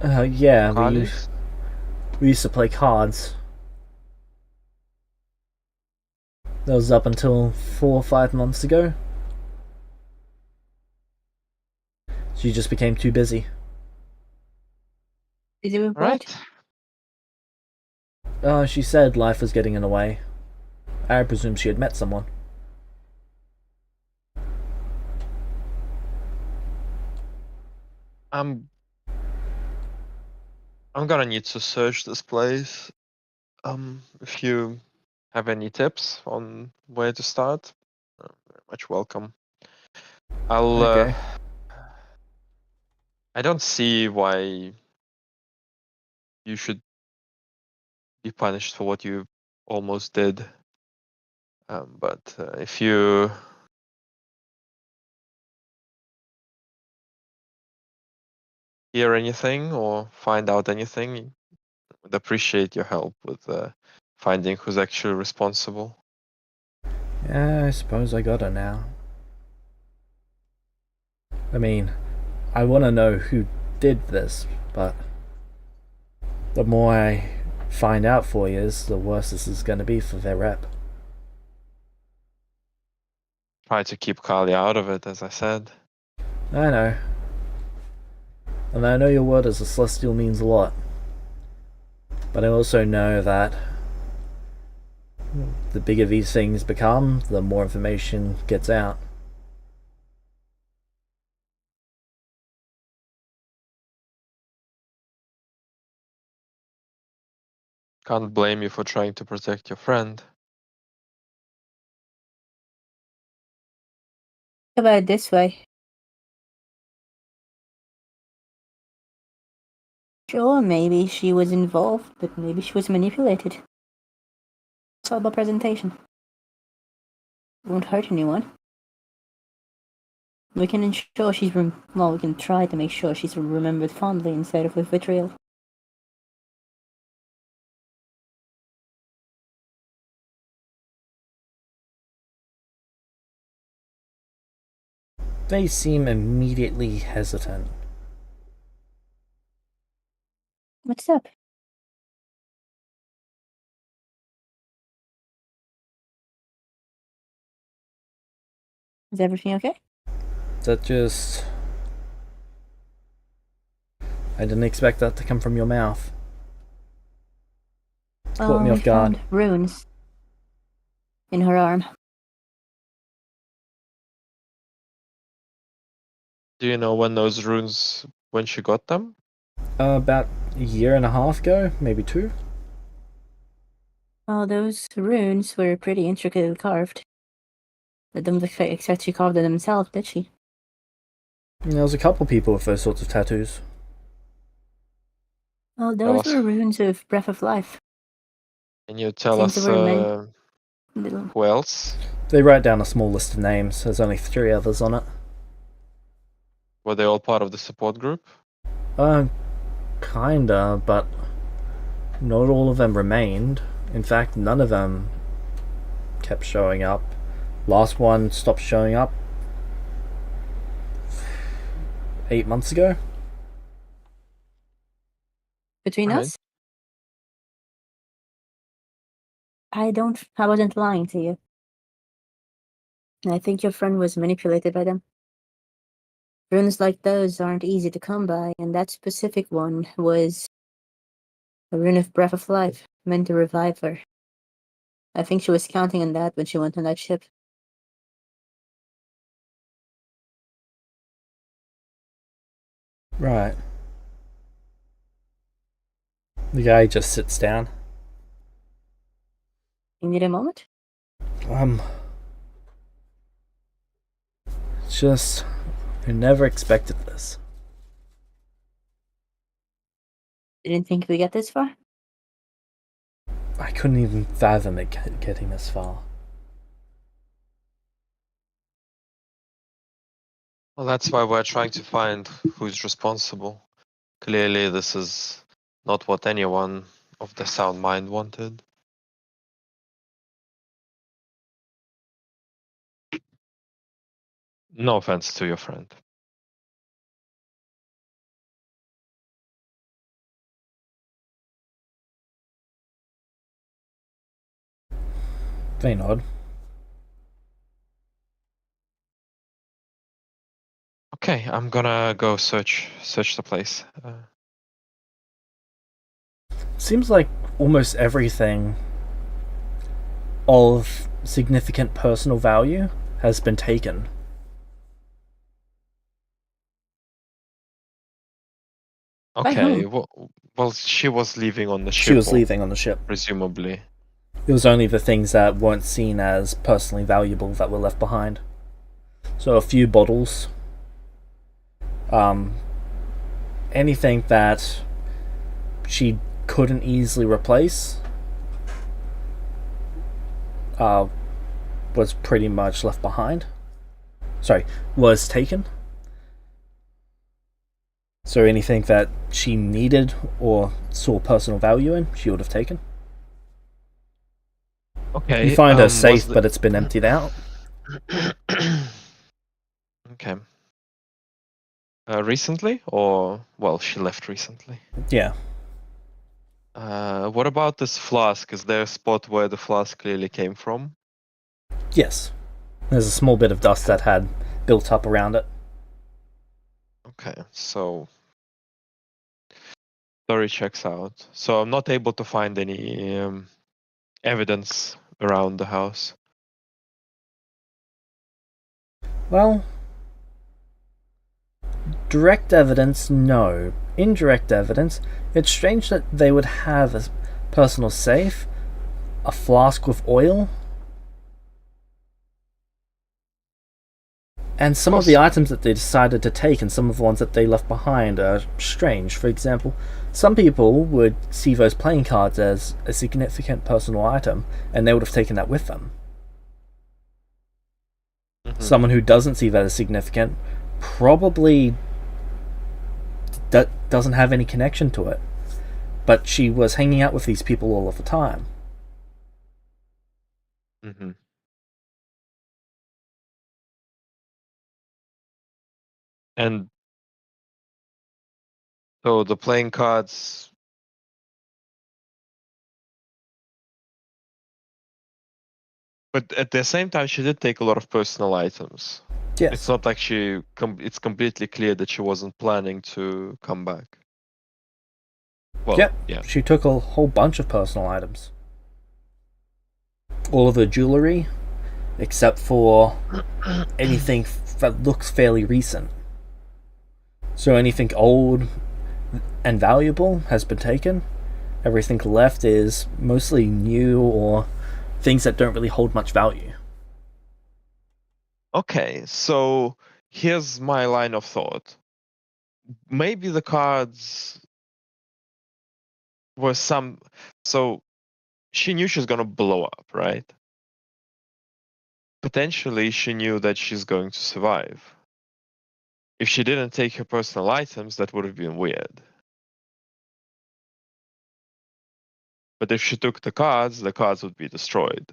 Yeah, Carly's? we used to play cards. That was up until 4 or 5 months ago. She just became too busy. Did you report? Right. She said life was getting in the way. I presume she had met someone. I'm gonna need to search this place. If you have any tips on where to start, very much welcome. Okay. I don't see why you should be punished for what you almost did. But if you hear anything or find out anything, I would appreciate your help with finding who's actually responsible. Yeah, I suppose I got her now. I mean, I want to know who did this, but the more I find out for you, the worse this is going to be for their rep. Try to keep Carly out of it, as I said. I know. And I know your word as a Celestial means a lot. But I also know that the bigger these things become, the more information gets out. Can't blame you for trying to protect your friend. Think about it this way. Sure, maybe she was involved, but maybe she was manipulated. It's all about presentation. It won't hurt anyone. We can ensure she's we can try to make sure she's remembered fondly instead of with vitriol. They seem immediately hesitant. What's up? Is everything okay? That just... I didn't expect that to come from your mouth. Caught me We off guard. found runes in her arm. Do you know when she got them? About a year and a half ago, maybe 2. Oh, those runes were pretty intricately carved. I don't expect she carved them herself, did she? There was a couple people with those sorts of tattoos. Oh, Tell those us. were runes of Breath of Life. Can you tell Seems us there were many little... who else? They write down a small list of names. There's only 3 others on it. Were they all part of the support group? Kinda, but not all of them remained. In fact, none of them kept showing up. Last one stopped showing up 8 months ago. Between Right. us? I wasn't lying to you. I think your friend was manipulated by them. Runes like those aren't easy to come by, and that specific one was a rune of Breath of Life, meant to revive her. I think she was counting on that when she went on that ship. Right. The guy just sits down. You need a moment? Just... I never expected this. Didn't think we'd get this far? I couldn't even fathom it getting this far. Well, that's why we're trying to find who's responsible. Clearly, this is not what anyone of the sound mind wanted. No offense to your friend. They nod. Okay, I'm gonna go search the place. Seems like almost everything of significant personal value has been taken. Okay, whom? well, she was leaving on the ship. She was leaving on the ship. Presumably. It was only the things that weren't seen as personally valuable that were left behind. So a few bottles. Anything that she couldn't easily replace was pretty much left behind. Sorry, was taken. So anything that she needed or saw personal value in, she would have taken. Okay. You find her safe, but it's been emptied out. Okay. Recently, or well, she left recently. Yeah. What about this flask? Is there a spot where the flask clearly came from? Yes. There's a small bit of dust that had built up around it. Okay, so story checks out. So I'm not able to find any evidence around the house. Well, direct evidence, no. Indirect evidence, it's strange that they would have a personal safe, a flask with oil, and some of the items that they decided to take and some of the ones that they left behind are strange. For example, some people would see those playing cards as a significant personal item, and they would have taken that with them. Mhm. Someone who doesn't see that as significant probably doesn't have any connection to it. But she was hanging out with these people all of the time. Mm-hmm. And so the playing cards. But at the same time, she did take a lot of personal items. Yes. It's not like it's completely clear that she wasn't planning to come back. Well, Yep. yeah. She took a whole bunch of personal items. All of the jewelry, except for anything that looks fairly recent. So anything old and valuable has been taken. Everything left is mostly new or things that don't really hold much value. Okay, so here's my line of thought. Maybe the cards were so she knew she's gonna blow up, right? Potentially she knew that she's going to survive. If she didn't take her personal items, that would have been weird. But if she took the cards would be destroyed.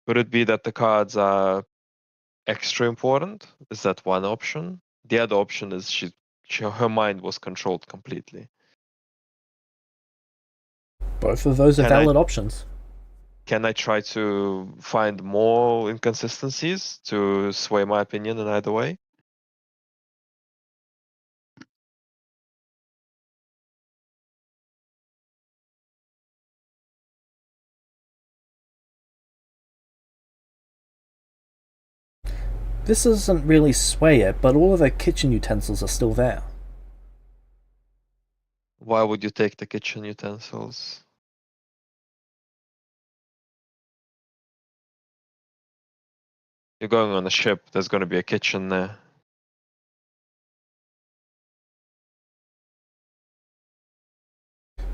Could it be that the cards are extra important? Is that one option? The other option is her mind was controlled completely. Both of those are valid options. Can I try to find more inconsistencies to sway my opinion in either way? This doesn't really sway it, but all of the kitchen utensils are still there. Why would you take the kitchen utensils? You're going on a ship, there's going to be a kitchen there.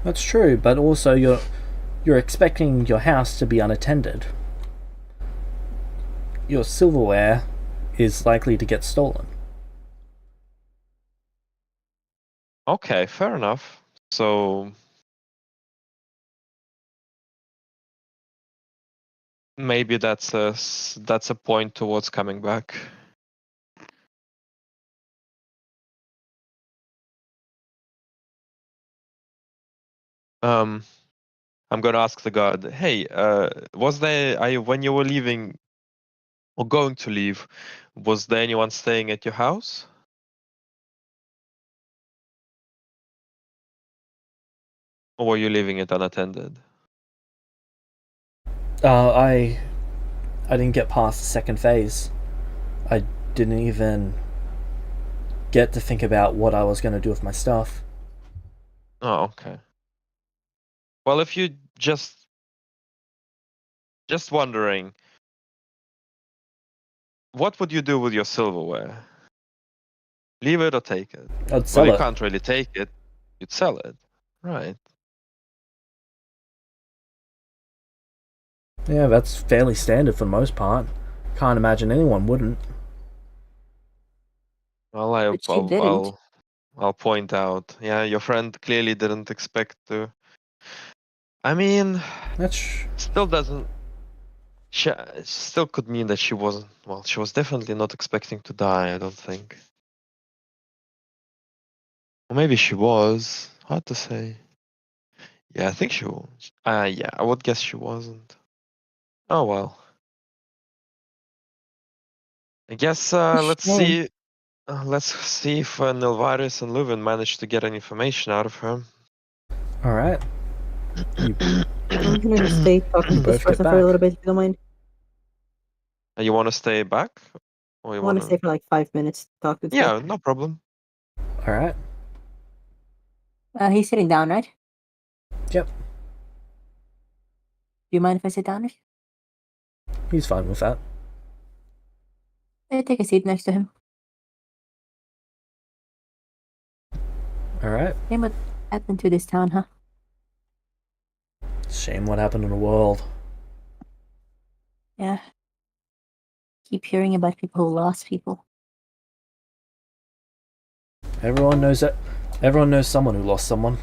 That's true, but also you're expecting your house to be unattended. Your silverware is likely to get stolen. Okay, fair enough. So maybe that's a point towards coming back. I'm gonna ask the guard. Hey, was there when you were leaving or going to leave, was there anyone staying at your house? Or were you leaving it unattended? I didn't get past the second phase. I didn't even get to think about what I was going to do with my stuff. Oh, okay. Well, if you just wondering, what would you do with your silverware? Leave it or take it? I'd sell You it. can't really take it. You'd sell it, right? Yeah, that's fairly standard for the most part. Can't imagine anyone wouldn't. Well, But she didn't. I'll point out. Yeah, your friend clearly didn't expect to. I mean, That's still doesn't. Still could mean that she wasn't. Well, she was definitely not expecting to die. I don't think. Or maybe she was. Hard to say. Yeah, I think she was. Yeah, I would guess she wasn't. Oh well. I guess let's Sure. see. let's see if Nilvaris and Leuven manage to get any information out of her. All right. I'm gonna stay talking to this Both get person for a back. little bit, if you don't mind. You want to stay back? Or I you want to want stay for like 5 minutes to talk to this Yeah, no problem. All right. guy. He's sitting down, right? Yep. Do you mind if I sit down? He's fine with that. Take a seat next to him. All right. Hey, what happened to this town, huh? Shame what happened in the world. Yeah. Keep hearing about people who lost people. Everyone knows it. Everyone knows someone who lost someone.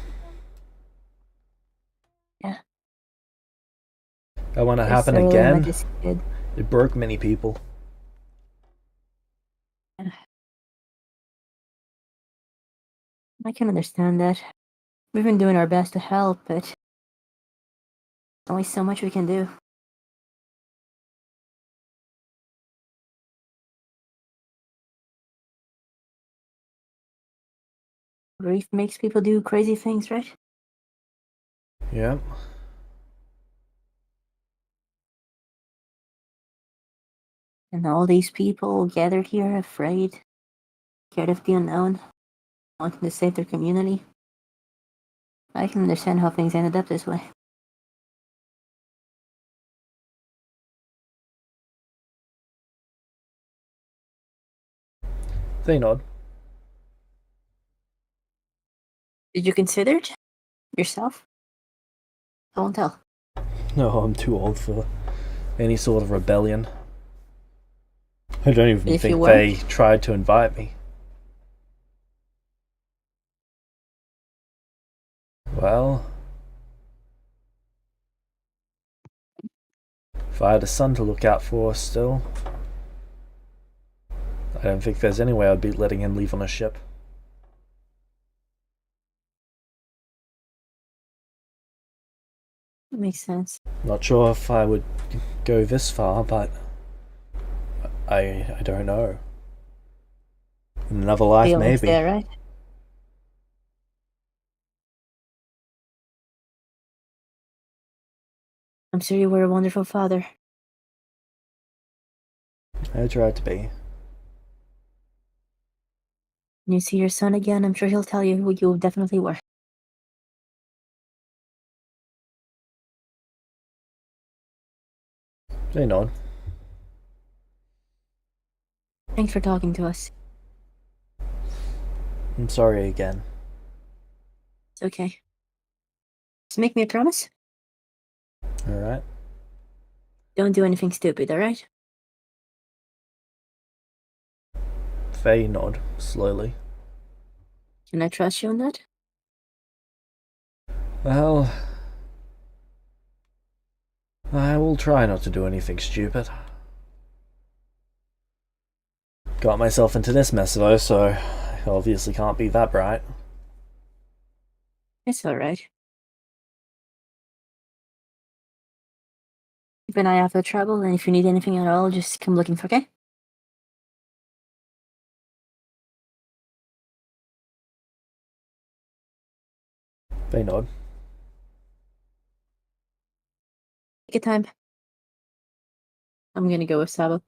Yeah. And when it They happened so again, much is good. it broke many people. I can understand that. We've been doing our best to help, but there's only so much we can do. Grief makes people do crazy things, right? Yep. And all these people gathered here afraid, scared of the unknown, wanting to save their community. I can understand how things ended up this way. They nod. Did you consider it yourself? I won't tell. No, I'm too old for any sort of rebellion. I don't even If you think were? they tried to invite me. Well, if I had a son to look out for still, I don't think there's any way I'd be letting him leave on a ship. That makes sense. Not sure if I would go this far, but I don't know. In another life, Feelings maybe. there, right? I'm sure you were a wonderful father. I tried to be. When you see your son again, I'm sure he'll tell you who you definitely were. They nod. Thanks for talking to us. I'm sorry again. It's okay. Just make me a promise. Alright? Don't do anything stupid, alright? They nod, slowly. Can I trust you on that? Well, I will try not to do anything stupid. Got myself into this mess though, so I obviously can't be that bright. It's alright. Keep an eye out for trouble, and if you need anything at all, just come looking for, okay? They nod. Take your time. I'm gonna go with Sabo.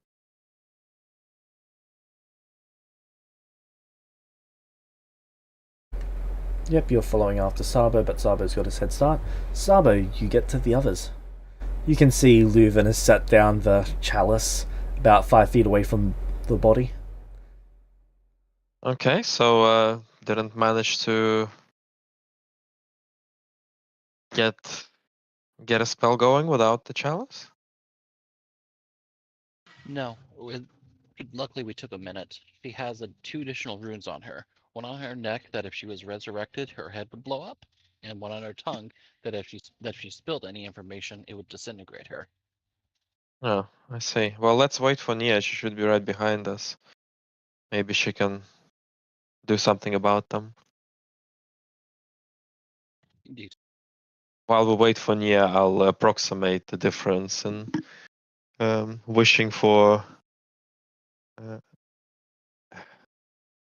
Yep, you're following after Sabo, but Sabo's got his head start. Sabo, you get to the others. You can see Leuven has set down the chalice about 5 feet away from the body. Okay, so didn't manage to get a spell going without the chalice? No, luckily we took a minute. She has 2 additional runes on her. One on her neck that if she was resurrected, her head would blow up, and one on her tongue that if she spilled any information, it would disintegrate her. Oh, I see. Well, let's wait for Nia. She should be right behind us. Maybe she can do something about them. Indeed. While we wait for Nia, I'll approximate the difference and wishing for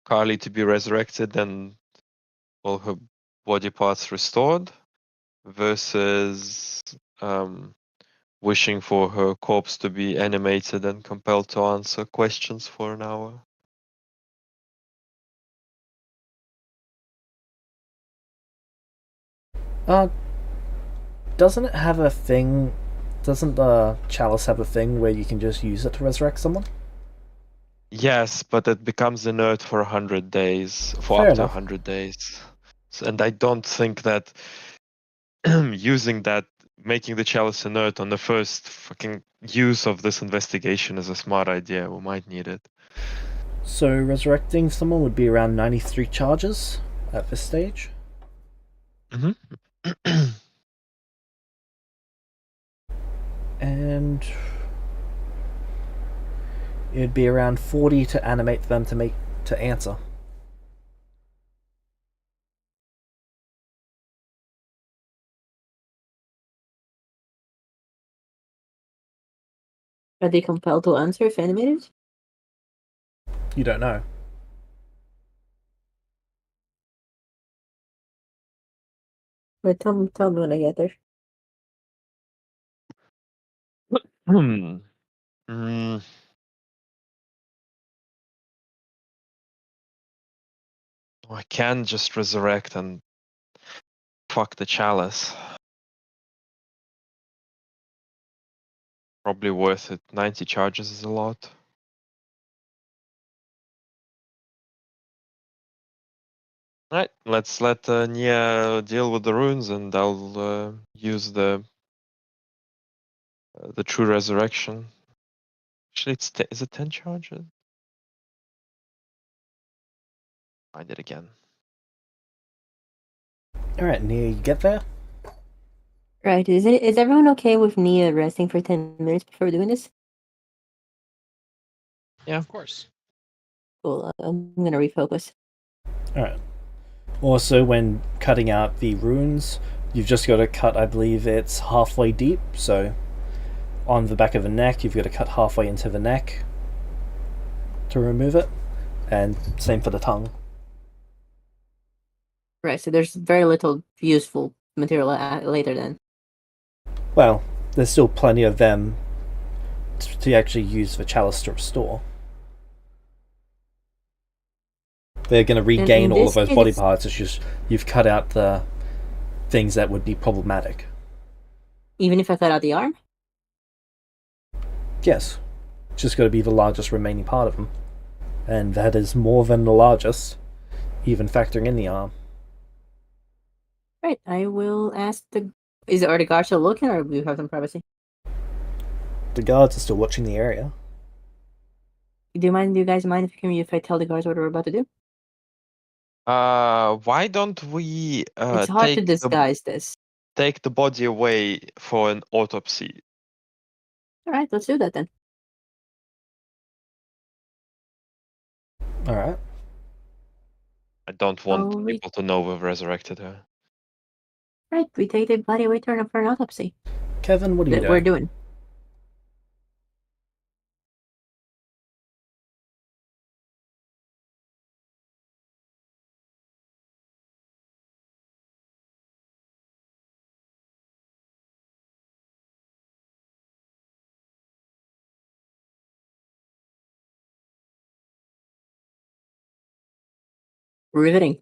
Carly to be resurrected and all her body parts restored, versus wishing for her corpse to be animated and compelled to answer questions for an hour. Doesn't it have a thing? Doesn't the chalice have a thing where you can just use it to resurrect someone? Yes, but it becomes inert for 100 days, for Fair up to enough. 100 days. And I don't think that using that, making the chalice inert on the first fucking use of this investigation is a smart idea. We might need it. So resurrecting someone would be around 93 charges at this stage. Mm-hmm. And it'd be around 40 to animate them to answer. Are they compelled to answer if animated? You don't know. But tell me when I get there. Mm. I can just resurrect and fuck the chalice. Probably worth it. 90 charges is a lot. Right, let's let Nia deal with the runes, and I'll use the true resurrection. Actually, is it 10 charges? Find it again. Alright, Nia, you get there? Right. Is everyone okay with Nia resting for 10 minutes before doing this? Yeah. Of course. Cool. I'm gonna refocus. Alright. Also, when cutting out the runes, you've just got to cut, I believe it's halfway deep, so on the back of the neck, you've got to cut halfway into the neck to remove it, and same for the tongue. Right. So there's very little useful material later then. Well, there's still plenty of them to actually use the chalice to restore. They're going to regain all of those body parts. It's just you've cut out the things that would be problematic. Even if I cut out the arm? Yes. It's just got to be the largest remaining part of them. And that is more than the largest, even factoring in the arm. Right. I will ask the... Are the guards still looking, or do you have some privacy? The guards are still watching the area. Do you guys mind if I tell the guards what we're about to do? Why don't we It's hard to disguise this. take the body away for an autopsy? Alright, let's do that then. Alright. I don't want people to know we've resurrected her. Right, we take the body away for an autopsy. Kevin, what are you doing? We're doing. Riveting.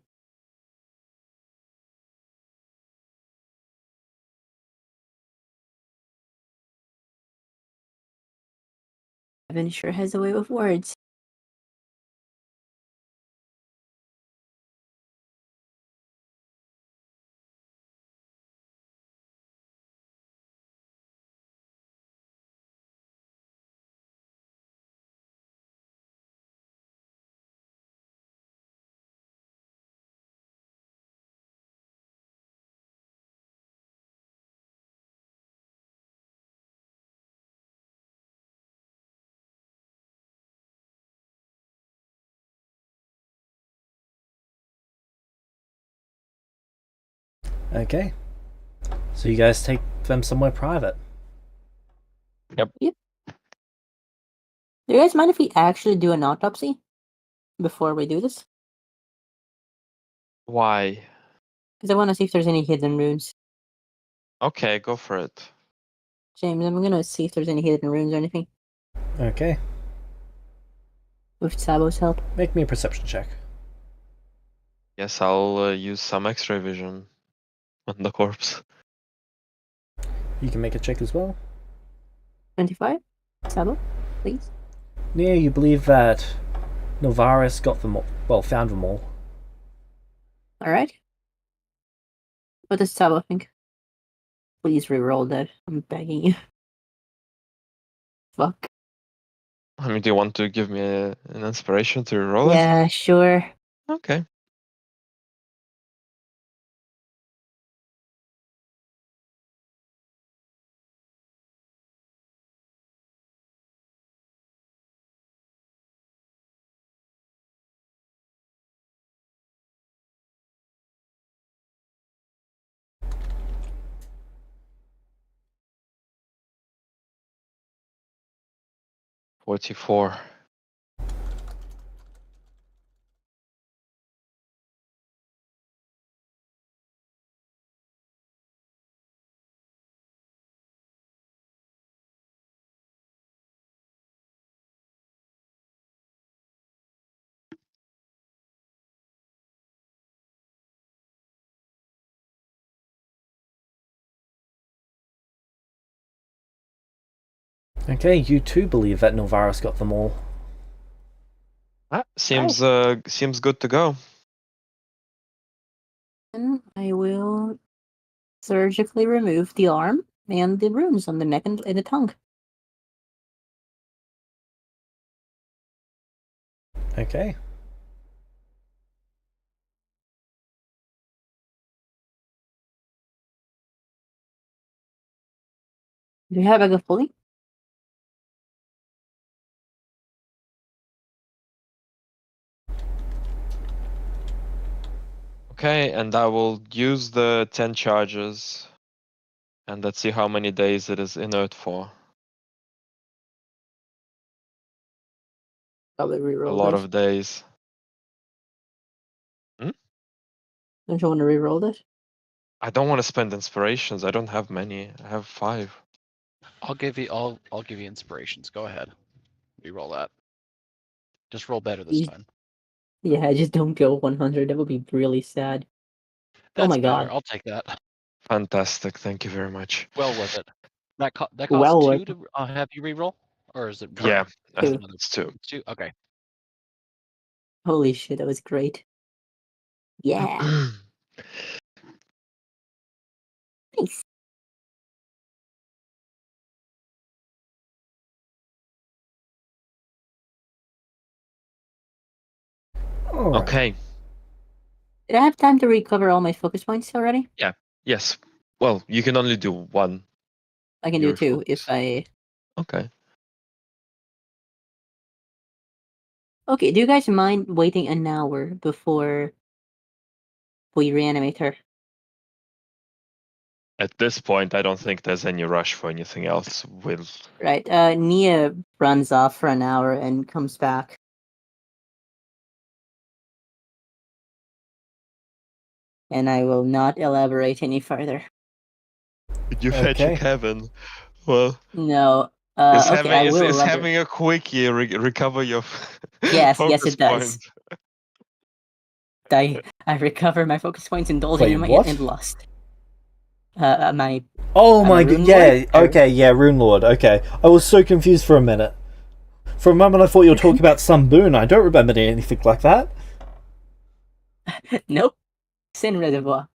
Evan sure has a way with words. Okay. So you guys take them somewhere private. Yep. Do you guys mind if we actually do an autopsy before we do this? Why? Because I want to see if there's any hidden runes. Okay, go for it. James, I'm gonna see if there's any hidden runes or anything Okay. with Sabo's help. Make me a perception check. Yes, I'll use some X-ray vision on the corpse. You can make a check as well. 25? Sabo, please. Nia, you believe that Novaris got them all, well, found them all. Alright. What does Sabo think? Please reroll that. I'm begging you. Fuck. I mean, do you want to give me an inspiration to roll it? Yeah, sure. Okay. $44. Okay, you too believe that Novaris got them all. Seems seems good to go. And I will surgically remove the arm and the runes on the neck and the tongue. Okay. Do you have a good pulley? Okay, and I will use the 10 charges. And let's see how many days it is inert for. Probably A reroll lot this. of days. Don't you want to reroll this? I don't want to spend inspirations. I don't have many. I have 5. I'll give you inspirations. Go ahead. Reroll that. Just roll better this Please. time. Yeah, just don't go 100. That would be really sad. That's my better. God. I'll take that. Fantastic. Thank you very much. Well worth it. That costs Well 2 worth to have you reroll, or is it one? Yeah, Two. Another it's 2. it's 2. Okay. Holy shit, that was great. Yeah. Nice. Alright. Okay. Did I have time to recover all my focus points already? Yes. Well, you can only do 1. I can do Your two if focus. I... Okay. Okay, do you guys mind waiting an hour before we reanimate her? At this point, I don't think there's any rush for anything else. We'll. Right, Nia runs off for an hour and comes back. And I will not elaborate any further. Did you fetch a Okay. Kevin? Well, No, is okay, I will is elaborate. having a quickie recover your Yes, focus it does. point? I recover my focus points, indulging Wait, in my what? and lost. My Oh I'm my a god, rune yeah, lord? okay, yeah, Rune Lord, okay. I was so confused for a minute. For a moment I thought you were talking about some boon. I don't remember anything like that. Nope. Sin Reservoir.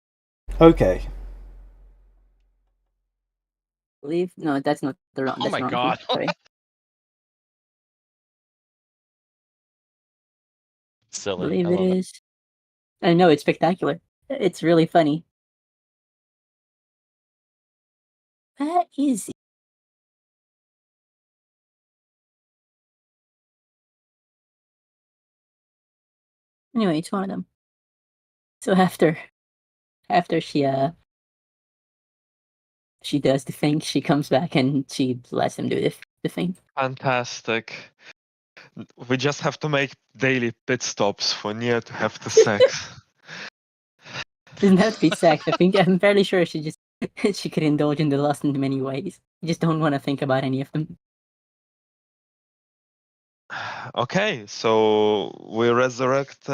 Okay. Believe no, that's not the wrong. Oh That's my the wrong god. thing. Sorry. Silly. Believe I it love it. is. I know it's spectacular. It's really funny. Easy. Anyway, it's one of them. So after she does the thing, she comes back and she lets him do the thing. Fantastic. We just have to make daily pit stops for Nia to have the sex. Doesn't have to be sex. I'm fairly sure she could indulge in the lust in many ways. You just don't want to think about any of them. Okay, so we resurrect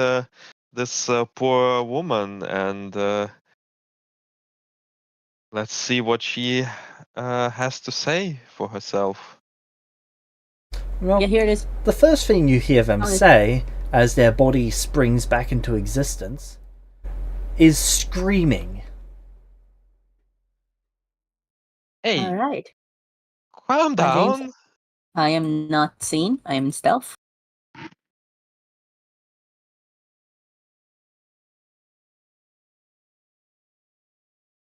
this poor woman, and let's see what she has to say for herself. Well, Yeah, here it is. the first thing you hear them Honest- say as their body springs back into existence is screaming. Hey, All right. calm My James, down. I am not seen. I am stealth.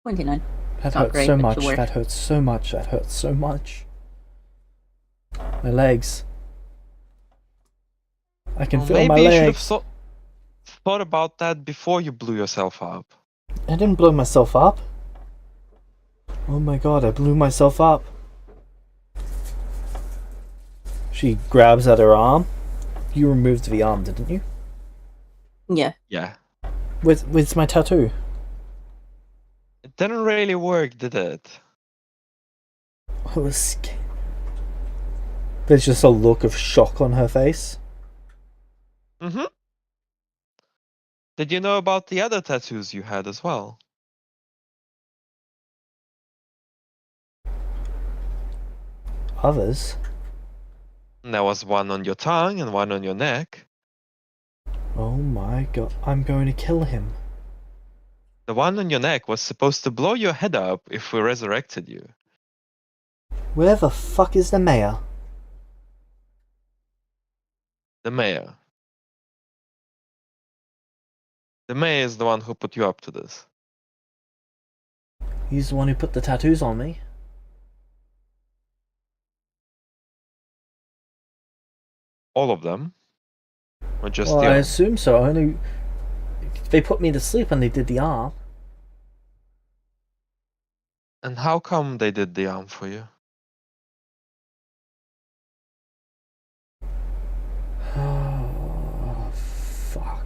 $29. That Not hurts great, so but much. should work. That hurts so much. That hurts so much. My legs. I can Well, feel my maybe you should have legs. thought about that before you blew yourself up. I didn't blow myself up. Oh my god, I blew myself up. She grabs at her arm. You removed the arm, didn't you? Yeah. Yeah. With my tattoo. It didn't really work, did it? I was scared. There's just a look of shock on her face. Mm-hmm. Did you know about the other tattoos you had as well? Others? And there was one on your tongue and one on your neck. Oh my god, I'm going to kill him. The one on your neck was supposed to blow your head up if we resurrected you. Where the fuck is the mayor? The mayor. The mayor is the one who put you up to this. He's the one who put the tattoos on me. All of them. Or just Well, the I arm? assume so. Only they put me to sleep when they did the arm. And how come they did the arm for you? Oh, fuck.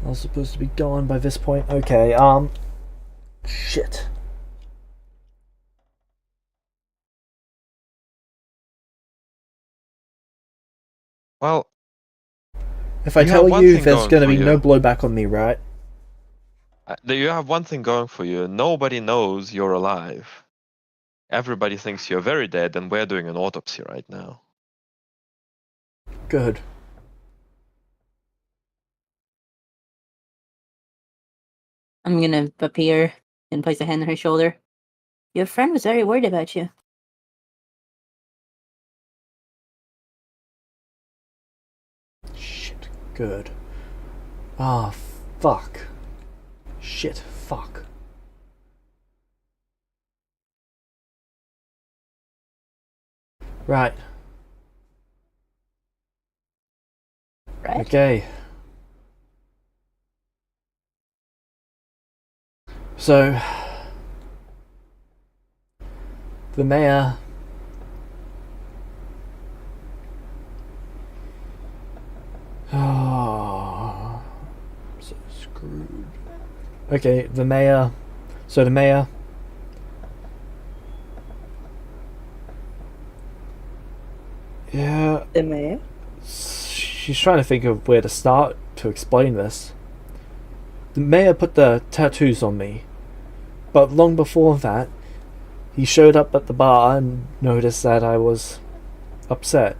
I was supposed to be gone by this point. Okay, shit. Well, If I you tell have one you, thing there's going gonna for be no you. blowback on me, right? You have one thing going for you. Nobody knows you're alive. Everybody thinks you're very dead, and we're doing an autopsy right now. Good. I'm gonna appear and place a hand on her shoulder. Your friend was very worried about you. Shit. Good. Ah, fuck. Shit. Fuck. Right. Right? Okay. So, the mayor. Oh, I'm so screwed. Okay, the mayor. So the mayor. Yeah, The mayor? she's trying to think of where to start to explain this. The mayor put the tattoos on me, but long before that, he showed up at the bar and noticed that I was upset.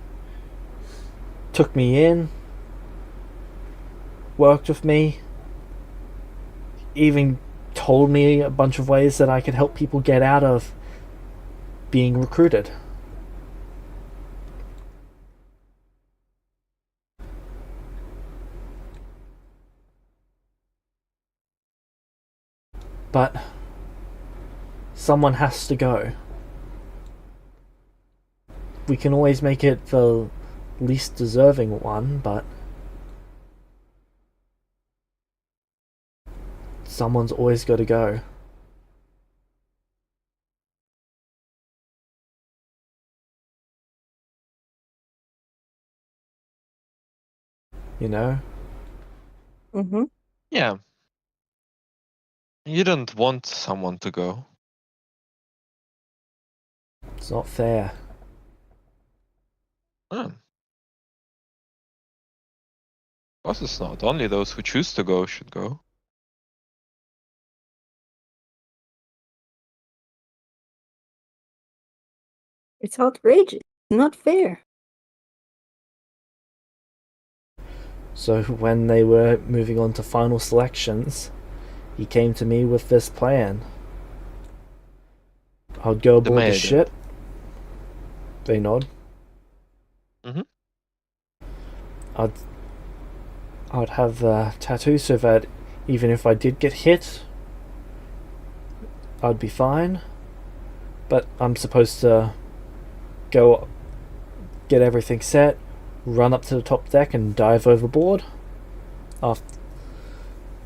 Took me in, worked with me, even told me a bunch of ways that I could help people get out of being recruited. But someone has to go. We can always make it the least deserving one, but someone's always got to go. you know? Mm-hmm. Yeah. You didn't want someone to go. It's not fair. Hmm. Of course it's not. Only those who choose to go should go. It's outrageous. Not fair. So when they were moving on to final selections, he came to me with this plan. I'd go The aboard the mayor ship. did. They nod. Mhm. I'd have the tattoo so that even if I did get hit, I'd be fine. But I'm supposed to go get everything set, run up to the top deck and dive overboard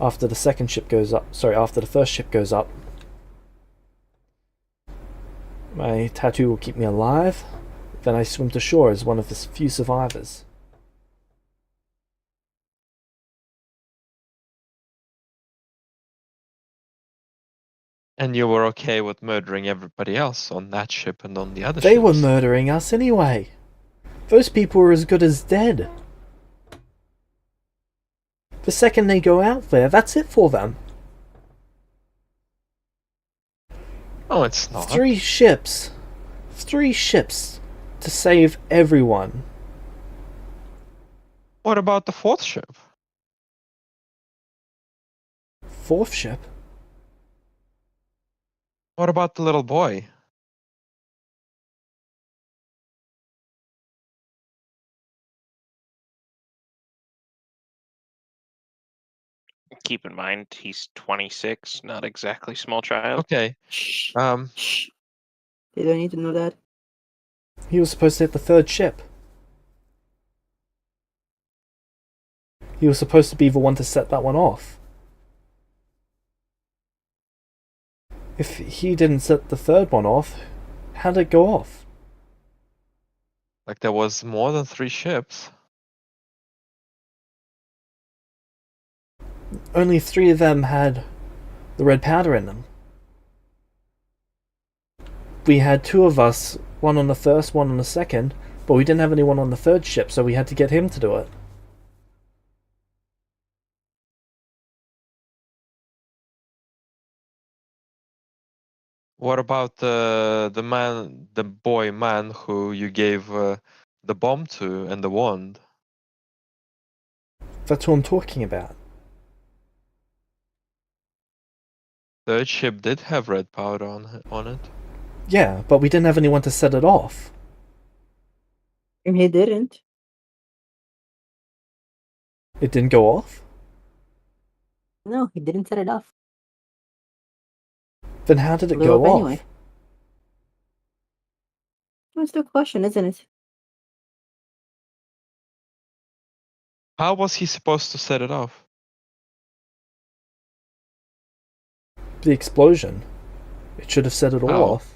after the second ship goes up. Sorry, after the first ship goes up. My tattoo will keep me alive. Then I swim to shore as one of the few survivors. And you were okay with murdering everybody else on that ship and on the other They ships. were murdering us anyway. Those people were as good as dead. The second they go out there, that's it for them. Oh, it's not. 3 ships. 3 ships to save everyone. What about the fourth ship? 4th ship? What about the little boy? Keep in mind, he's 26, not exactly small child. Okay. Shh. Um. Shh. They don't need to know that. He was supposed to hit the 3rd ship. He was supposed to be the one to set that one off. If he didn't set the 3rd one off, how did it go off? Like there was more than 3 ships. Only 3 of them had the red powder in them. We had 2 of us, one on the first, one on the second, but we didn't have anyone on the 3rd ship, so we had to get him to do it. What about the boy man who you gave the bomb to and the wand? That's who I'm talking about. Third ship did have red powder on it. Yeah, but we didn't have anyone to set it off. And he didn't. It didn't go off? No, he didn't set it off. Then how did it Blew go up off? anyway. That's the question, isn't it? How was he supposed to set it off? The explosion. It should have set it all How? off.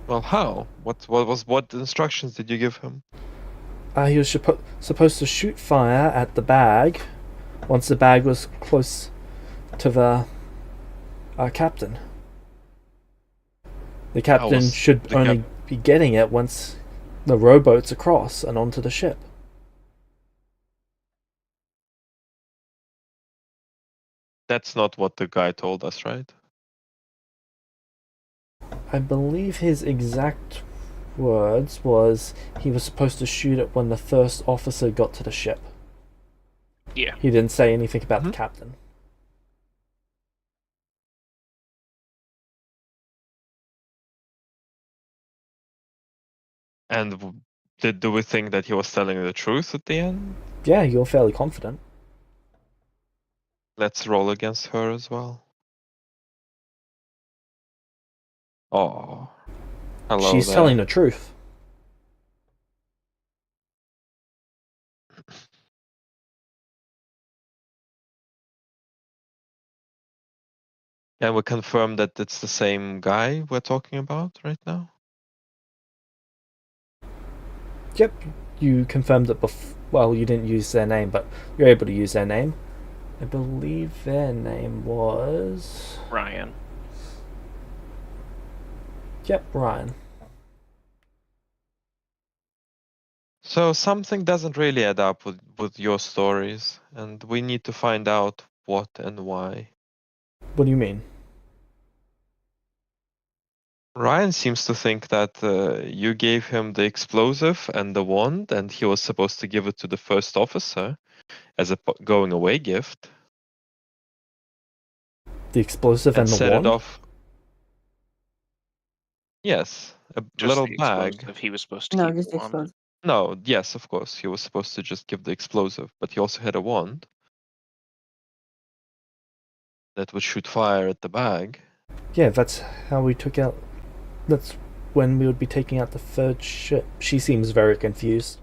Well, how? What instructions did you give him? He was supposed to shoot fire at the bag once the bag was close to the captain. The captain was should the only be getting it once the rowboat's across and onto the ship. That's not what the guy told us, right? I believe his exact words was he was supposed to shoot it when the first officer got to the ship. Yeah. He didn't say anything about the Mhm. captain. And do we think that he was telling the truth at the end? Yeah, you're fairly confident. Let's roll against her as well. Oh, hello She's there. telling the truth. Can we confirm that it's the same guy we're talking about right now? Yep, you confirmed it Well, you didn't use their name, but you're able to use their name. I believe their name was... Ryan. Yep, Ryan. So something doesn't really add up with your stories, and we need to find out what and why. What do you mean? Ryan seems to think that you gave him the explosive and the wand, and he was supposed to give it to the first officer as a going away gift The explosive and and the set it wand? off. Yes, a Just little the bag. explosive. He was supposed to No, keep just the wand. explode. No, yes, of course, he was supposed to just give the explosive, but he also had a wand that would shoot fire at the bag. Yeah, that's how we took out... That's when we would be taking out the third ship. She seems very confused.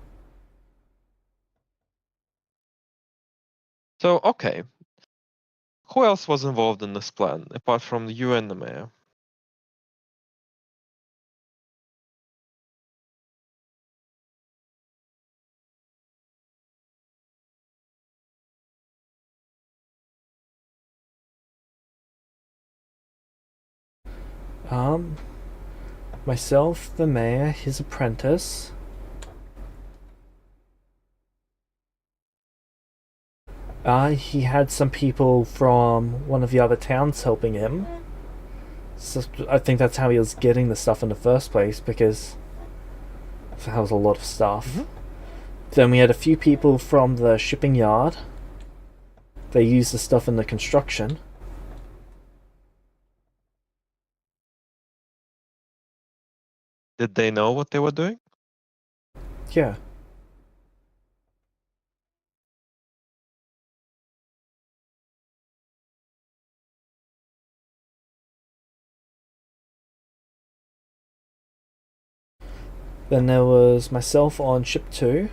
So, okay. Who else was involved in this plan, apart from you and the mayor? Myself, the mayor, his apprentice. He had some people from one of the other towns helping him. So I think that's how he was getting the stuff in the first place, because that was a lot of stuff. Then we had a few people from the shipping yard. They used the stuff in the construction. Did they know what they were doing? Yeah. Then there was myself on ship 2.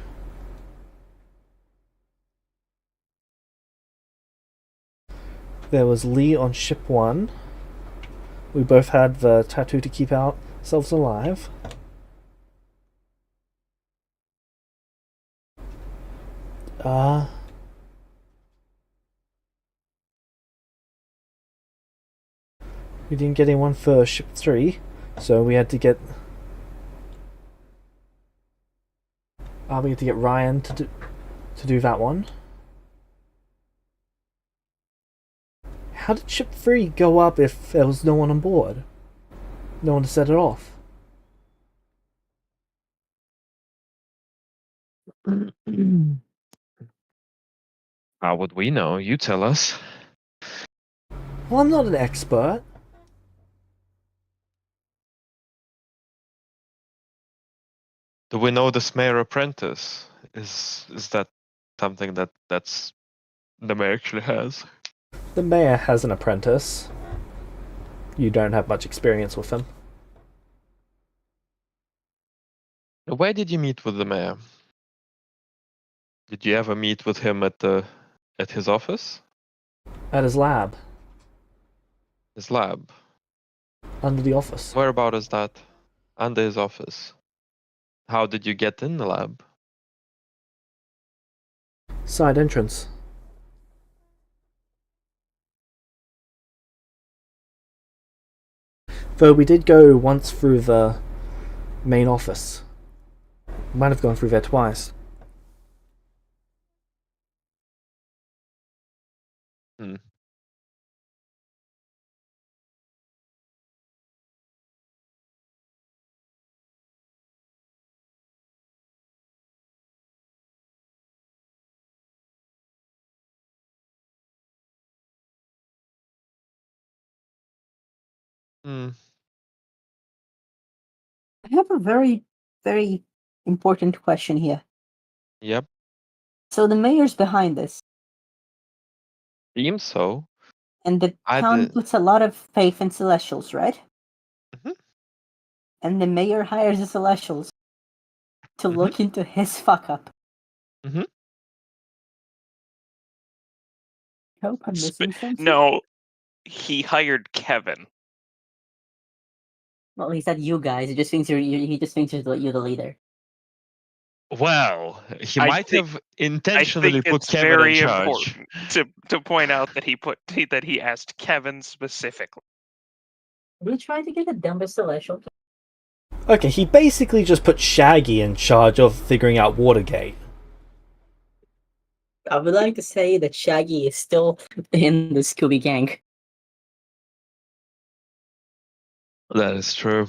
There was Lee on ship 1. We both had the tattoo to keep ourselves alive. We didn't get anyone for ship 3, so we had to get Ryan to do that one. How did ship 3 go up if there was no one on board? No one to set it off. How would we know? You tell us. Well, I'm not an expert. Do we know this mayor apprentice? Is that something that's the mayor actually has? The mayor has an apprentice. You don't have much experience with him. Where did you meet with the mayor? Did you ever meet with him at his office? At his lab, His lab? under the office. Where about is that? Under his office. How did you get in the lab? Side entrance. Though we did go once through the main office. Might have gone through there twice. Hmm. Hmm. I have a very, very important question here. Yep. So the mayor's behind this, Seems so. and the I town did. puts a lot of faith in Celestials, right? Mhm. And the mayor hires the Celestials to Mhm. look into his fuck up. Mhm. Hope I'm missing something. No, he hired Kevin. Well, he said you guys. He just thinks you're the leader. Well, he I might think- have I intentionally think put it's Kevin in very charge. important to point out that he asked Kevin specifically. We try to get a dumbest celestial. Okay, he basically just put Shaggy in charge of figuring out Watergate. I would like to say that Shaggy is still in the Scooby Gang. That is true.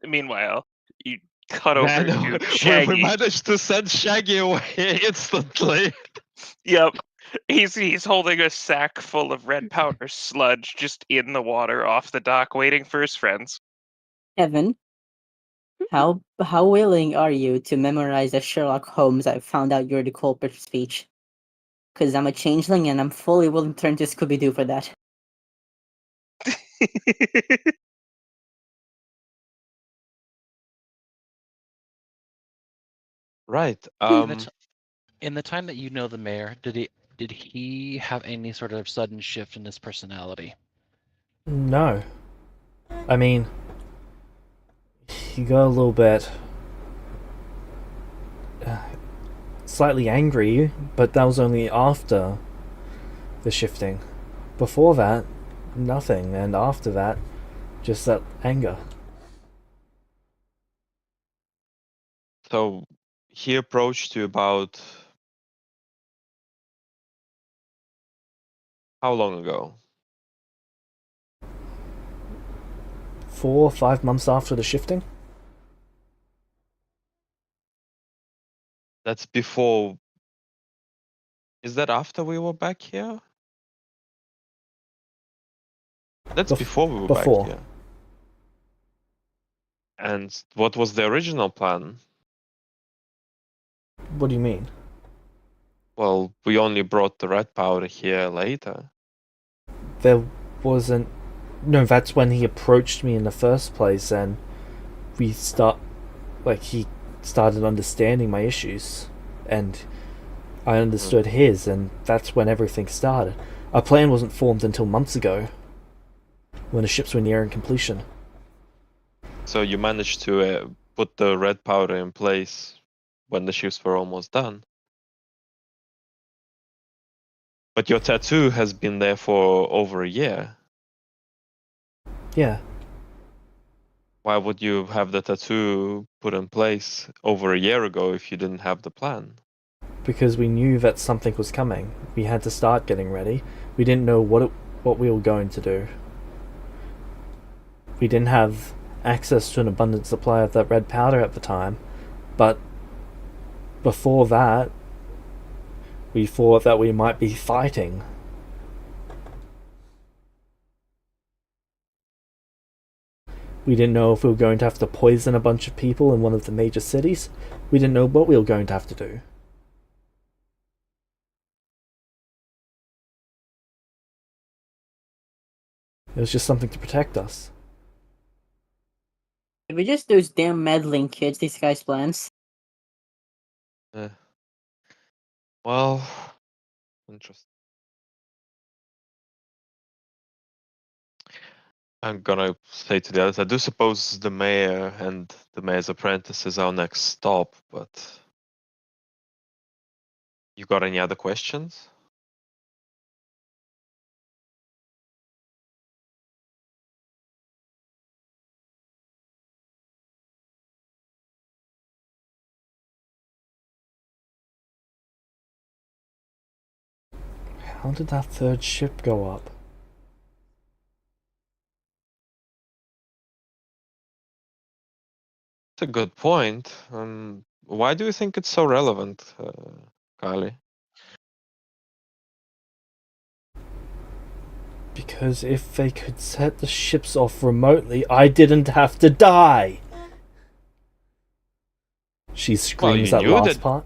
Meanwhile, you cut Yeah, over no, to we Shaggy. managed to send Shaggy away instantly. Yep. He's holding a sack full of red powder sludge just in the water off the dock, waiting for his friends. Evan, how willing are you to memorize the Sherlock Holmes "I found out you're the culprit" speech? Because I'm a changeling and I'm fully willing to turn to Scooby Doo for that. Right. In the time that you know the mayor, did he have any sort of sudden shift in his personality? No. I mean, he got a little bit slightly angry, but that was only after the shifting. Before that, nothing, and after that, just that anger. So he approached you about how long ago? 4 or 5 months after the shifting? That's before. Is that after we were back here? That's before we were before. back here. And what was the original plan? What do you mean? Well, we only brought the red powder here later. There wasn't. No, that's when he approached me in the first place, and he started understanding my issues, and I understood his, and that's when everything started. Our plan wasn't formed until months ago, when the ships were nearing completion. So you managed to put the red powder in place when the ships were almost done. But your tattoo has been there for over a year. Yeah, Why would you have the tattoo put in place over a year ago if you didn't have the plan? because we knew that something was coming. We had to start getting ready. We didn't know what we were going to do. We didn't have access to an abundant supply of that red powder at the time, but before that, we thought that we might be fighting. We didn't know if we were going to have to poison a bunch of people in one of the major cities. We didn't know what we were going to have to do. It was just something to protect us. Did we just those damn meddling kids disguise plans? Well, interesting. I'm gonna say to the others, I do suppose the mayor and the mayor's apprentice is our next stop, but you got any other questions? How did that third ship go up? It's a good point. Why do you think it's so relevant, Kylie? Because if they could set the ships off remotely, I didn't have to die! She screams you that knew last that- part.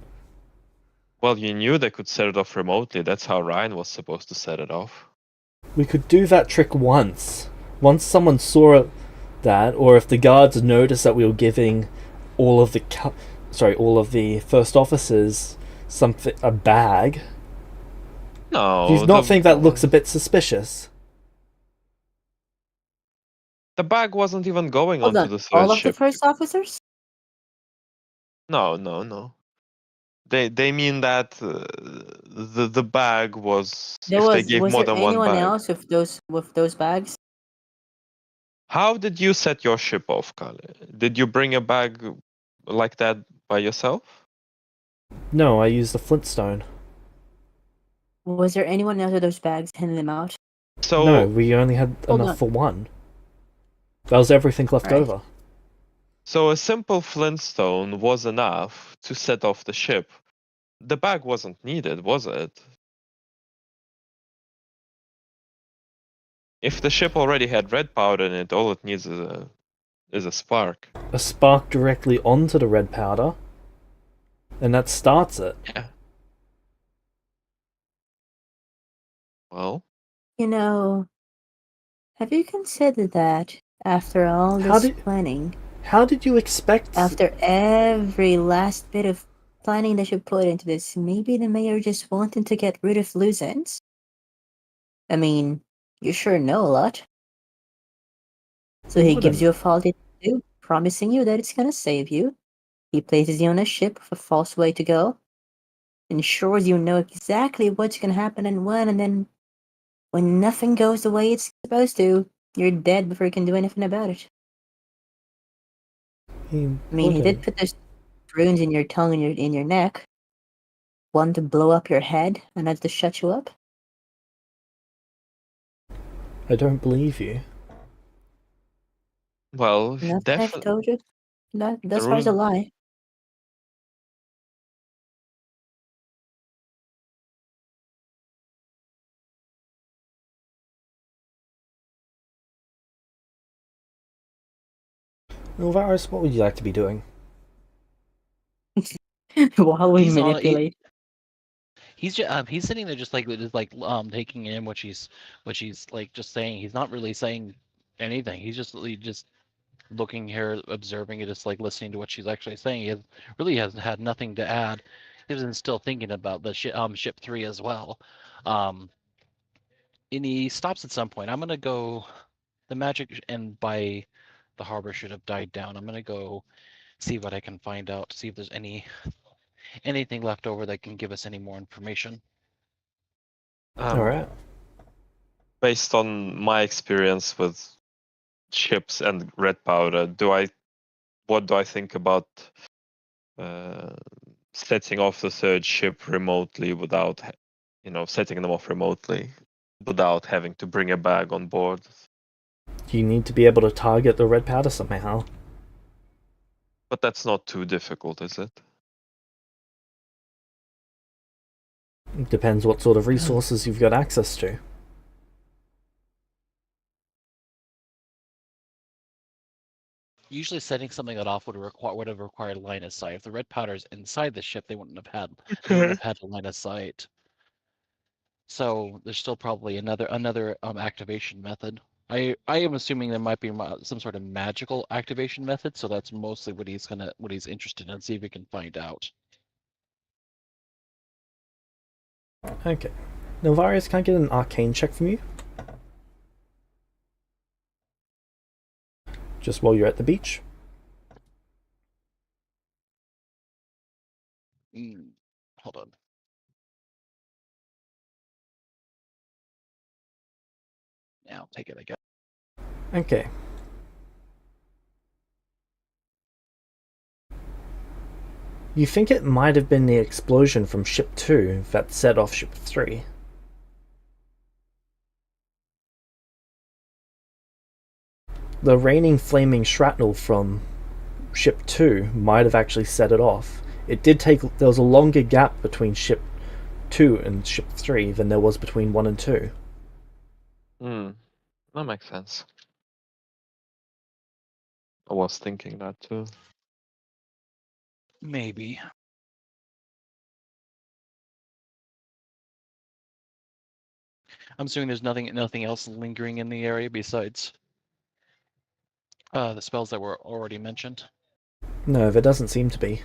Well, you knew they could set it off remotely. That's how Ryan was supposed to set it off. We could do that trick once. Once someone saw that, or if the guards noticed that we were giving all of the first officers a bag. No. Do you not think that looks a bit suspicious? The bag wasn't even going Hold onto on, the third all of the ship. first officers? No. They mean that the bag was There if they was gave more there than one anyone bag. else with those bags? How did you set your ship off, Kale? Did you bring a bag like that by yourself? No, I used the Flintstone. Was there anyone else with those bags handing them out? So No, we only had Hold enough on. for one. That was everything left Alright. over. so a simple Flintstone was enough to set off the ship. The bag wasn't needed, was it? If the ship already had red powder in it, all it needs is a spark. A spark directly onto the red powder, and that starts it. Yeah. Well, You know, have you considered that after all How this did- planning, How did you expect? after every last bit of planning that you put into this, maybe the mayor just wanted to get rid of loose ends? I mean, you sure know a lot. So he gives Wouldn't. you a faulty tattoo, promising you that it's gonna save you. He places you on a ship with a false way to go, ensures you know exactly what's gonna happen and when, and then when nothing goes the way it's supposed to, you're dead before you can do anything about it. He I mean, he did wouldn't. put those runes in your tongue and in your neck. One to blow up your head, another to shut you up. I don't believe you. well, Nothing I've definitely. told you. That's The why it's a rune, lie. Alvarez, what would you like to be doing? While we He's on- manipulate. He's sitting there just taking in what she's like just saying. He's not really saying anything. He's just looking here, observing it, just like listening to what she's actually saying. He hasn't had nothing to add. He's still thinking about the ship 3 as well. And he stops at some point. I'm gonna go. The magic and by the harbor should have died down. I'm gonna go see what I can find out. See if there's anything left over that can give us any more information. All right. based on my experience with ships and red powder, what do I think about uh, setting off the third ship remotely without, setting them off remotely without having to bring a bag on board? You need to be able to target the red powder somehow. But that's not too difficult, is it? It depends what sort of resources you've got access to. Usually, setting something off would have required line of sight. If the red powder is inside the ship, they wouldn't have had a line of sight. So there's still probably another activation method. I am assuming there might be some sort of magical activation method. So that's mostly what he's interested in. See if he can find out. Okay. Nilvarius, can I get an arcane check from you? Just while you're at the beach? Hold on. Yeah, I'll take it, I guess. Okay. You think it might have been the explosion from Ship 2 that set off Ship 3. The raining flaming shrapnel from Ship 2 might have actually set it off. There was a longer gap between Ship 2 and Ship 3 than there was between 1 and 2. That makes sense. I was thinking that too. Maybe. I'm assuming there's nothing else lingering in the area besides the spells that were already mentioned. No, there doesn't seem to be.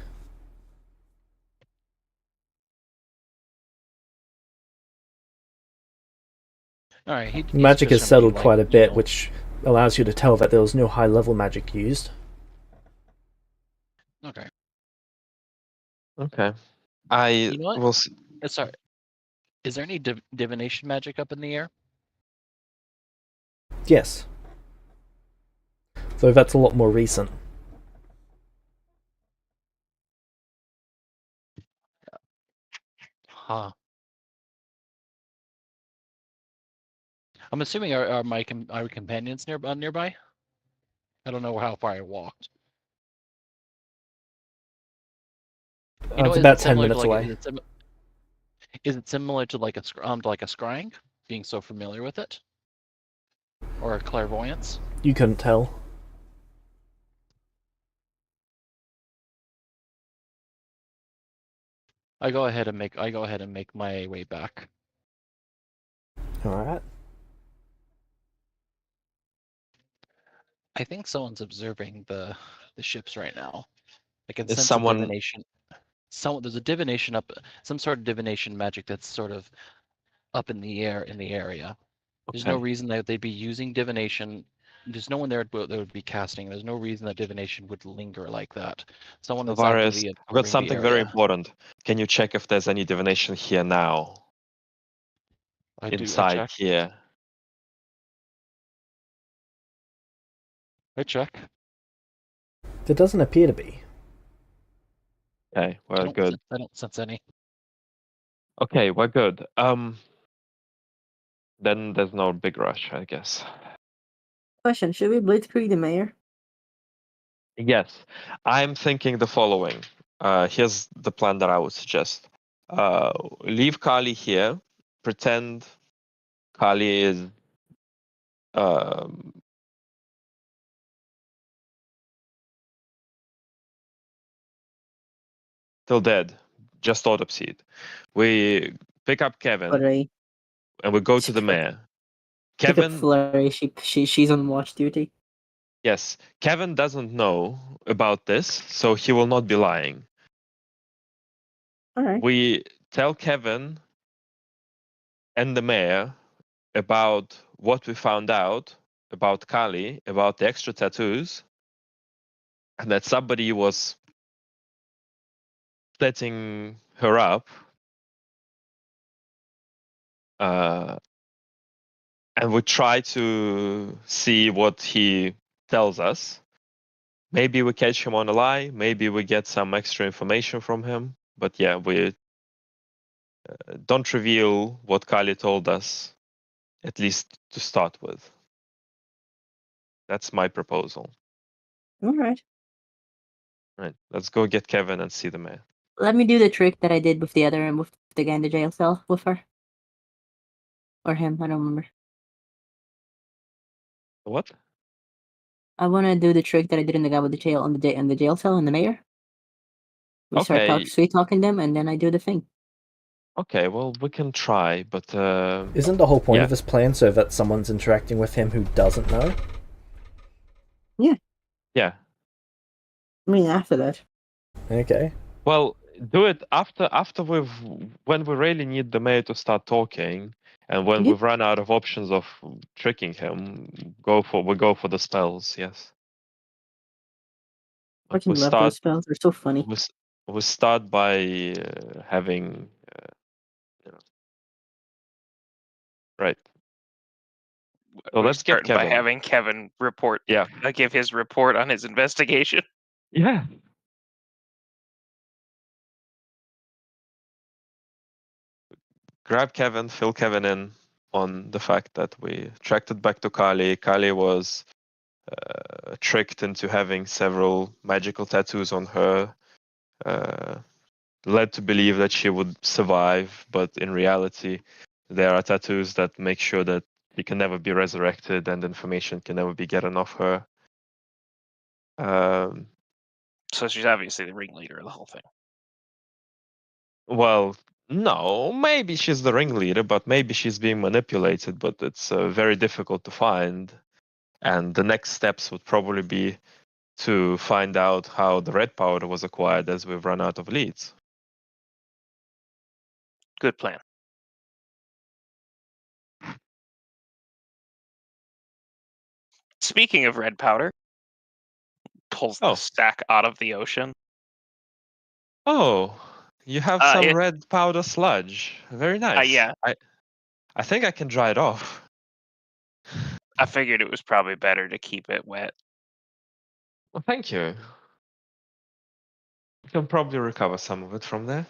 All right, Magic has settled quite a bit, which allows you to tell that there was no high level magic used. Okay. Okay. I You know what? will. Sorry. Is there any divination magic up in the air? Yes. Though that's a lot more recent. Huh. I'm assuming are our companions nearby? I don't know how far I walked. You know, It's is it about 10 similar to minutes like away. is it similar to like a scrying, being so familiar with it, or a clairvoyance? You couldn't tell. I go ahead and make my way back. Alright. I think someone's observing the ships right now. I can Is sense a someone divination. There's a divination some sort of divination magic that's sort of up in the air in the area. There's no okay? reason that they'd be using divination. There's no one there that would be casting. There's no reason that divination would linger like that. Someone is Tavares, actively I've got observing the something very area. important. Can you check if there's any divination here now? I Inside check. here. I check. There doesn't appear to be. Okay, we're good. I don't sense any. Okay, we're good. Then there's no big rush, I guess. Question: should we blitzkrieg the mayor? Yes, I'm thinking the following. Here's the plan that I would suggest. Leave Kali here. Pretend Kali is um, still dead, just autopsied. We pick up Kevin Flurry. and we go to the mayor. Pick up Kevin, Flurry. She's on watch duty. yes, Kevin doesn't know about this, so he will not be lying. All right. We tell Kevin and the mayor about what we found out about Kali, about the extra tattoos, and that somebody was setting her up. And we try to see what he tells us. Maybe we catch him on a lie. Maybe we get some extra information from him. But yeah, we don't reveal what Kali told us, at least to start with. That's my proposal. All right. Right, let's go get Kevin and see the man. Let me do the trick that I did with the other with the guy in the jail cell with her. Or him, I don't remember. What? I want to do the trick that I did in the guy with the jail on the jail cell and the mayor. We start Okay, sweet talking them, and then I do the thing. okay, well, we can try, but Isn't the whole point yeah. of this plan so that someone's interacting with him who doesn't know? Yeah. I mean, after that. Okay. Well, do it after when we really need the mayor to start talking, and when Yeah. we've run out of options of tricking him, we go for the spells. Yes. But Fucking love those spells. They're so funny. we start by having right. So We're let's get starting by Kevin. having Kevin report. Yeah. Give his report on his investigation. Yeah. Grab Kevin, fill Kevin in on the fact that we tracked it back to Kali. Kali was tricked into having several magical tattoos on her, led to believe that she would survive, but in reality, there are tattoos that make sure that she can never be resurrected and information can never be gotten off her. So she's obviously the ringleader of the whole thing. Well, no, maybe she's the ringleader, but maybe she's being manipulated, but it's very difficult to find. And the next steps would probably be to find out how the red powder was acquired as we've run out of leads. Good plan. Speaking of red powder, pulls the Oh. stack out of the ocean. Oh, you have some It red powder sludge. Very nice. yeah, I think I can dry it off. I figured it was probably better to keep it wet. Well, thank you. You can probably recover some of it from there.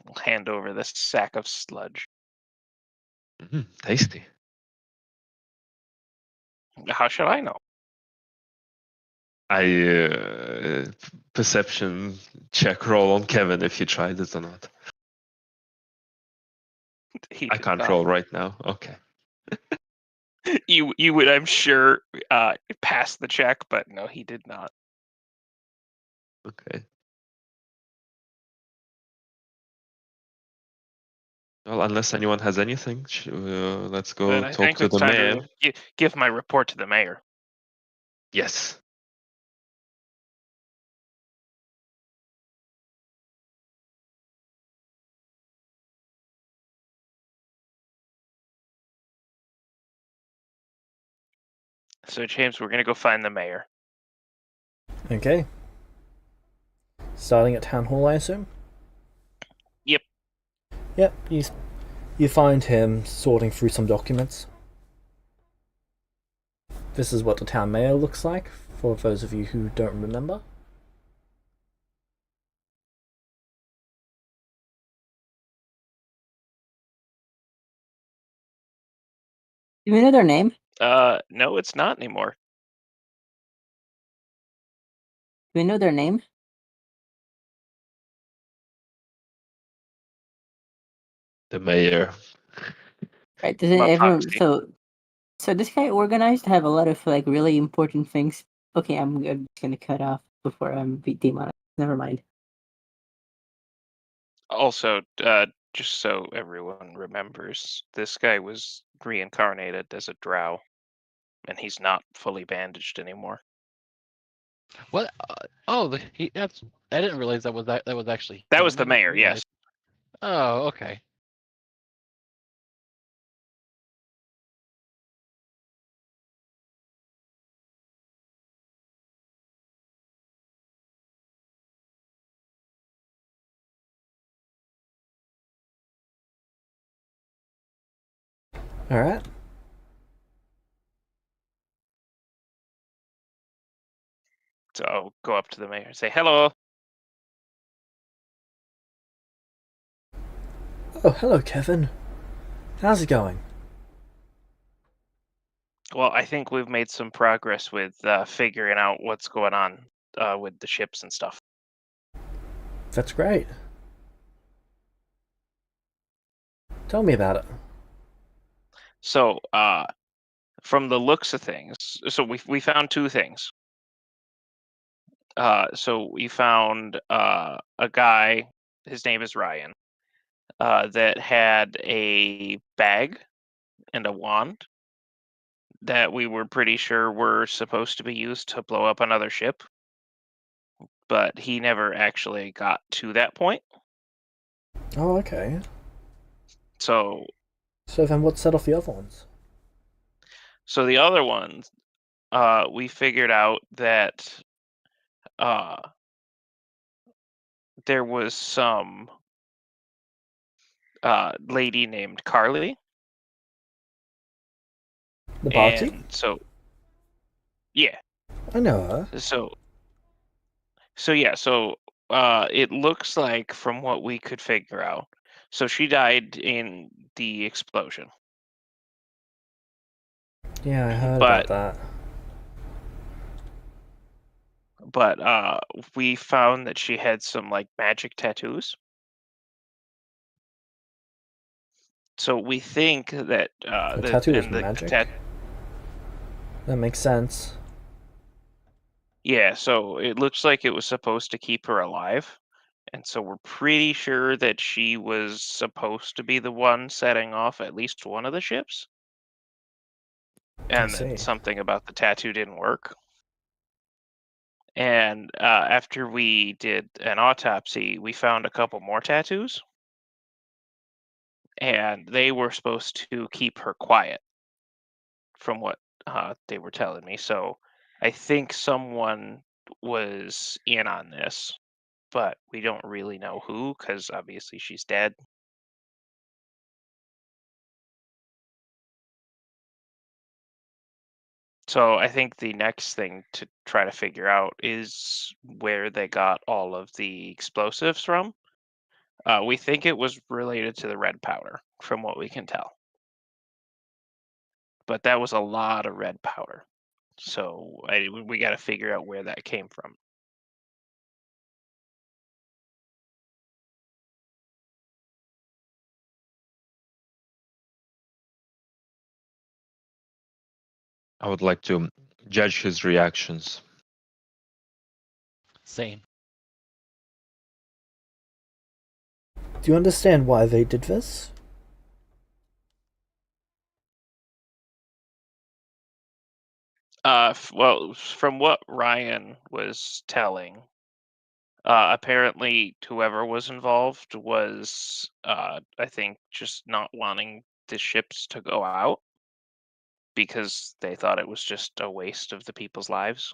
I'll hand over this sack of sludge. Tasty. How should I know? Perception check roll on Kevin if you tried it or not. He I did can't not. roll right now. Okay. You would, I'm sure, pass the check, but no, he did not. Okay. Well, unless anyone has anything, let's go Then I talk think to it's the time mayor. to give my report to the mayor. Yes. So James, we're gonna go find the mayor. Okay. Starting at town hall, I assume. Yep. Yep. You find him sorting through some documents. This is what the town mayor looks like, for those of you who don't remember. Do we know their name? No, it's not anymore. Do we know their name? The mayor. Right? Does it everyone? Mapaxi. So this guy organized to have a lot of like really important things. Okay, I'm just gonna cut off before I'm demonetized. Never mind. Also, just so everyone remembers, this guy was reincarnated as a drow, and he's not fully bandaged anymore. What? That's. I didn't realize that was actually. That him. was the I didn't mayor, realize. yes. Oh, okay. Alright. So I'll go up to the mayor and say, hello. Oh, hello, Kevin. How's it going? Well, I think we've made some progress with figuring out what's going on with the ships and stuff. That's great. Tell me about it. So, from the looks of things, so we found two things. So we found a guy. His name is Ryan. That had a bag and a wand that we were pretty sure were supposed to be used to blow up another ship, but he never actually got to that point. Oh, okay. So So then what set off the other ones? the other ones, we figured out that there was some lady named Carly, The Barty? and so yeah, I know her. so yeah, so it looks like from what we could figure out, so she died in the explosion, Yeah, I heard but about that. we found that she had some like magic tattoos. So we think that The tattoo was the magic. That makes sense. yeah, so it looks like it was supposed to keep her alive. And so we're pretty sure that she was supposed to be the one setting off at least one of the ships. I And then see. something about the tattoo didn't work. And after we did an autopsy, we found a couple more tattoos. And they were supposed to keep her quiet, from what they were telling me. So I think someone was in on this. but we don't really know who because obviously she's dead. So I think the next thing to try to figure out is where they got all of the explosives from. We think it was related to the red powder, from what we can tell. But that was a lot of red powder. So we got to figure out where that came from. I would like to judge his reactions. Same. Do you understand why they did this? Well, from what Ryan was telling, apparently whoever was involved was, I think, just not wanting the ships to go out because they thought it was just a waste of the people's lives.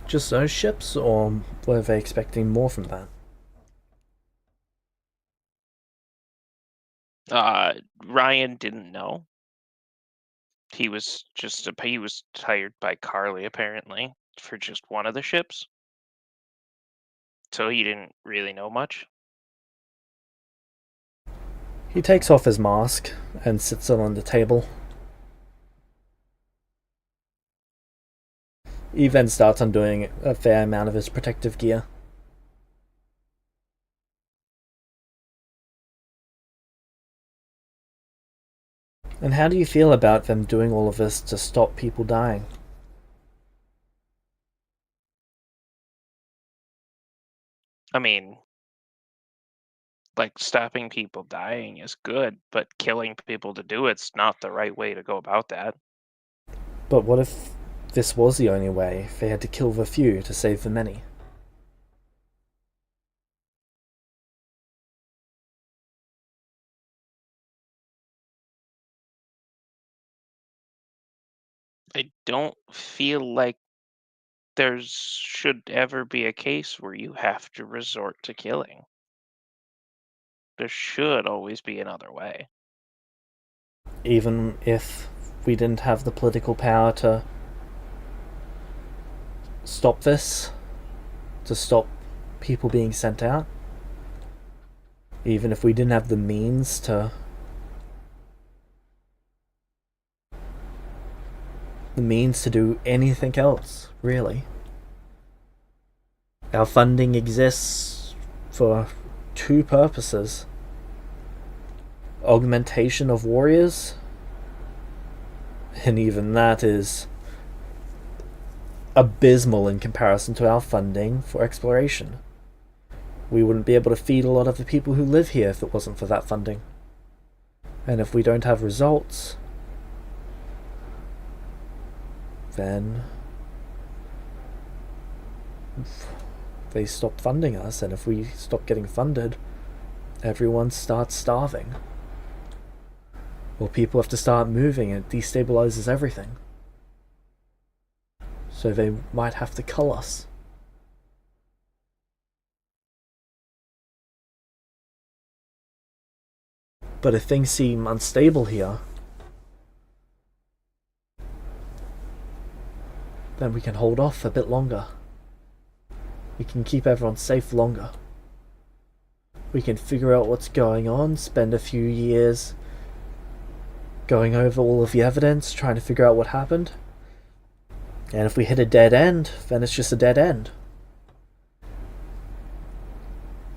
Just those ships, or were they expecting more from that? Ryan didn't know. He was hired by Carly apparently for just one of the ships, so he didn't really know much. He takes off his mask and sits it on the table. He then starts undoing a fair amount of his protective gear. And how do you feel about them doing all of this to stop people dying? I mean, like, stopping people dying is good, but killing people to do it's not the right way to go about that. But what if this was the only way? They had to kill the few to save the many? I don't feel like there should ever be a case where you have to resort to killing. There should always be another way. Even if we didn't have the political power to stop this? To stop people being sent out? Even if we didn't have the means to do anything else, really. Our funding exists for two purposes: augmentation of warriors, and even that is abysmal in comparison to our funding for exploration. We wouldn't be able to feed a lot of the people who live here if it wasn't for that funding. And if we don't have results, then they stop funding us, and if we stop getting funded, everyone starts starving. Or people have to start moving, and it destabilizes everything. So they might have to cull us. But if things seem unstable here, then we can hold off a bit longer. We can keep everyone safe longer. We can figure out what's going on, spend a few years going over all of the evidence, trying to figure out what happened. And if we hit a dead end, then it's just a dead end.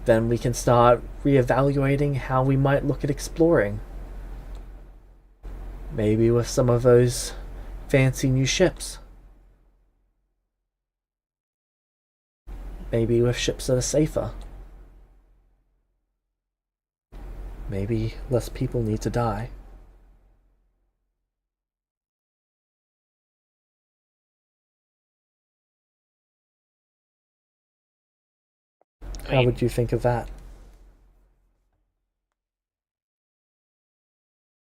Then we can start reevaluating how we might look at exploring. Maybe with some of those fancy new ships. Maybe with ships that are safer. Maybe less people need to die. How would you think of that?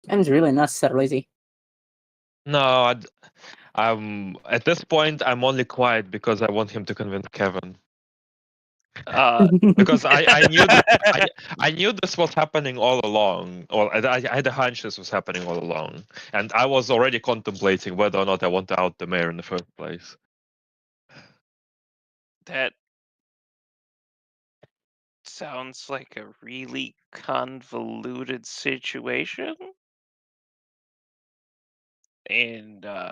And really not so easy. No, I'm at this point I'm only quiet because I want him to convince Kevin. Because I knew I knew this was happening all along, or I had a hunch this was happening all along, and I was already contemplating whether or not I want to out the mayor in the first place. That sounds like a really convoluted situation. And I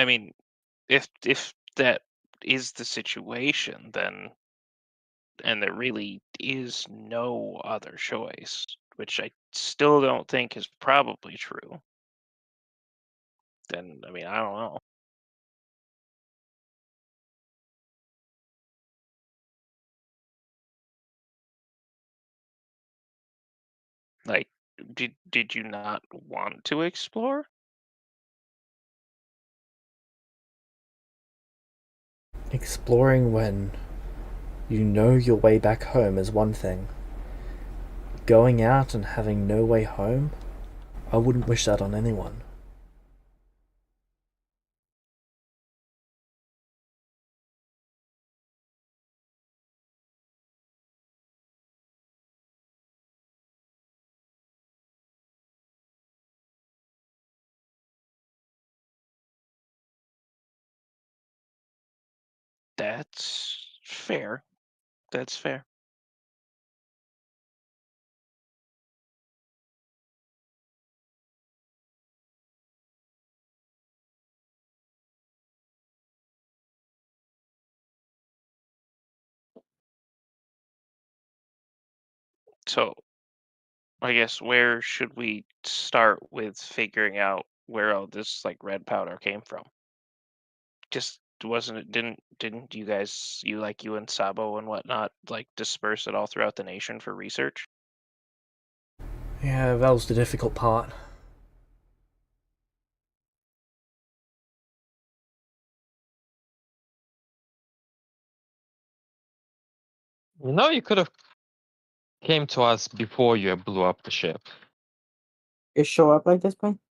mean, if that is the situation, then and there really is no other choice, which I still don't think is probably true, then I mean, I don't know. Like, did you not want to explore? Exploring when you know your way back home is one thing. Going out and having no way home? I wouldn't wish that on anyone. That's fair. That's fair. So, I guess where should we start with figuring out where all this like red powder came from? Just wasn't it didn't you guys you and Sabo and whatnot like disperse it all throughout the nation for research? Yeah, that was the difficult part. You know, you could have came to us before you blew up the ship. You show up like this point?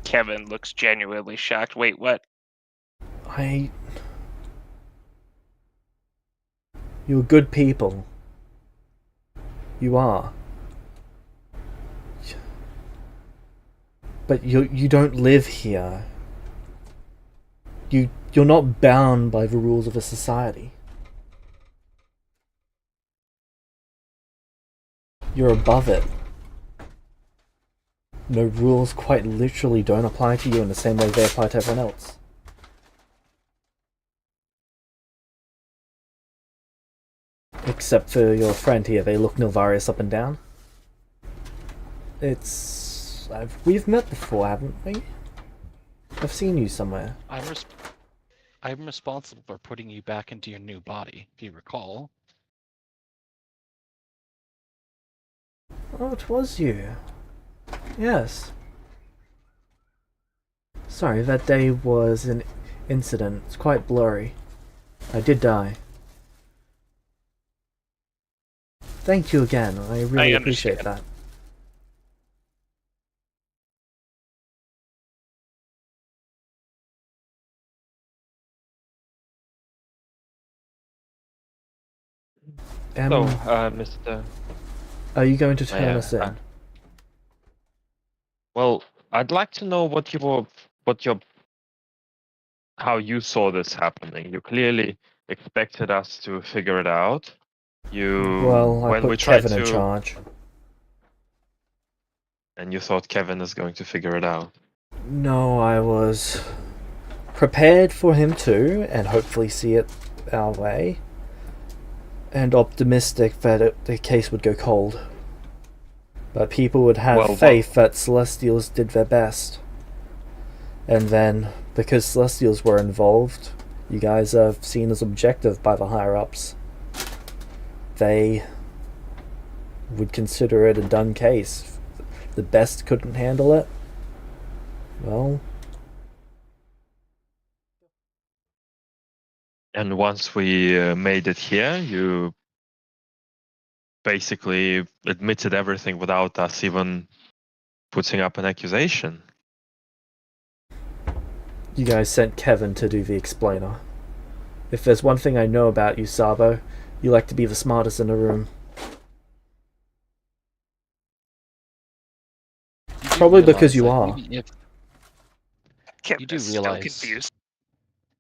Kevin looks genuinely shocked. Wait, what? You're good people. You are. But you don't live here. You're not bound by the rules of a society. You're above it. No rules quite literally don't apply to you in the same way they apply to everyone else. Except for your friend here, they look Nilvarius up and down. We've met before, haven't we? I've seen you somewhere. I'm responsible for putting you back into your new body, if you recall. Oh, it was you. Yes. Sorry, that day was an incident. It's quite blurry. I did die. Thank you again. I really appreciate that. So, Mr. Are you going to turn us in? Well, I'd like to know how you saw this happening. You clearly expected us to figure it out. Well, I put Kevin in charge. And you thought Kevin is going to figure it out. No, I was prepared for him to, and hopefully see it our way, and optimistic that the case would go cold. But people would have faith that Celestials did their best. And then, because Celestials were involved, you guys are seen as objective by the higher-ups. They would consider it a done case. The best couldn't handle it. Well... And once we made it here, you basically admitted everything without us even putting up an accusation. You guys sent Kevin to do the explainer. If there's one thing I know about you, Sabo, you like to be the smartest in the room. Probably because you are. Kevin do is still realize- confused.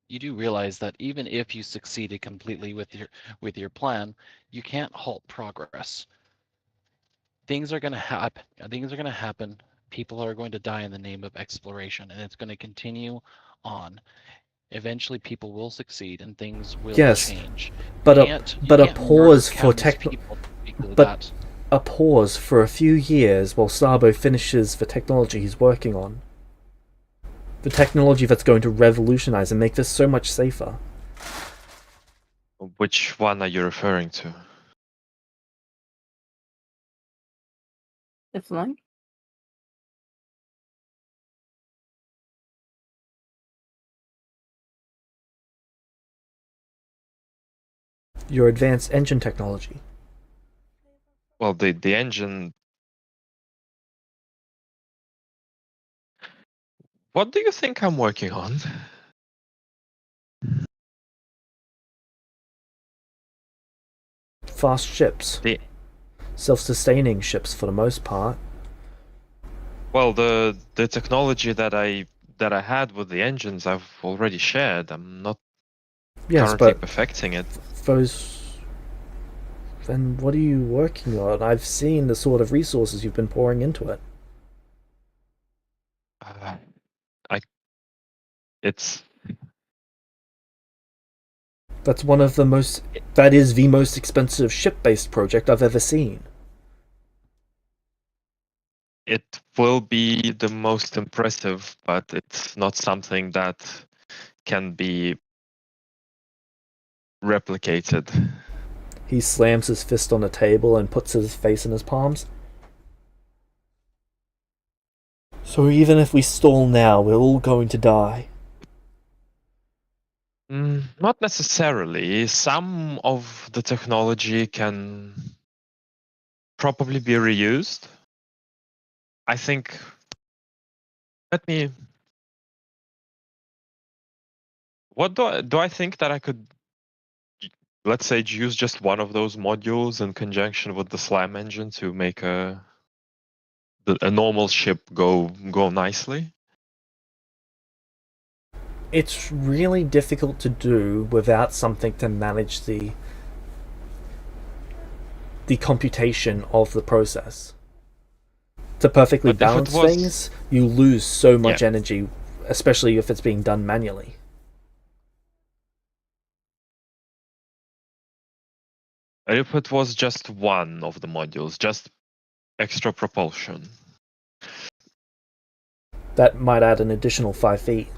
You do realize that even if you succeeded completely with your plan, you can't halt progress. Things are going to happen. Things are going to happen. People are going to die in the name of exploration, and it's going to continue on. Eventually, people will succeed, and things will Yes, change. but You a can't pause murder for countless people because of but- that. a pause for a few years while Sabo finishes the technology he's working on. The technology that's going to revolutionize and make this so much safer. Which one are you referring to? The flying? Your advanced engine technology. Well, the engine. What do you think I'm working on? Fast ships. The Self-sustaining ships for the most part. Well, the technology that I had with the engines, I've already shared. I'm not Yes, currently but perfecting it. those... Then what are you working on? I've seen the sort of resources you've been pouring into it. It's That is the most expensive ship-based project I've ever seen. it will be the most impressive, but it's not something that can be replicated. He slams his fist on the table and puts his face in his palms. So even if we stall now, we're all going to die. Not necessarily. Some of the technology can probably be reused. I think. Let me. What do I think that I could, let's say, use just one of those modules in conjunction with the Slam engine to make a normal ship go nicely? It's really difficult to do without something to manage the computation of the process. To perfectly But if it balance was- things, you lose so much energy, especially if it's being done manually. If it was just one of the modules, just extra propulsion. That might add an additional 5 feet.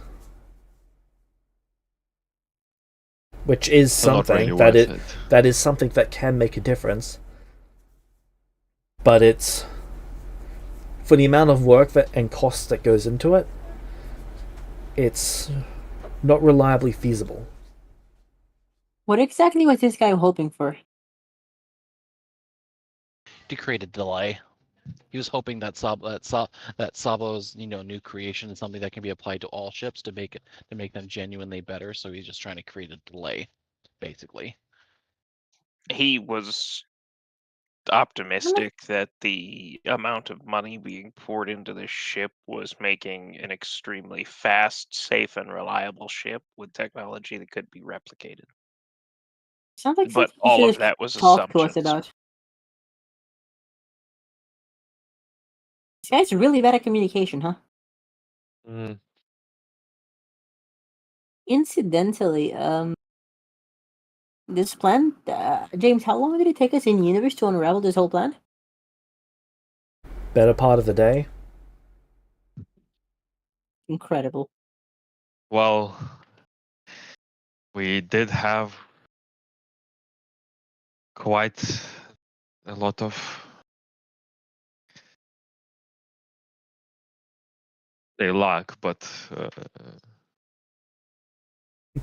Which is So not something really that worth it it. that is something that can make a difference. But it's for the amount of work and cost that goes into it, it's not reliably feasible. What exactly was this guy hoping for? To create a delay. He was hoping that Sabo's new creation is something that can be applied to all ships to make them genuinely better. So he's just trying to create a delay, basically. He was optimistic that the amount of money being poured into this ship was making an extremely fast, safe, and reliable ship with technology that could be replicated. Sounds like But something you all should of have that was talked to us assumptions. about. This guy's really bad at communication, huh? Incidentally, this plan, James, how long did it take us in universe to unravel this whole plan? Better part of the day. Incredible. Well, we did have quite a lot of luck, but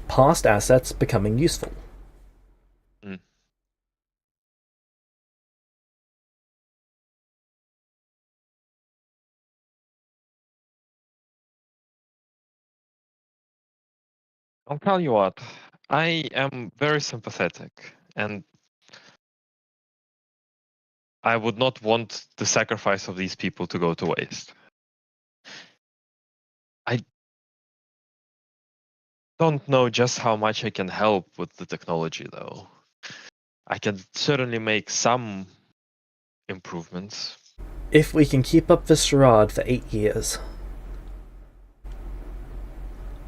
Past assets becoming useful. I'll tell you what, I am very sympathetic, and I would not want the sacrifice of these people to go to waste. I don't know just how much I can help with the technology, though. I can certainly make some improvements. If we can keep up this charade for 8 years,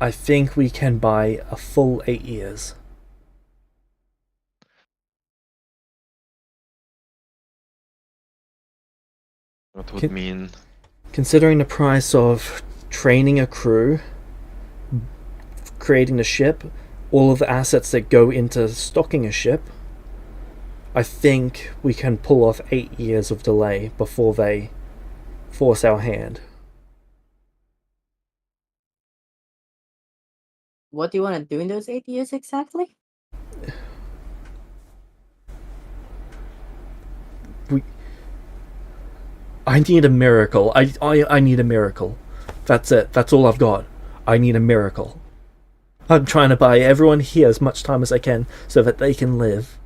I think we can buy a full 8 years. That would Can- mean Considering the price of training a crew, creating the ship, all of the assets that go into stocking a ship, I think we can pull off 8 years of delay before they force our hand. What do you want to do in those 8 years exactly? I need a miracle. I need a miracle. That's it. That's all I've got. I need a miracle. I'm trying to buy everyone here as much time as I can so that they can live.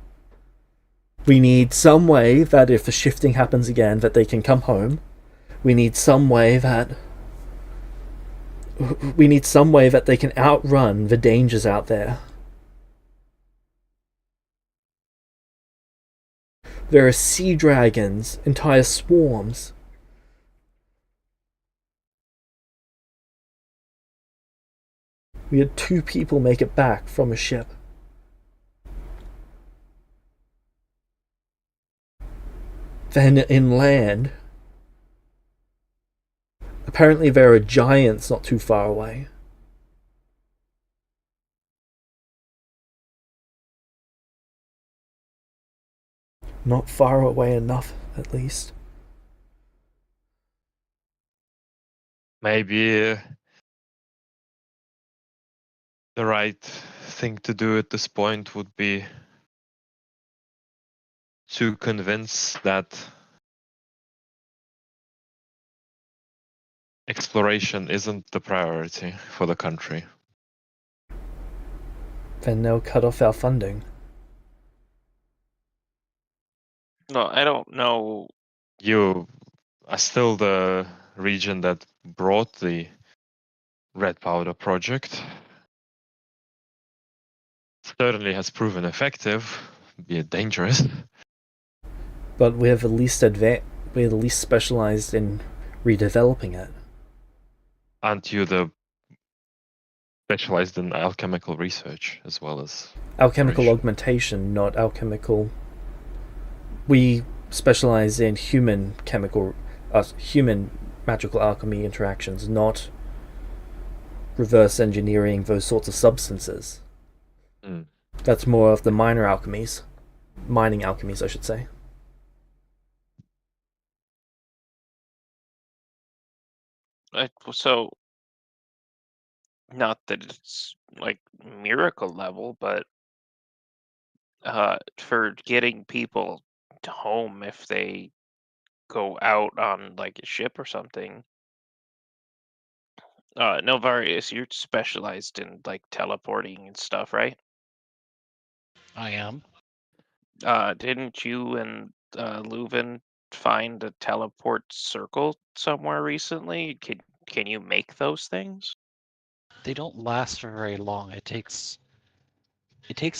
We need some way that if the shifting happens again, that they can come home. We need some way that they can outrun the dangers out there. There are sea dragons, entire swarms. We had 2 people make it back from a ship. Then inland, apparently there are giants not too far away. Not far away enough, at least. maybe the right thing to do at this point would be to convince that exploration isn't the priority for the country. Then they'll cut off our funding. No, I don't know. You are still the region that brought the red powder project. Certainly has proven effective, be it dangerous. But we're the least specialized in redeveloping it. Aren't you the specialized in alchemical research as well as Alchemical operation? augmentation, not alchemical. We specialize in human magical alchemy interactions, not reverse engineering those sorts of substances. Mm. That's more of the mining alchemies, I should say. So, not that it's like miracle level, but for getting people to home if they go out on like a ship or something. Novarius, you're specialized in like teleporting and stuff, right? I am. Didn't you and Leuven find a teleport circle somewhere recently? Can you make those things? They don't last for very long. It takes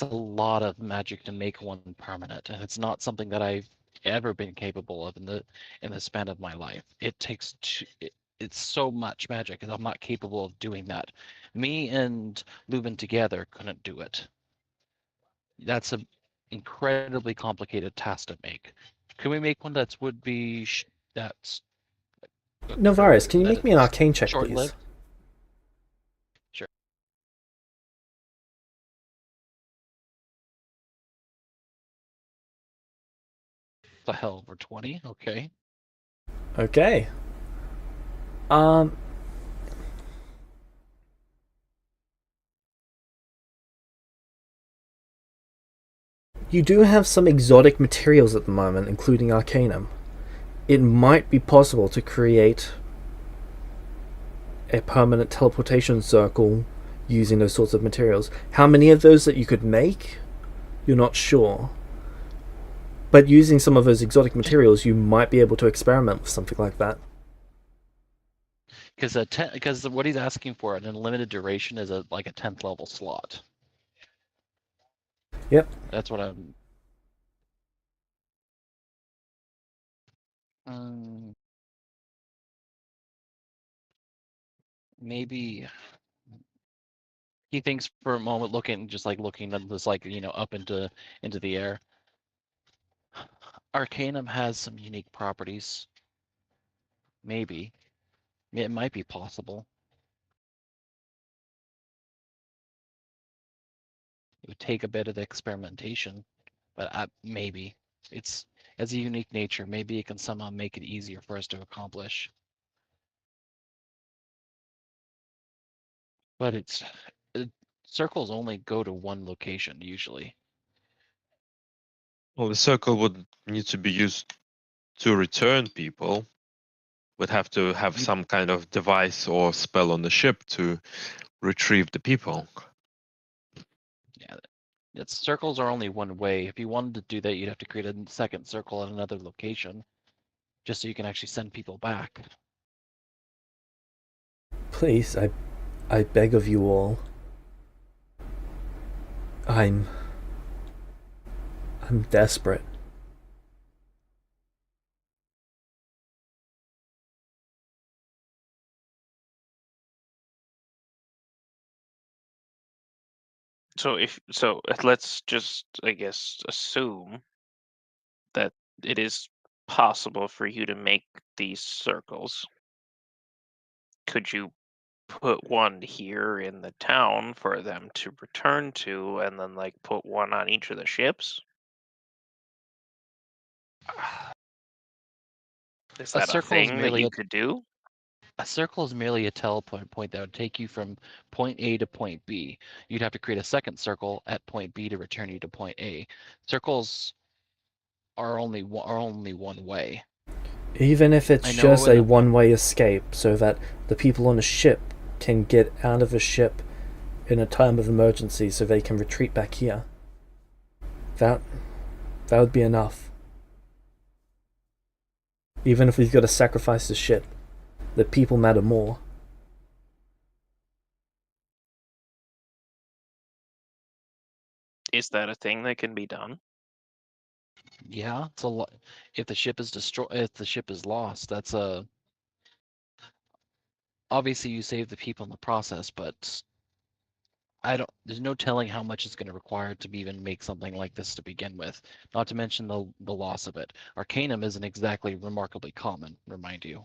a lot of magic to make one permanent, and it's not something that I've ever been capable of in the span of my life. It's so much magic, and I'm not capable of doing that. Me and Leuven together couldn't do it. That's an incredibly complicated task to make. Can we make one that's would be that's Novarius, can you that make me an is arcane check, please? short-lived? Sure. The hell, we're 20? Okay. Okay. You do have some exotic materials at the moment, including arcanum. It might be possible to create a permanent teleportation circle using those sorts of materials. How many of those that you could make, you're not sure. But using some of those exotic materials, you might be able to experiment with something like that. Because what he's asking for an unlimited duration is like a 10th level slot. Yep. That's what I'm. Maybe he thinks for a moment, looking at this, up into the air. Arcanum has some unique properties. Maybe it might be possible. It would take a bit of experimentation, but maybe it's as a unique nature. Maybe it can somehow make it easier for us to accomplish. But circles only go to one location usually. Well, the circle would need to be used to return people. Would have to have some kind of device or spell on the ship to retrieve the people. Yeah, circles are only one way. If you wanted to do that, you'd have to create a second circle at another location, just so you can actually send people back. Please, I beg of you all. I'm desperate. So let's just, I guess, assume that it is possible for you to make these circles. Could you put one here in the town for them to return to, and then like put one on each of the ships? Is that a circle is thing that merely you could do? A circle is merely a teleport point that would take you from point A to point B. You'd have to create a second circle at point B to return you to point A. Circles are only one way. Even if it's I know just a in one-way escape, so that the people on a ship can get out of a ship in a time of emergency so they can retreat back here. That would be enough. Even if we've got to sacrifice the ship, the people matter more. Is that a thing that can be done? Yeah, it's a lot. If the ship is if the ship is lost, that's a. Obviously, you save the people in the process, but there's no telling how much it's going to require to even make something like this to begin with. Not to mention the loss of it. Arcanum isn't exactly remarkably common, remind you.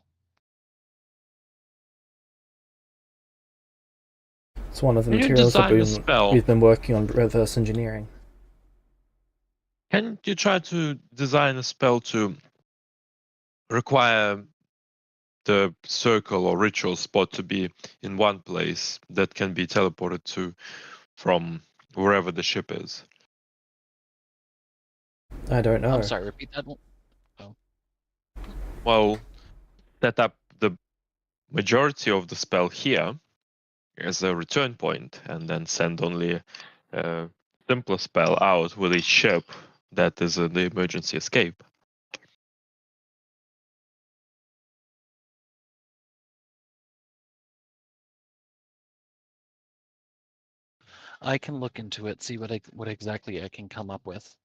It's one of the Can you materials that design a spell? we've been working on reverse engineering. Can you try to design a spell to require the circle or ritual spot to be in one place that can be teleported to from wherever the ship is? I don't know. I'm sorry, repeat that one. Oh. Well, set up the majority of the spell here as a return point, and then send only a simpler spell out with each ship that is the emergency escape. I can look into it, see what exactly I can come up with.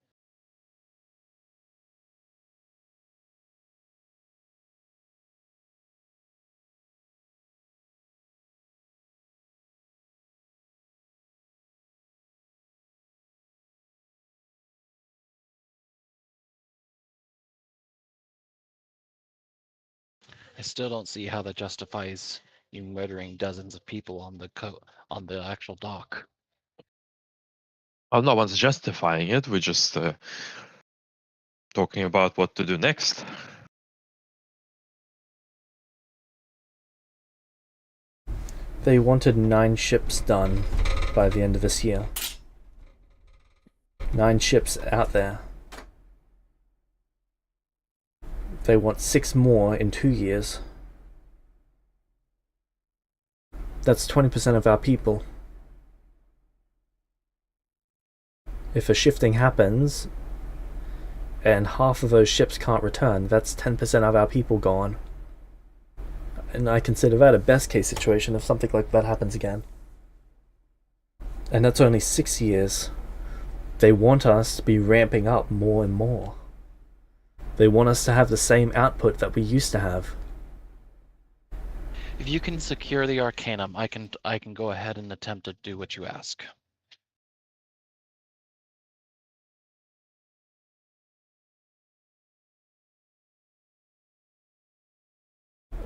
I still don't see how that justifies you murdering dozens of people on the actual dock. Well, no one's justifying it. We're just talking about what to do next. They wanted 9 ships done by the end of this year. 9 ships out there. They want 6 more in 2 years. That's 20% of our people. If a shifting happens and half of those ships can't return, that's 10% of our people gone. And I consider that a best case situation if something like that happens again. And that's only 6 years. They want us to be ramping up more and more. They want us to have the same output that we used to have. If you can secure the Arcanum, I can go ahead and attempt to do what you ask.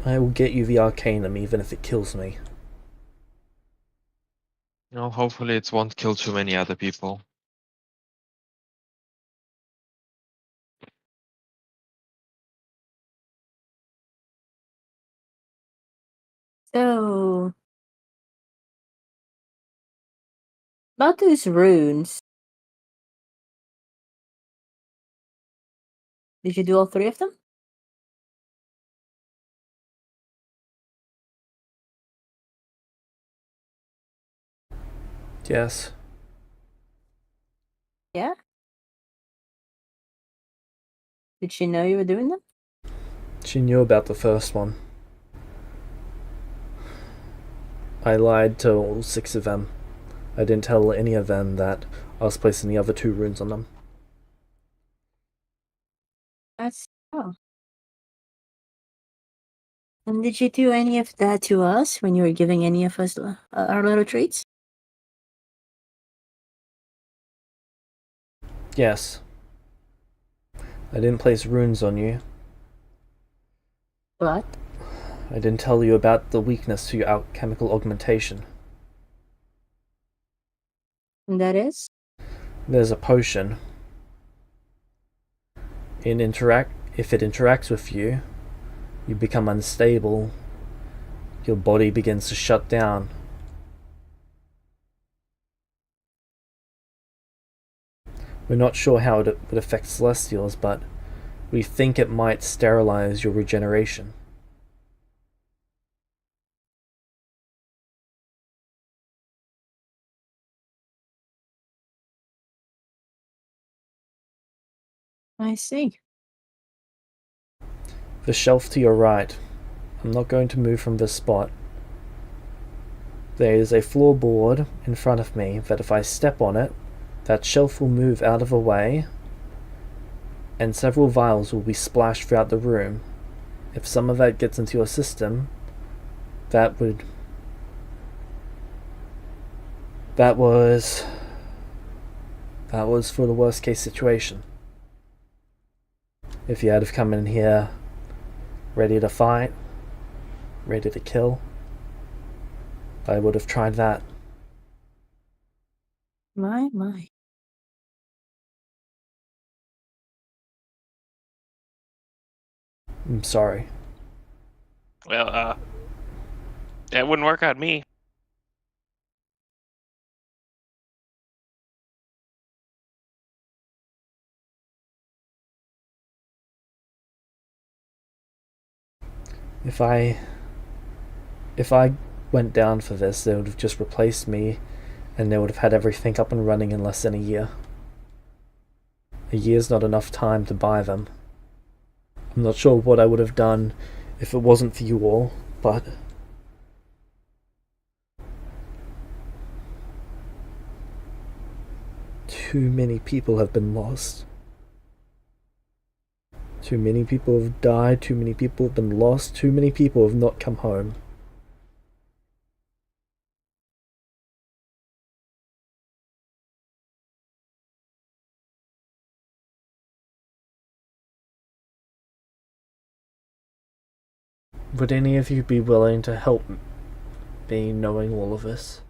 I will get you the Arcanum even if it kills me. Hopefully it won't kill too many other people. So, about those runes, did you do all 3 of them? Yes. Yeah? Did she know you were doing them? She knew about the first one. I lied to all 6 of them. I didn't tell any of them that I was placing the other 2 runes on them. That's oh. And did you do any of that to us when you were giving any of us our little treats? Yes. I didn't place runes on you. What? I didn't tell you about the weakness to your alchemical augmentation. And that is? There's a potion. If it interacts with you, you become unstable. Your body begins to shut down. We're not sure how it would affect Celestials, but we think it might sterilize your regeneration. I see. The shelf to your right. I'm not going to move from this spot. There is a floorboard in front of me that if I step on it, that shelf will move out of the way, and several vials will be splashed throughout the room. If some of that gets into your system, that was for the worst case situation. If you had have come in here ready to fight, ready to kill, I would have tried that. My. I'm sorry. Well, that wouldn't work on me. If I went down for this, they would have just replaced me, and they would have had everything up and running in less than a year. A year's not enough time to buy them. I'm not sure what I would have done if it wasn't for you all, but too many people have been lost. Too many people have died, too many people have been lost, too many people have not come home. Would any of you be willing to help me knowing all of this?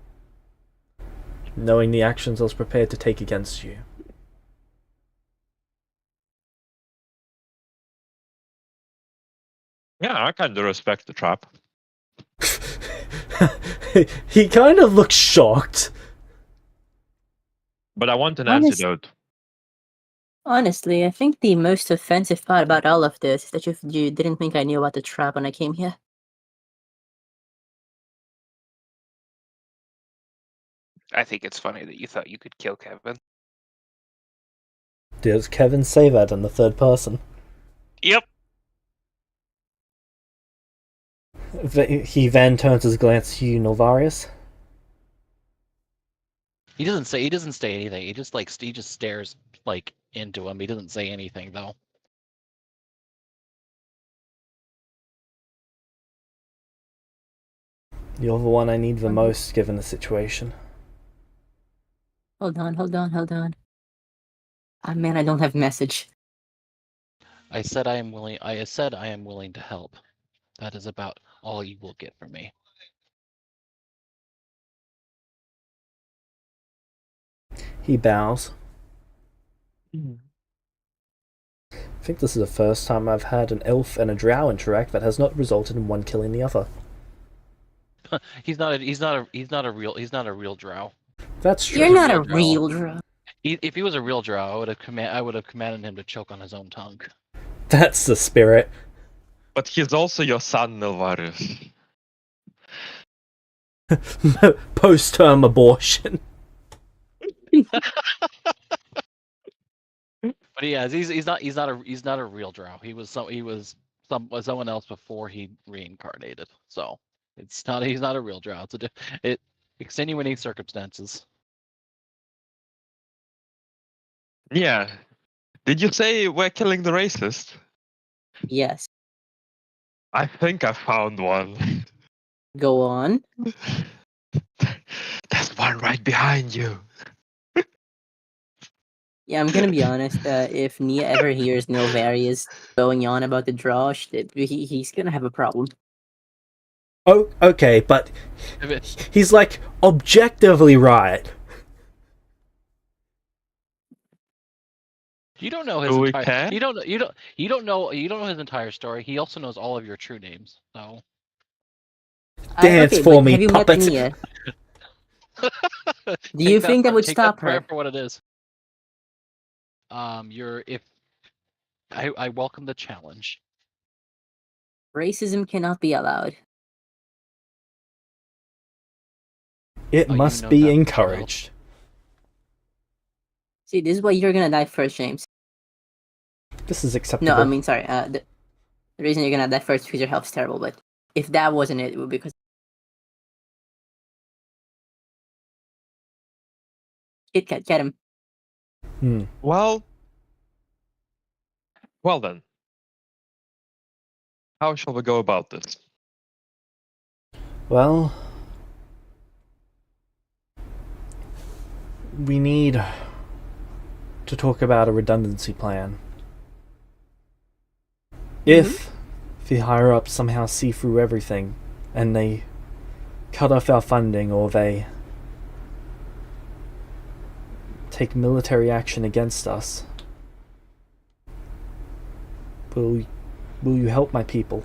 Knowing the actions I was prepared to take against you? Yeah, I kind of respect the trap. He kind of looks shocked. But I want an Honest- antidote. Honestly, I think the most offensive part about all of this is that you didn't think I knew about the trap when I came here. I think it's funny that you thought you could kill Kevin. Did Kevin say that in the third person? Yep. He then turns his glance to you, Novarius. He doesn't say anything. He just stares like into him. He doesn't say anything though. You're the one I need the most, given the situation. Hold on. Ah, man, I don't have message. I said I am willing to help. That is about all you will get from me. He bows. I think this is the first time I've had an elf and a drow interact that has not resulted in one killing the other. He's not a real drow. That's true. You're He's not a drow. real drow. If he was a real drow, I would have commanded him to choke on his own tongue. That's the spirit. But he's also your son, Nilvarus. Post-term abortion. But he's not a real drow. He was someone else before he reincarnated. So he's not a real drow. It's extenuating circumstances. Yeah. Did you say we're killing the racist? Yes. I think I found one. Go on. There's one right behind you. Yeah, I'm gonna be honest. If Nia ever hears Nilvarius going on about the draw, he's gonna have a problem. Oh, okay, but If it- he's like objectively right. You don't know his Do we entire. care? You don't know his entire story. He also knows all of your true names. So Dance for me, have you puppet. met Nia? Do you think that would stop Take that her? for what it is. I welcome the challenge. Racism cannot be allowed. It Oh, you must know be that, encouraged. See, this is why you're gonna die first, James. This is acceptable. No, I mean, sorry. The reason you're gonna die first is because your health's terrible. But if that wasn't it, it would be because Kit Kat, get him. Well then. How shall we go about this? Well, we need to talk about a redundancy plan. If the higher ups somehow see through everything and they cut off our funding or they take military action against us, will you help my people?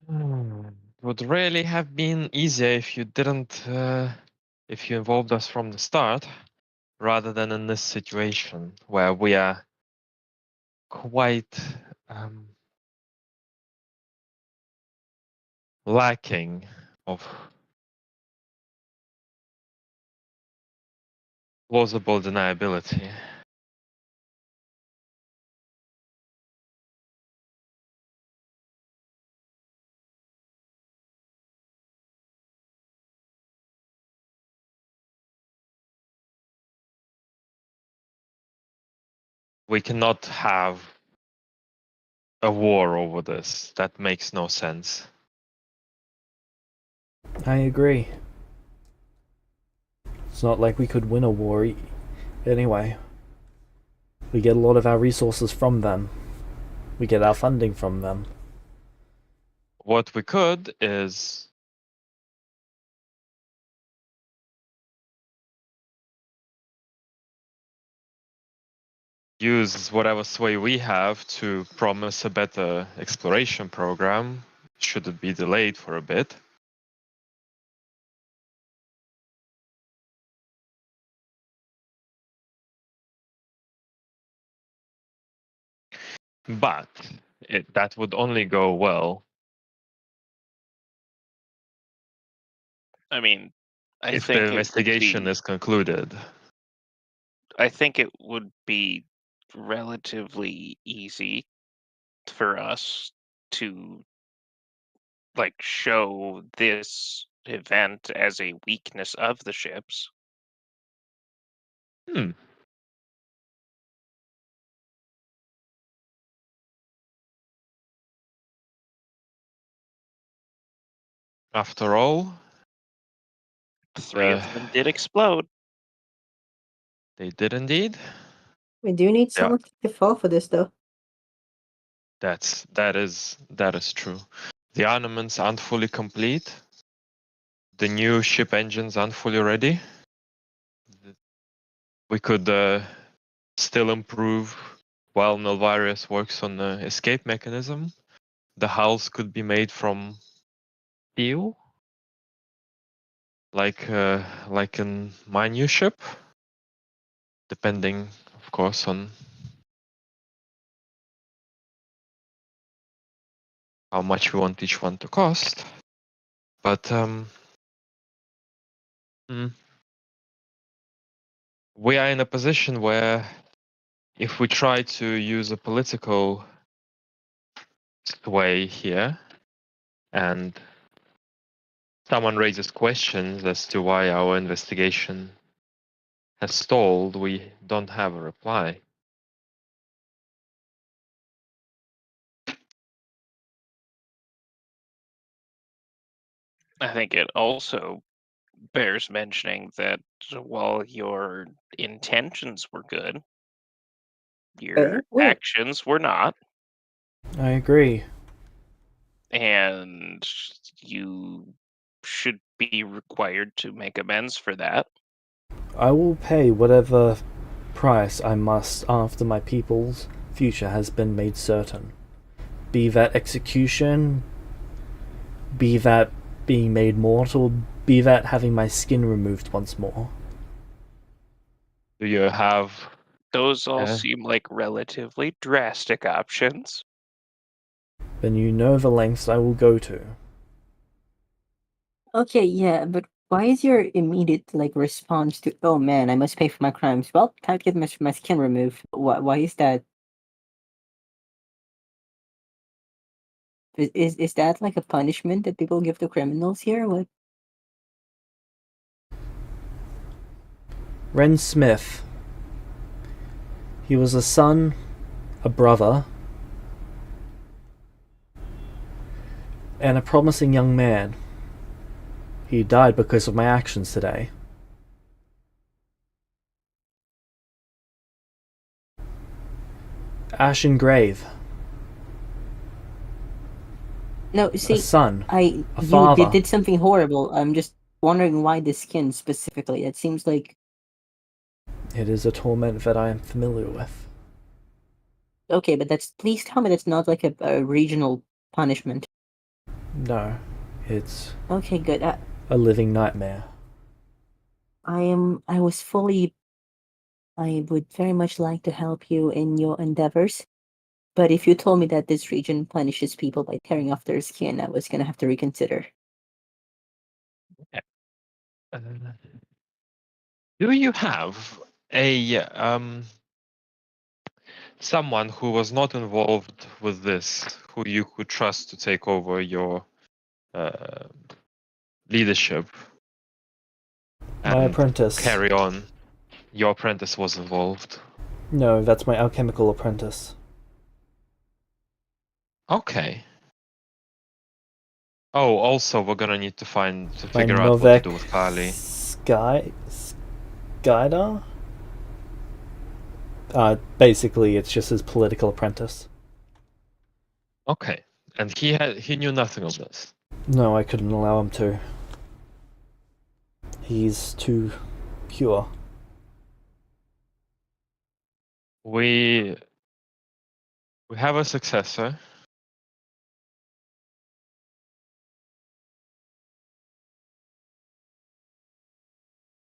It would really have been easier if you didn't, if you involved us from the start, rather than in this situation where we are quite lacking of plausible deniability. We cannot have a war over this. That makes no sense. I agree. It's not like we could win a war anyway. We get a lot of our resources from them. We get our funding from them. What we could is use whatever sway we have to promise a better exploration program, should it be delayed for a bit. But that would only go well I mean, I if the think it would investigation be. is concluded. I think it would be relatively easy for us to like show this event as a weakness of the ships. Hmm. After all, 3 of them did explode. they did indeed. We do need Yeah. someone to fall for this, though. That is true. The armaments aren't fully complete. The new ship engines aren't fully ready. We could still improve while Nelvarius works on the escape mechanism. The hulls could be made from steel, like in my new ship, depending, of course, on how much we want each one to cost. But we are in a position where if we try to use a political sway here and someone raises questions as to why our investigation has stalled, we don't have a reply. I think it also bears mentioning that while your intentions were good, your Wait. actions were not, I agree. and you should be required to make amends for that. I will pay whatever price I must after my people's future has been made certain. Be that execution, be that being made mortal, be that having my skin removed once more. Do you have Those all uh, seem like relatively drastic options. Then you know the lengths I will go to. Okay, yeah, but why is your immediate response to "Oh man, I must pay for my crimes"? Well, time to get my skin removed. Why is that? Is that like a punishment that people give to criminals here? What? Ren Smith. He was a son, a brother, and a promising young man. He died because of my actions today. Ashen Grave. No, A see, son. A you father. did something horrible. I'm just wondering why the skin specifically. It seems like It is a torment that I am familiar with. okay, but please tell me that's not like a regional punishment. No, it's Okay, good. a living nightmare. I was fully. I would very much like to help you in your endeavors. But if you told me that this region punishes people by tearing off their skin, I was gonna have to reconsider. uh, do you have a someone who was not involved with this, who you could trust to take over your uh, leadership My and apprentice. carry on? Your apprentice was involved. No, that's my alchemical apprentice. Okay. Oh, also we're gonna need to My figure out what to Novek do with Kali. Skyda? Basically, it's just his political apprentice. Okay. And he knew nothing of this. No, I couldn't allow him to. He's too pure. We have a successor.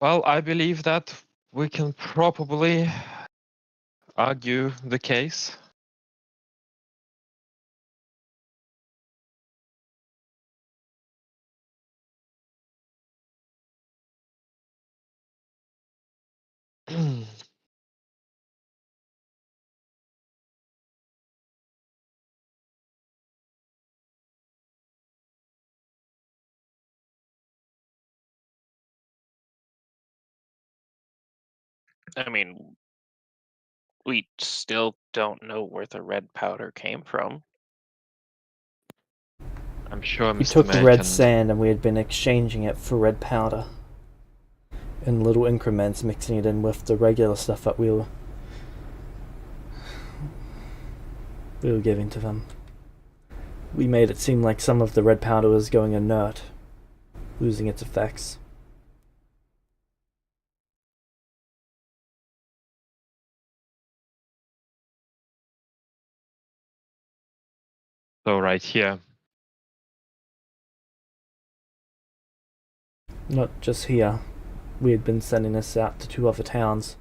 Well, I believe that we can probably argue the case. I mean, we still don't know where the red powder came from. I'm sure We Mr. took May red can. sand and we had been exchanging it for red powder. In little increments, mixing it in with the regular stuff that we were giving to them. We made it seem like some of the red powder was going inert, losing its effects. So right here, Not just here. We had been sending this out to 2 other towns.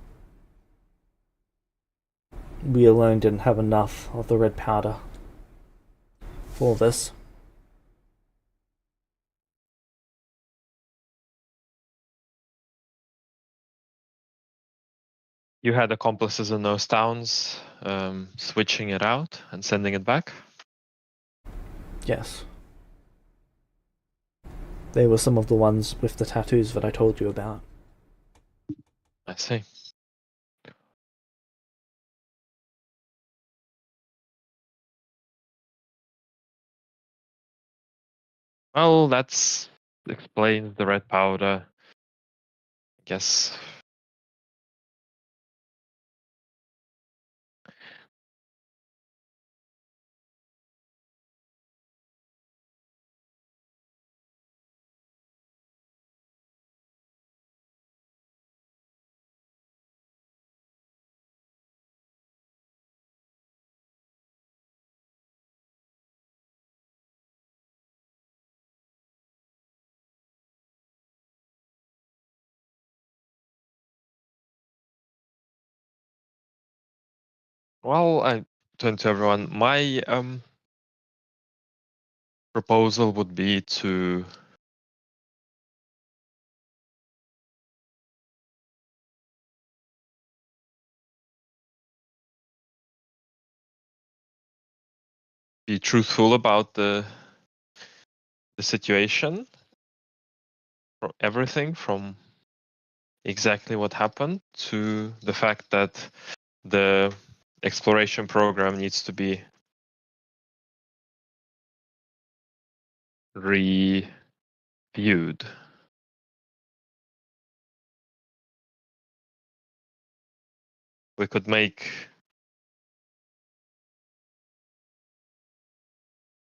We alone didn't have enough of the red powder for this. you had accomplices in those towns, switching it out and sending it back. Yes. They were some of the ones with the tattoos that I told you about. I see. Well, that's explains the red powder. I guess. Well, I turn to everyone. My proposal would be to be truthful about the situation, from everything from exactly what happened to the fact that the exploration program needs to be reviewed. We could make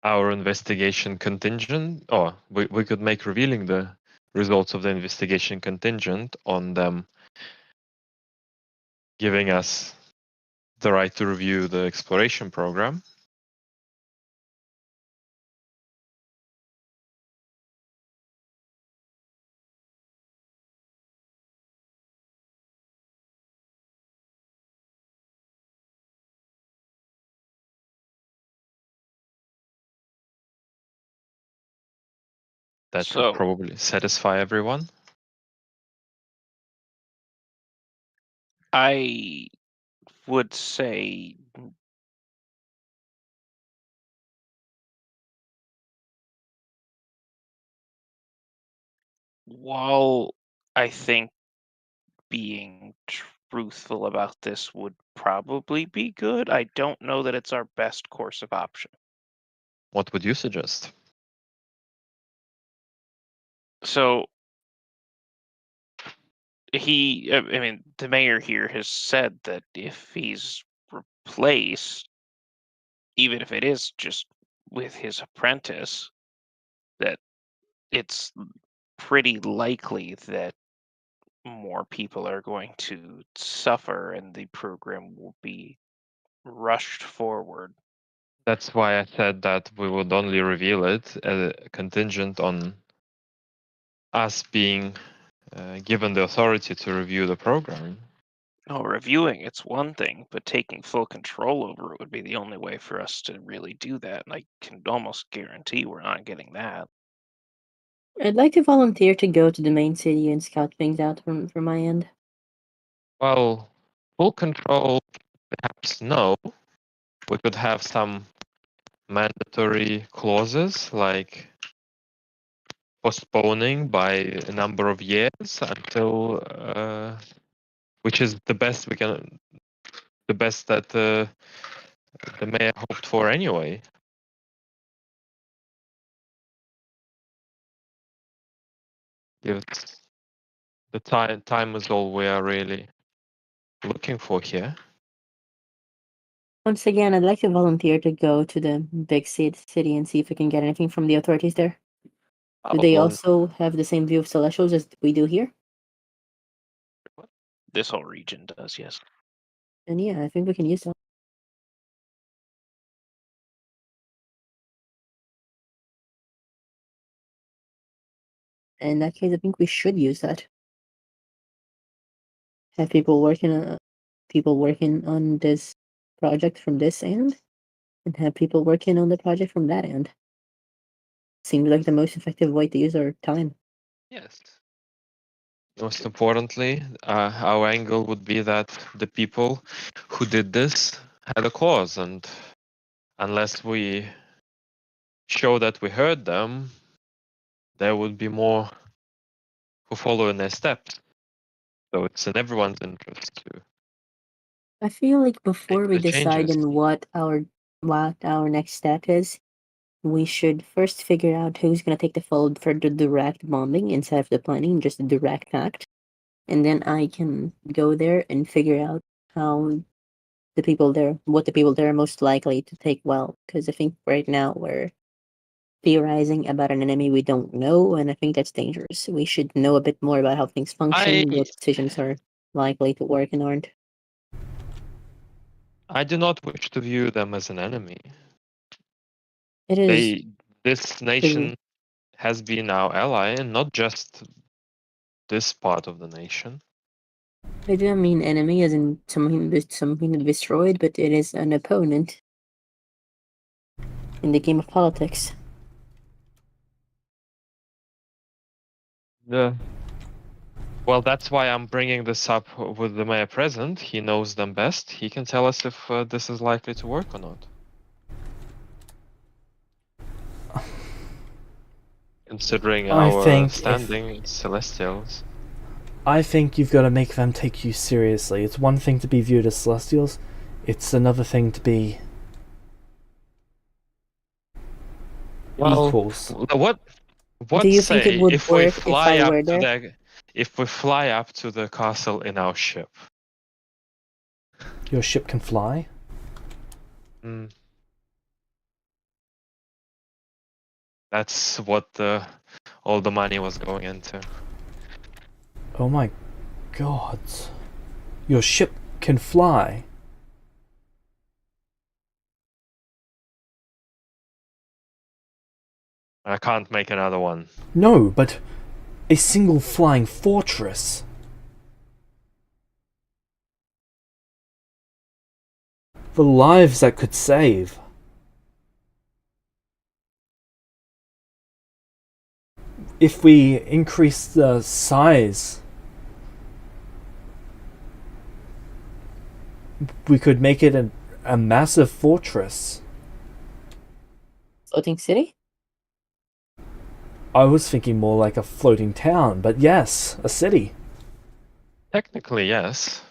our investigation contingent, or we could make revealing the results of the investigation contingent on them giving us the right to review the exploration program. That would So probably satisfy everyone. I would say while I think being truthful about this would probably be good, I don't know that it's our best course of option. What would you suggest? So I mean, the mayor here has said that if he's replaced, even if it is just with his apprentice, that it's pretty likely that more people are going to suffer and the program will be rushed forward. That's why I said that we would only reveal it contingent on us being given the authority to review the program. No, reviewing it's one thing, but taking full control over it would be the only way for us to really do that. And I can almost guarantee we're not getting that. I'd like to volunteer to go to the main city and scout things out from my end. Well, full control, perhaps no. We could have some mandatory clauses like postponing by a number of years until which is the best that the mayor hoped for anyway. Gives the time is all we are really looking for here. Once again, I'd like to volunteer to go to the big city and see if we can get anything from the authorities there. Do they Well, also have the same view of Celestials as we do here? This whole region does, yes. And yeah, I think we can use that. In that case, I think we should use that. Have people working on this project from this end, and have people working on the project from that end. Seems like the most effective way to use our time. yes. Most importantly, our angle would be that the people who did this had a cause, and unless we show that we heard them, there would be more who follow in their steps. So it's in everyone's interest to I feel like before make we the decide changes. on what our next step is, we should first figure out who's gonna take the fold for the direct bombing instead of the planning, just the direct act. And then I can go there and figure out what the people there are most likely to take well. Because I think right now we're theorizing about an enemy we don't know, and I think that's dangerous. We should know a bit more about how things function, what decisions are likely to work and aren't. I do not wish to view them as an enemy. It is This nation has been our ally, and not just this part of the nation. I do not mean enemy as in something to be destroyed, but it is an opponent in the game of politics. Well, that's why I'm bringing this up with the mayor present. He knows them best. He can tell us if this is likely to work or not. Considering I our think standing as Celestials. I think you've got to make them take you seriously. It's one thing to be viewed as Celestials, it's another thing to be equals. What Do you think it would if we work if fly I up were to there? if we fly up to the castle in our ship? Your ship can fly? Mm. That's what all the money was going into. Oh my god. Your ship can fly? I can't make another one. No, but a single flying fortress. The lives that could save. If we increase the size, we could make it a massive fortress. Floating city? I was thinking more like a floating town, but yes, a city. Technically, yes.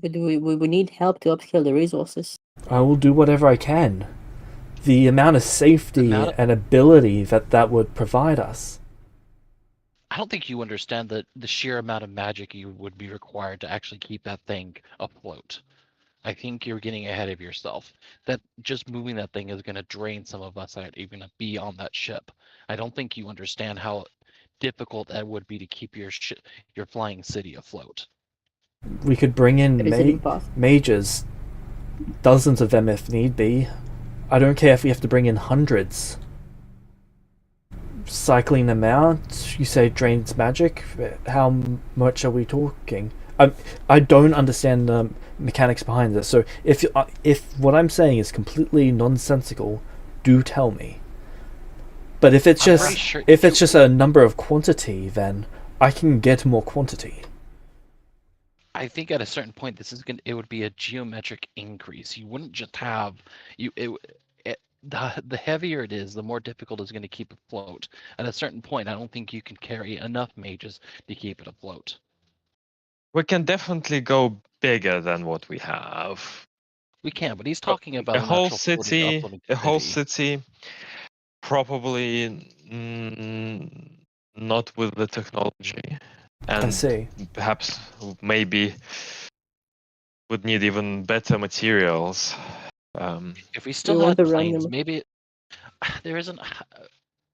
But we need help to upscale the resources. I will do whatever I can. The amount of safety and ability that would provide us. I don't think you understand the sheer amount of magic you would be required to actually keep that thing afloat. I think you're getting ahead of yourself. That just moving that thing is going to drain some of us out even to be on that ship. I don't think you understand how difficult that would be to keep your flying city afloat. We could bring in But is it impossible? mages, dozens of them if need be. I don't care if we have to bring in hundreds. Cycling them out, you say drains magic? How much are we talking? I don't understand the mechanics behind this, so if what I'm saying is completely nonsensical, do tell me. But if it's just a number of quantity, then I can get more quantity. I think at a certain point, it would be a geometric increase. You wouldn't just have the heavier it is, the more difficult it's going to keep it afloat. At a certain point, I don't think you can carry enough mages to keep it afloat. We can definitely go bigger than what we have. We can, but he's talking about A an whole actual floating, city, uploading a whole city. city, probably not with the technology, I and see. perhaps maybe would need even better materials. If we still want had to run planes, them? maybe there isn't.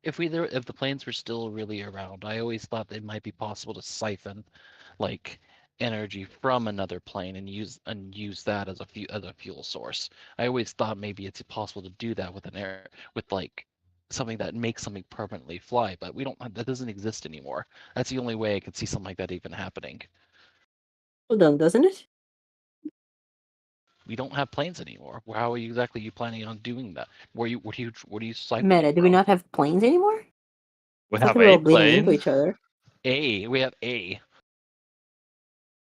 If the planes were still really around, I always thought it might be possible to siphon, like, energy from another plane and use that as a fuel source. I always thought maybe it's possible to do that with like something that makes something permanently fly, but we don't. That doesn't exist anymore. That's the only way I could see something like that even happening. Hold on, doesn't it? We don't have planes anymore. How are you exactly planning on doing that? What are you siphoning Meta, do we from? not have planes anymore? We I thought have they were all a bleeding into plane. each other. We have A.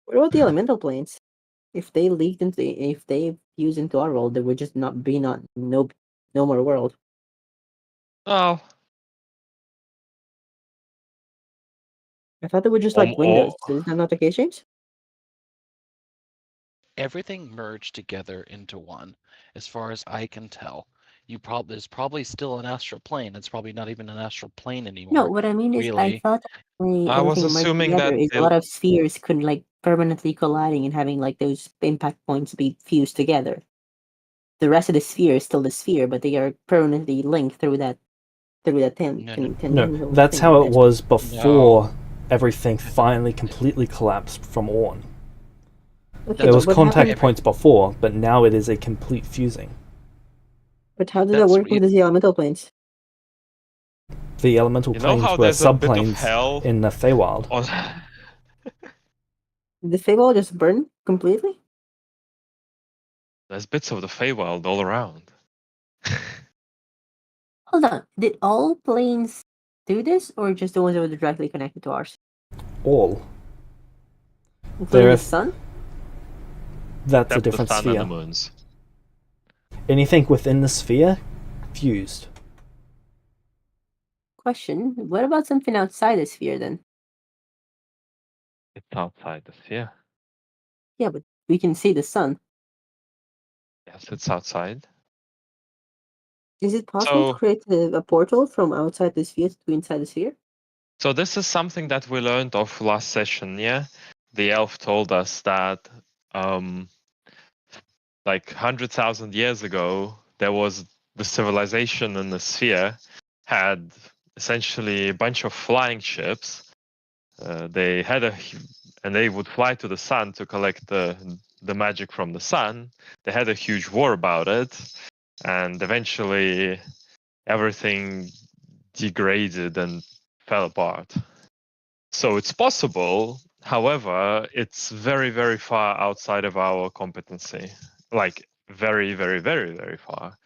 What about the elemental planes? If they if they fuse into our world, there would just not be no more world. Oh, I thought they were just or, like or windows. Is that not the case, James? Everything merged together into one, as far as I can tell. There's probably still an astral plane. It's probably not even an astral plane No, anymore. what I mean is, I Really. thought when I was everything merged assuming together that is a lot of spheres could like permanently colliding and having like those impact points be fused together. The rest of the sphere is still the sphere, but they are permanently linked through that No, No, tangential that's thing. how it was before no. everything finally completely collapsed from Orn. Okay, There but was what contact happened? points before, but now it is a complete fusing. But how did that That's work with the elemental planes? The elemental you know planes how were there's a bit of subplanes hell in the Feywild. on. Did the Fable just burn completely? There's bits of the Feywild all around. Hold on. Did all planes do this, or just the ones that were directly connected to ours, All. including There the are sun? That's a Except the different sun and the sphere. moons. Anything within the sphere, fused. Question: what about something outside the sphere then? It's outside the sphere. Yeah, but we can see the sun. Yes, it's outside. Is it possible to So, create a portal from outside the sphere to inside the sphere? so this is something that we learned of last session. Yeah, the elf told us that, like 100,000 years ago, there was the civilization in the sphere had essentially a bunch of flying ships. They had and they would fly to the sun to collect the magic from the sun. They had a huge war about it, and eventually everything degraded and fell apart. So it's possible. However, it's very, very far outside of our competency. Like very, very, very, very far.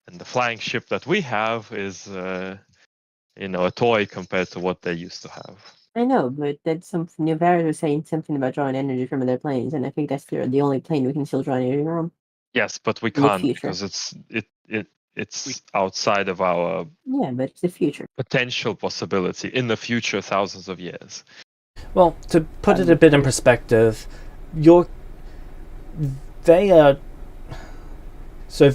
And the flying ship that we have is, a toy compared to what they used to have. I know, but that's something. Nivara was saying something about drawing energy from other planes, and I think that's the only plane we can still draw energy from Yes, but we in the can't future. because it's outside of our Yeah, but it's the future. potential possibility in the future, thousands of years. Well, to put it a bit in perspective, they are. So,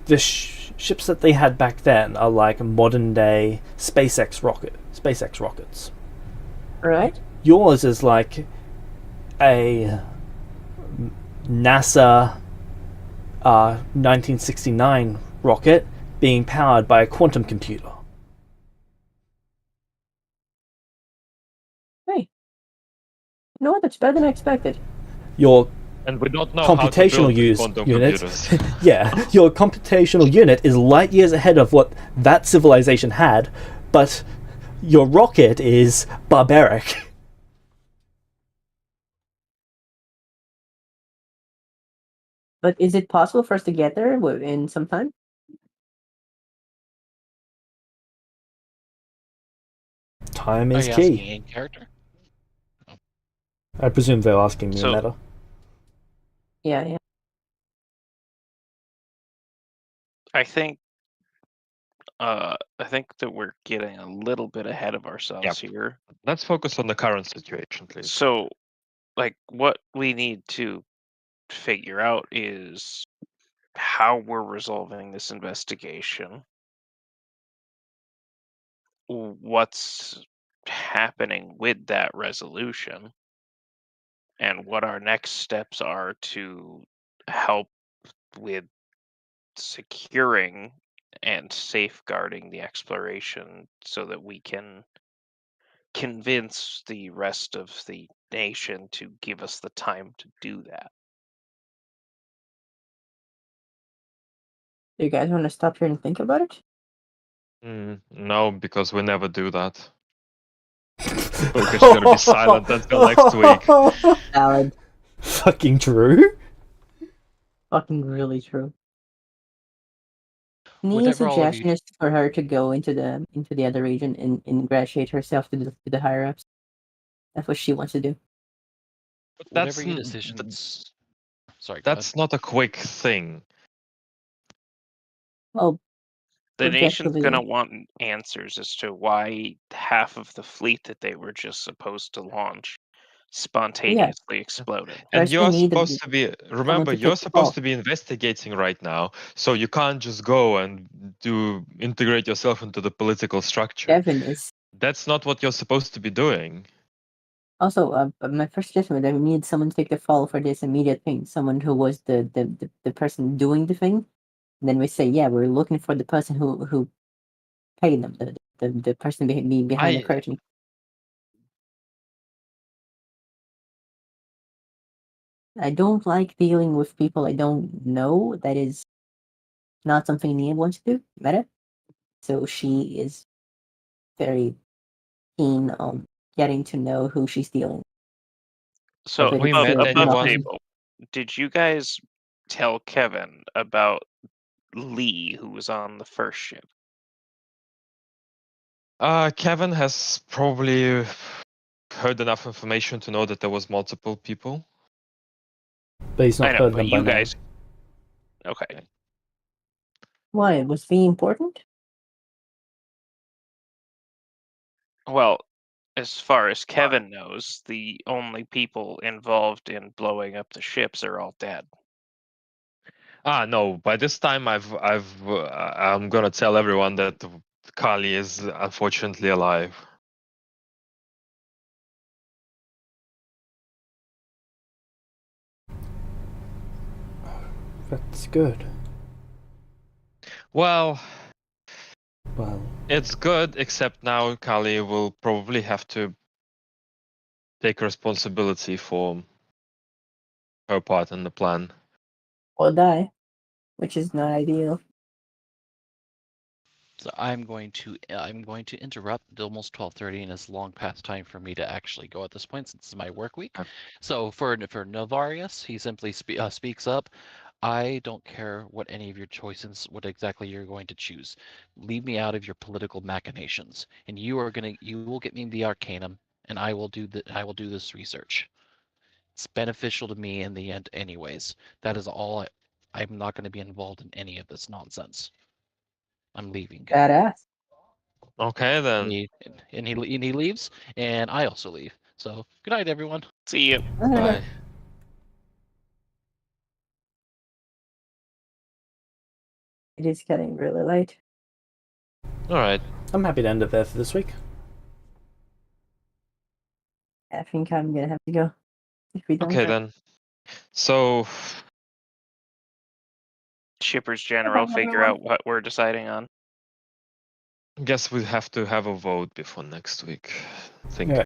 the ships that they had back then are like modern day SpaceX rockets. Right? Yours is like a NASA 1969 rocket being powered by a quantum computer. Hey, you know what? That's better than I expected. Your And we don't know how to computational build use quantum unit, computers. yeah, your computational unit is light years ahead of what that civilization had, but your rocket is barbaric. But is it possible for us to get there in some time? Time Are is you asking key. in character? I presume they're asking me in So- meta. Yeah. I think that we're getting a little bit ahead of ourselves here. Let's focus on the current situation, please. So like what we need to figure out is how we're resolving this investigation, what's happening with that resolution, and what our next steps are to help with securing and safeguarding the exploration so that we can convince the rest of the nation to give us the time to do that. Do you guys want to stop here and think about it? No, because we never do that. We're just gonna be silent until next week. Valid. Fucking true. Fucking really true. Any Whatever all of you suggestion is for her to go into the other region and ingratiate herself to the higher ups. That's what she wants to do. But whatever your decisions. Sorry, go ahead. that's not a quick thing. Well, The nation's objectively, going to want answers as to why half of the fleet that they were just supposed to launch spontaneously exploded. And First we you're need supposed to be, remember, to you're take the supposed fall. to be investigating right now, so you can't just go and integrate yourself into the political structure. Devin is That's not what you're supposed to be doing. also my first suggestion was that we need someone to take the fall for this immediate thing. Someone who was the person doing the thing. And then we say, yeah, we're looking for the person who paid them, the person behind the curtain. I don't like dealing with people I don't know. That is not something Nia wants to do. Meta. So she is very keen on getting to know who she's dealing with. So But we it's met above the anyone? table, did you guys tell Kevin about Lee, who was on the first ship? Kevin has probably heard enough information to know that there was multiple people. But he's I not know, heard but them by you name. guys. Okay. Why? Was V important? Well, as far as Kevin knows, the only people involved in blowing up the ships are all dead. No, by this time I'm gonna tell everyone that Kali is unfortunately alive. That's good. Well, Well, it's good, except now Kali will probably have to take responsibility for her part in the plan. Or die, which is not ideal. So I'm going to interrupt. It's almost 12:30, and it's long past time for me to actually go at this point since it's my work week. Okay. So for Novarius, he simply speaks up. I don't care what any of your choices, what exactly you're going to choose. Leave me out of your political machinations, and you will get me the Arcanum, and I will do this research. It's beneficial to me in the end, anyways. That is all. I'm not going to be involved in any of this nonsense. I'm leaving. Badass. Okay then. And he leaves, and I also leave. So good night, everyone. See you. Bye. It is getting really late. All right. I'm happy to end it there for this week. I think I'm gonna have to go. If we don't. Okay then. So Shippers General, figure out what we're deciding on. guess we have to have a vote before next week. I think. Yeah.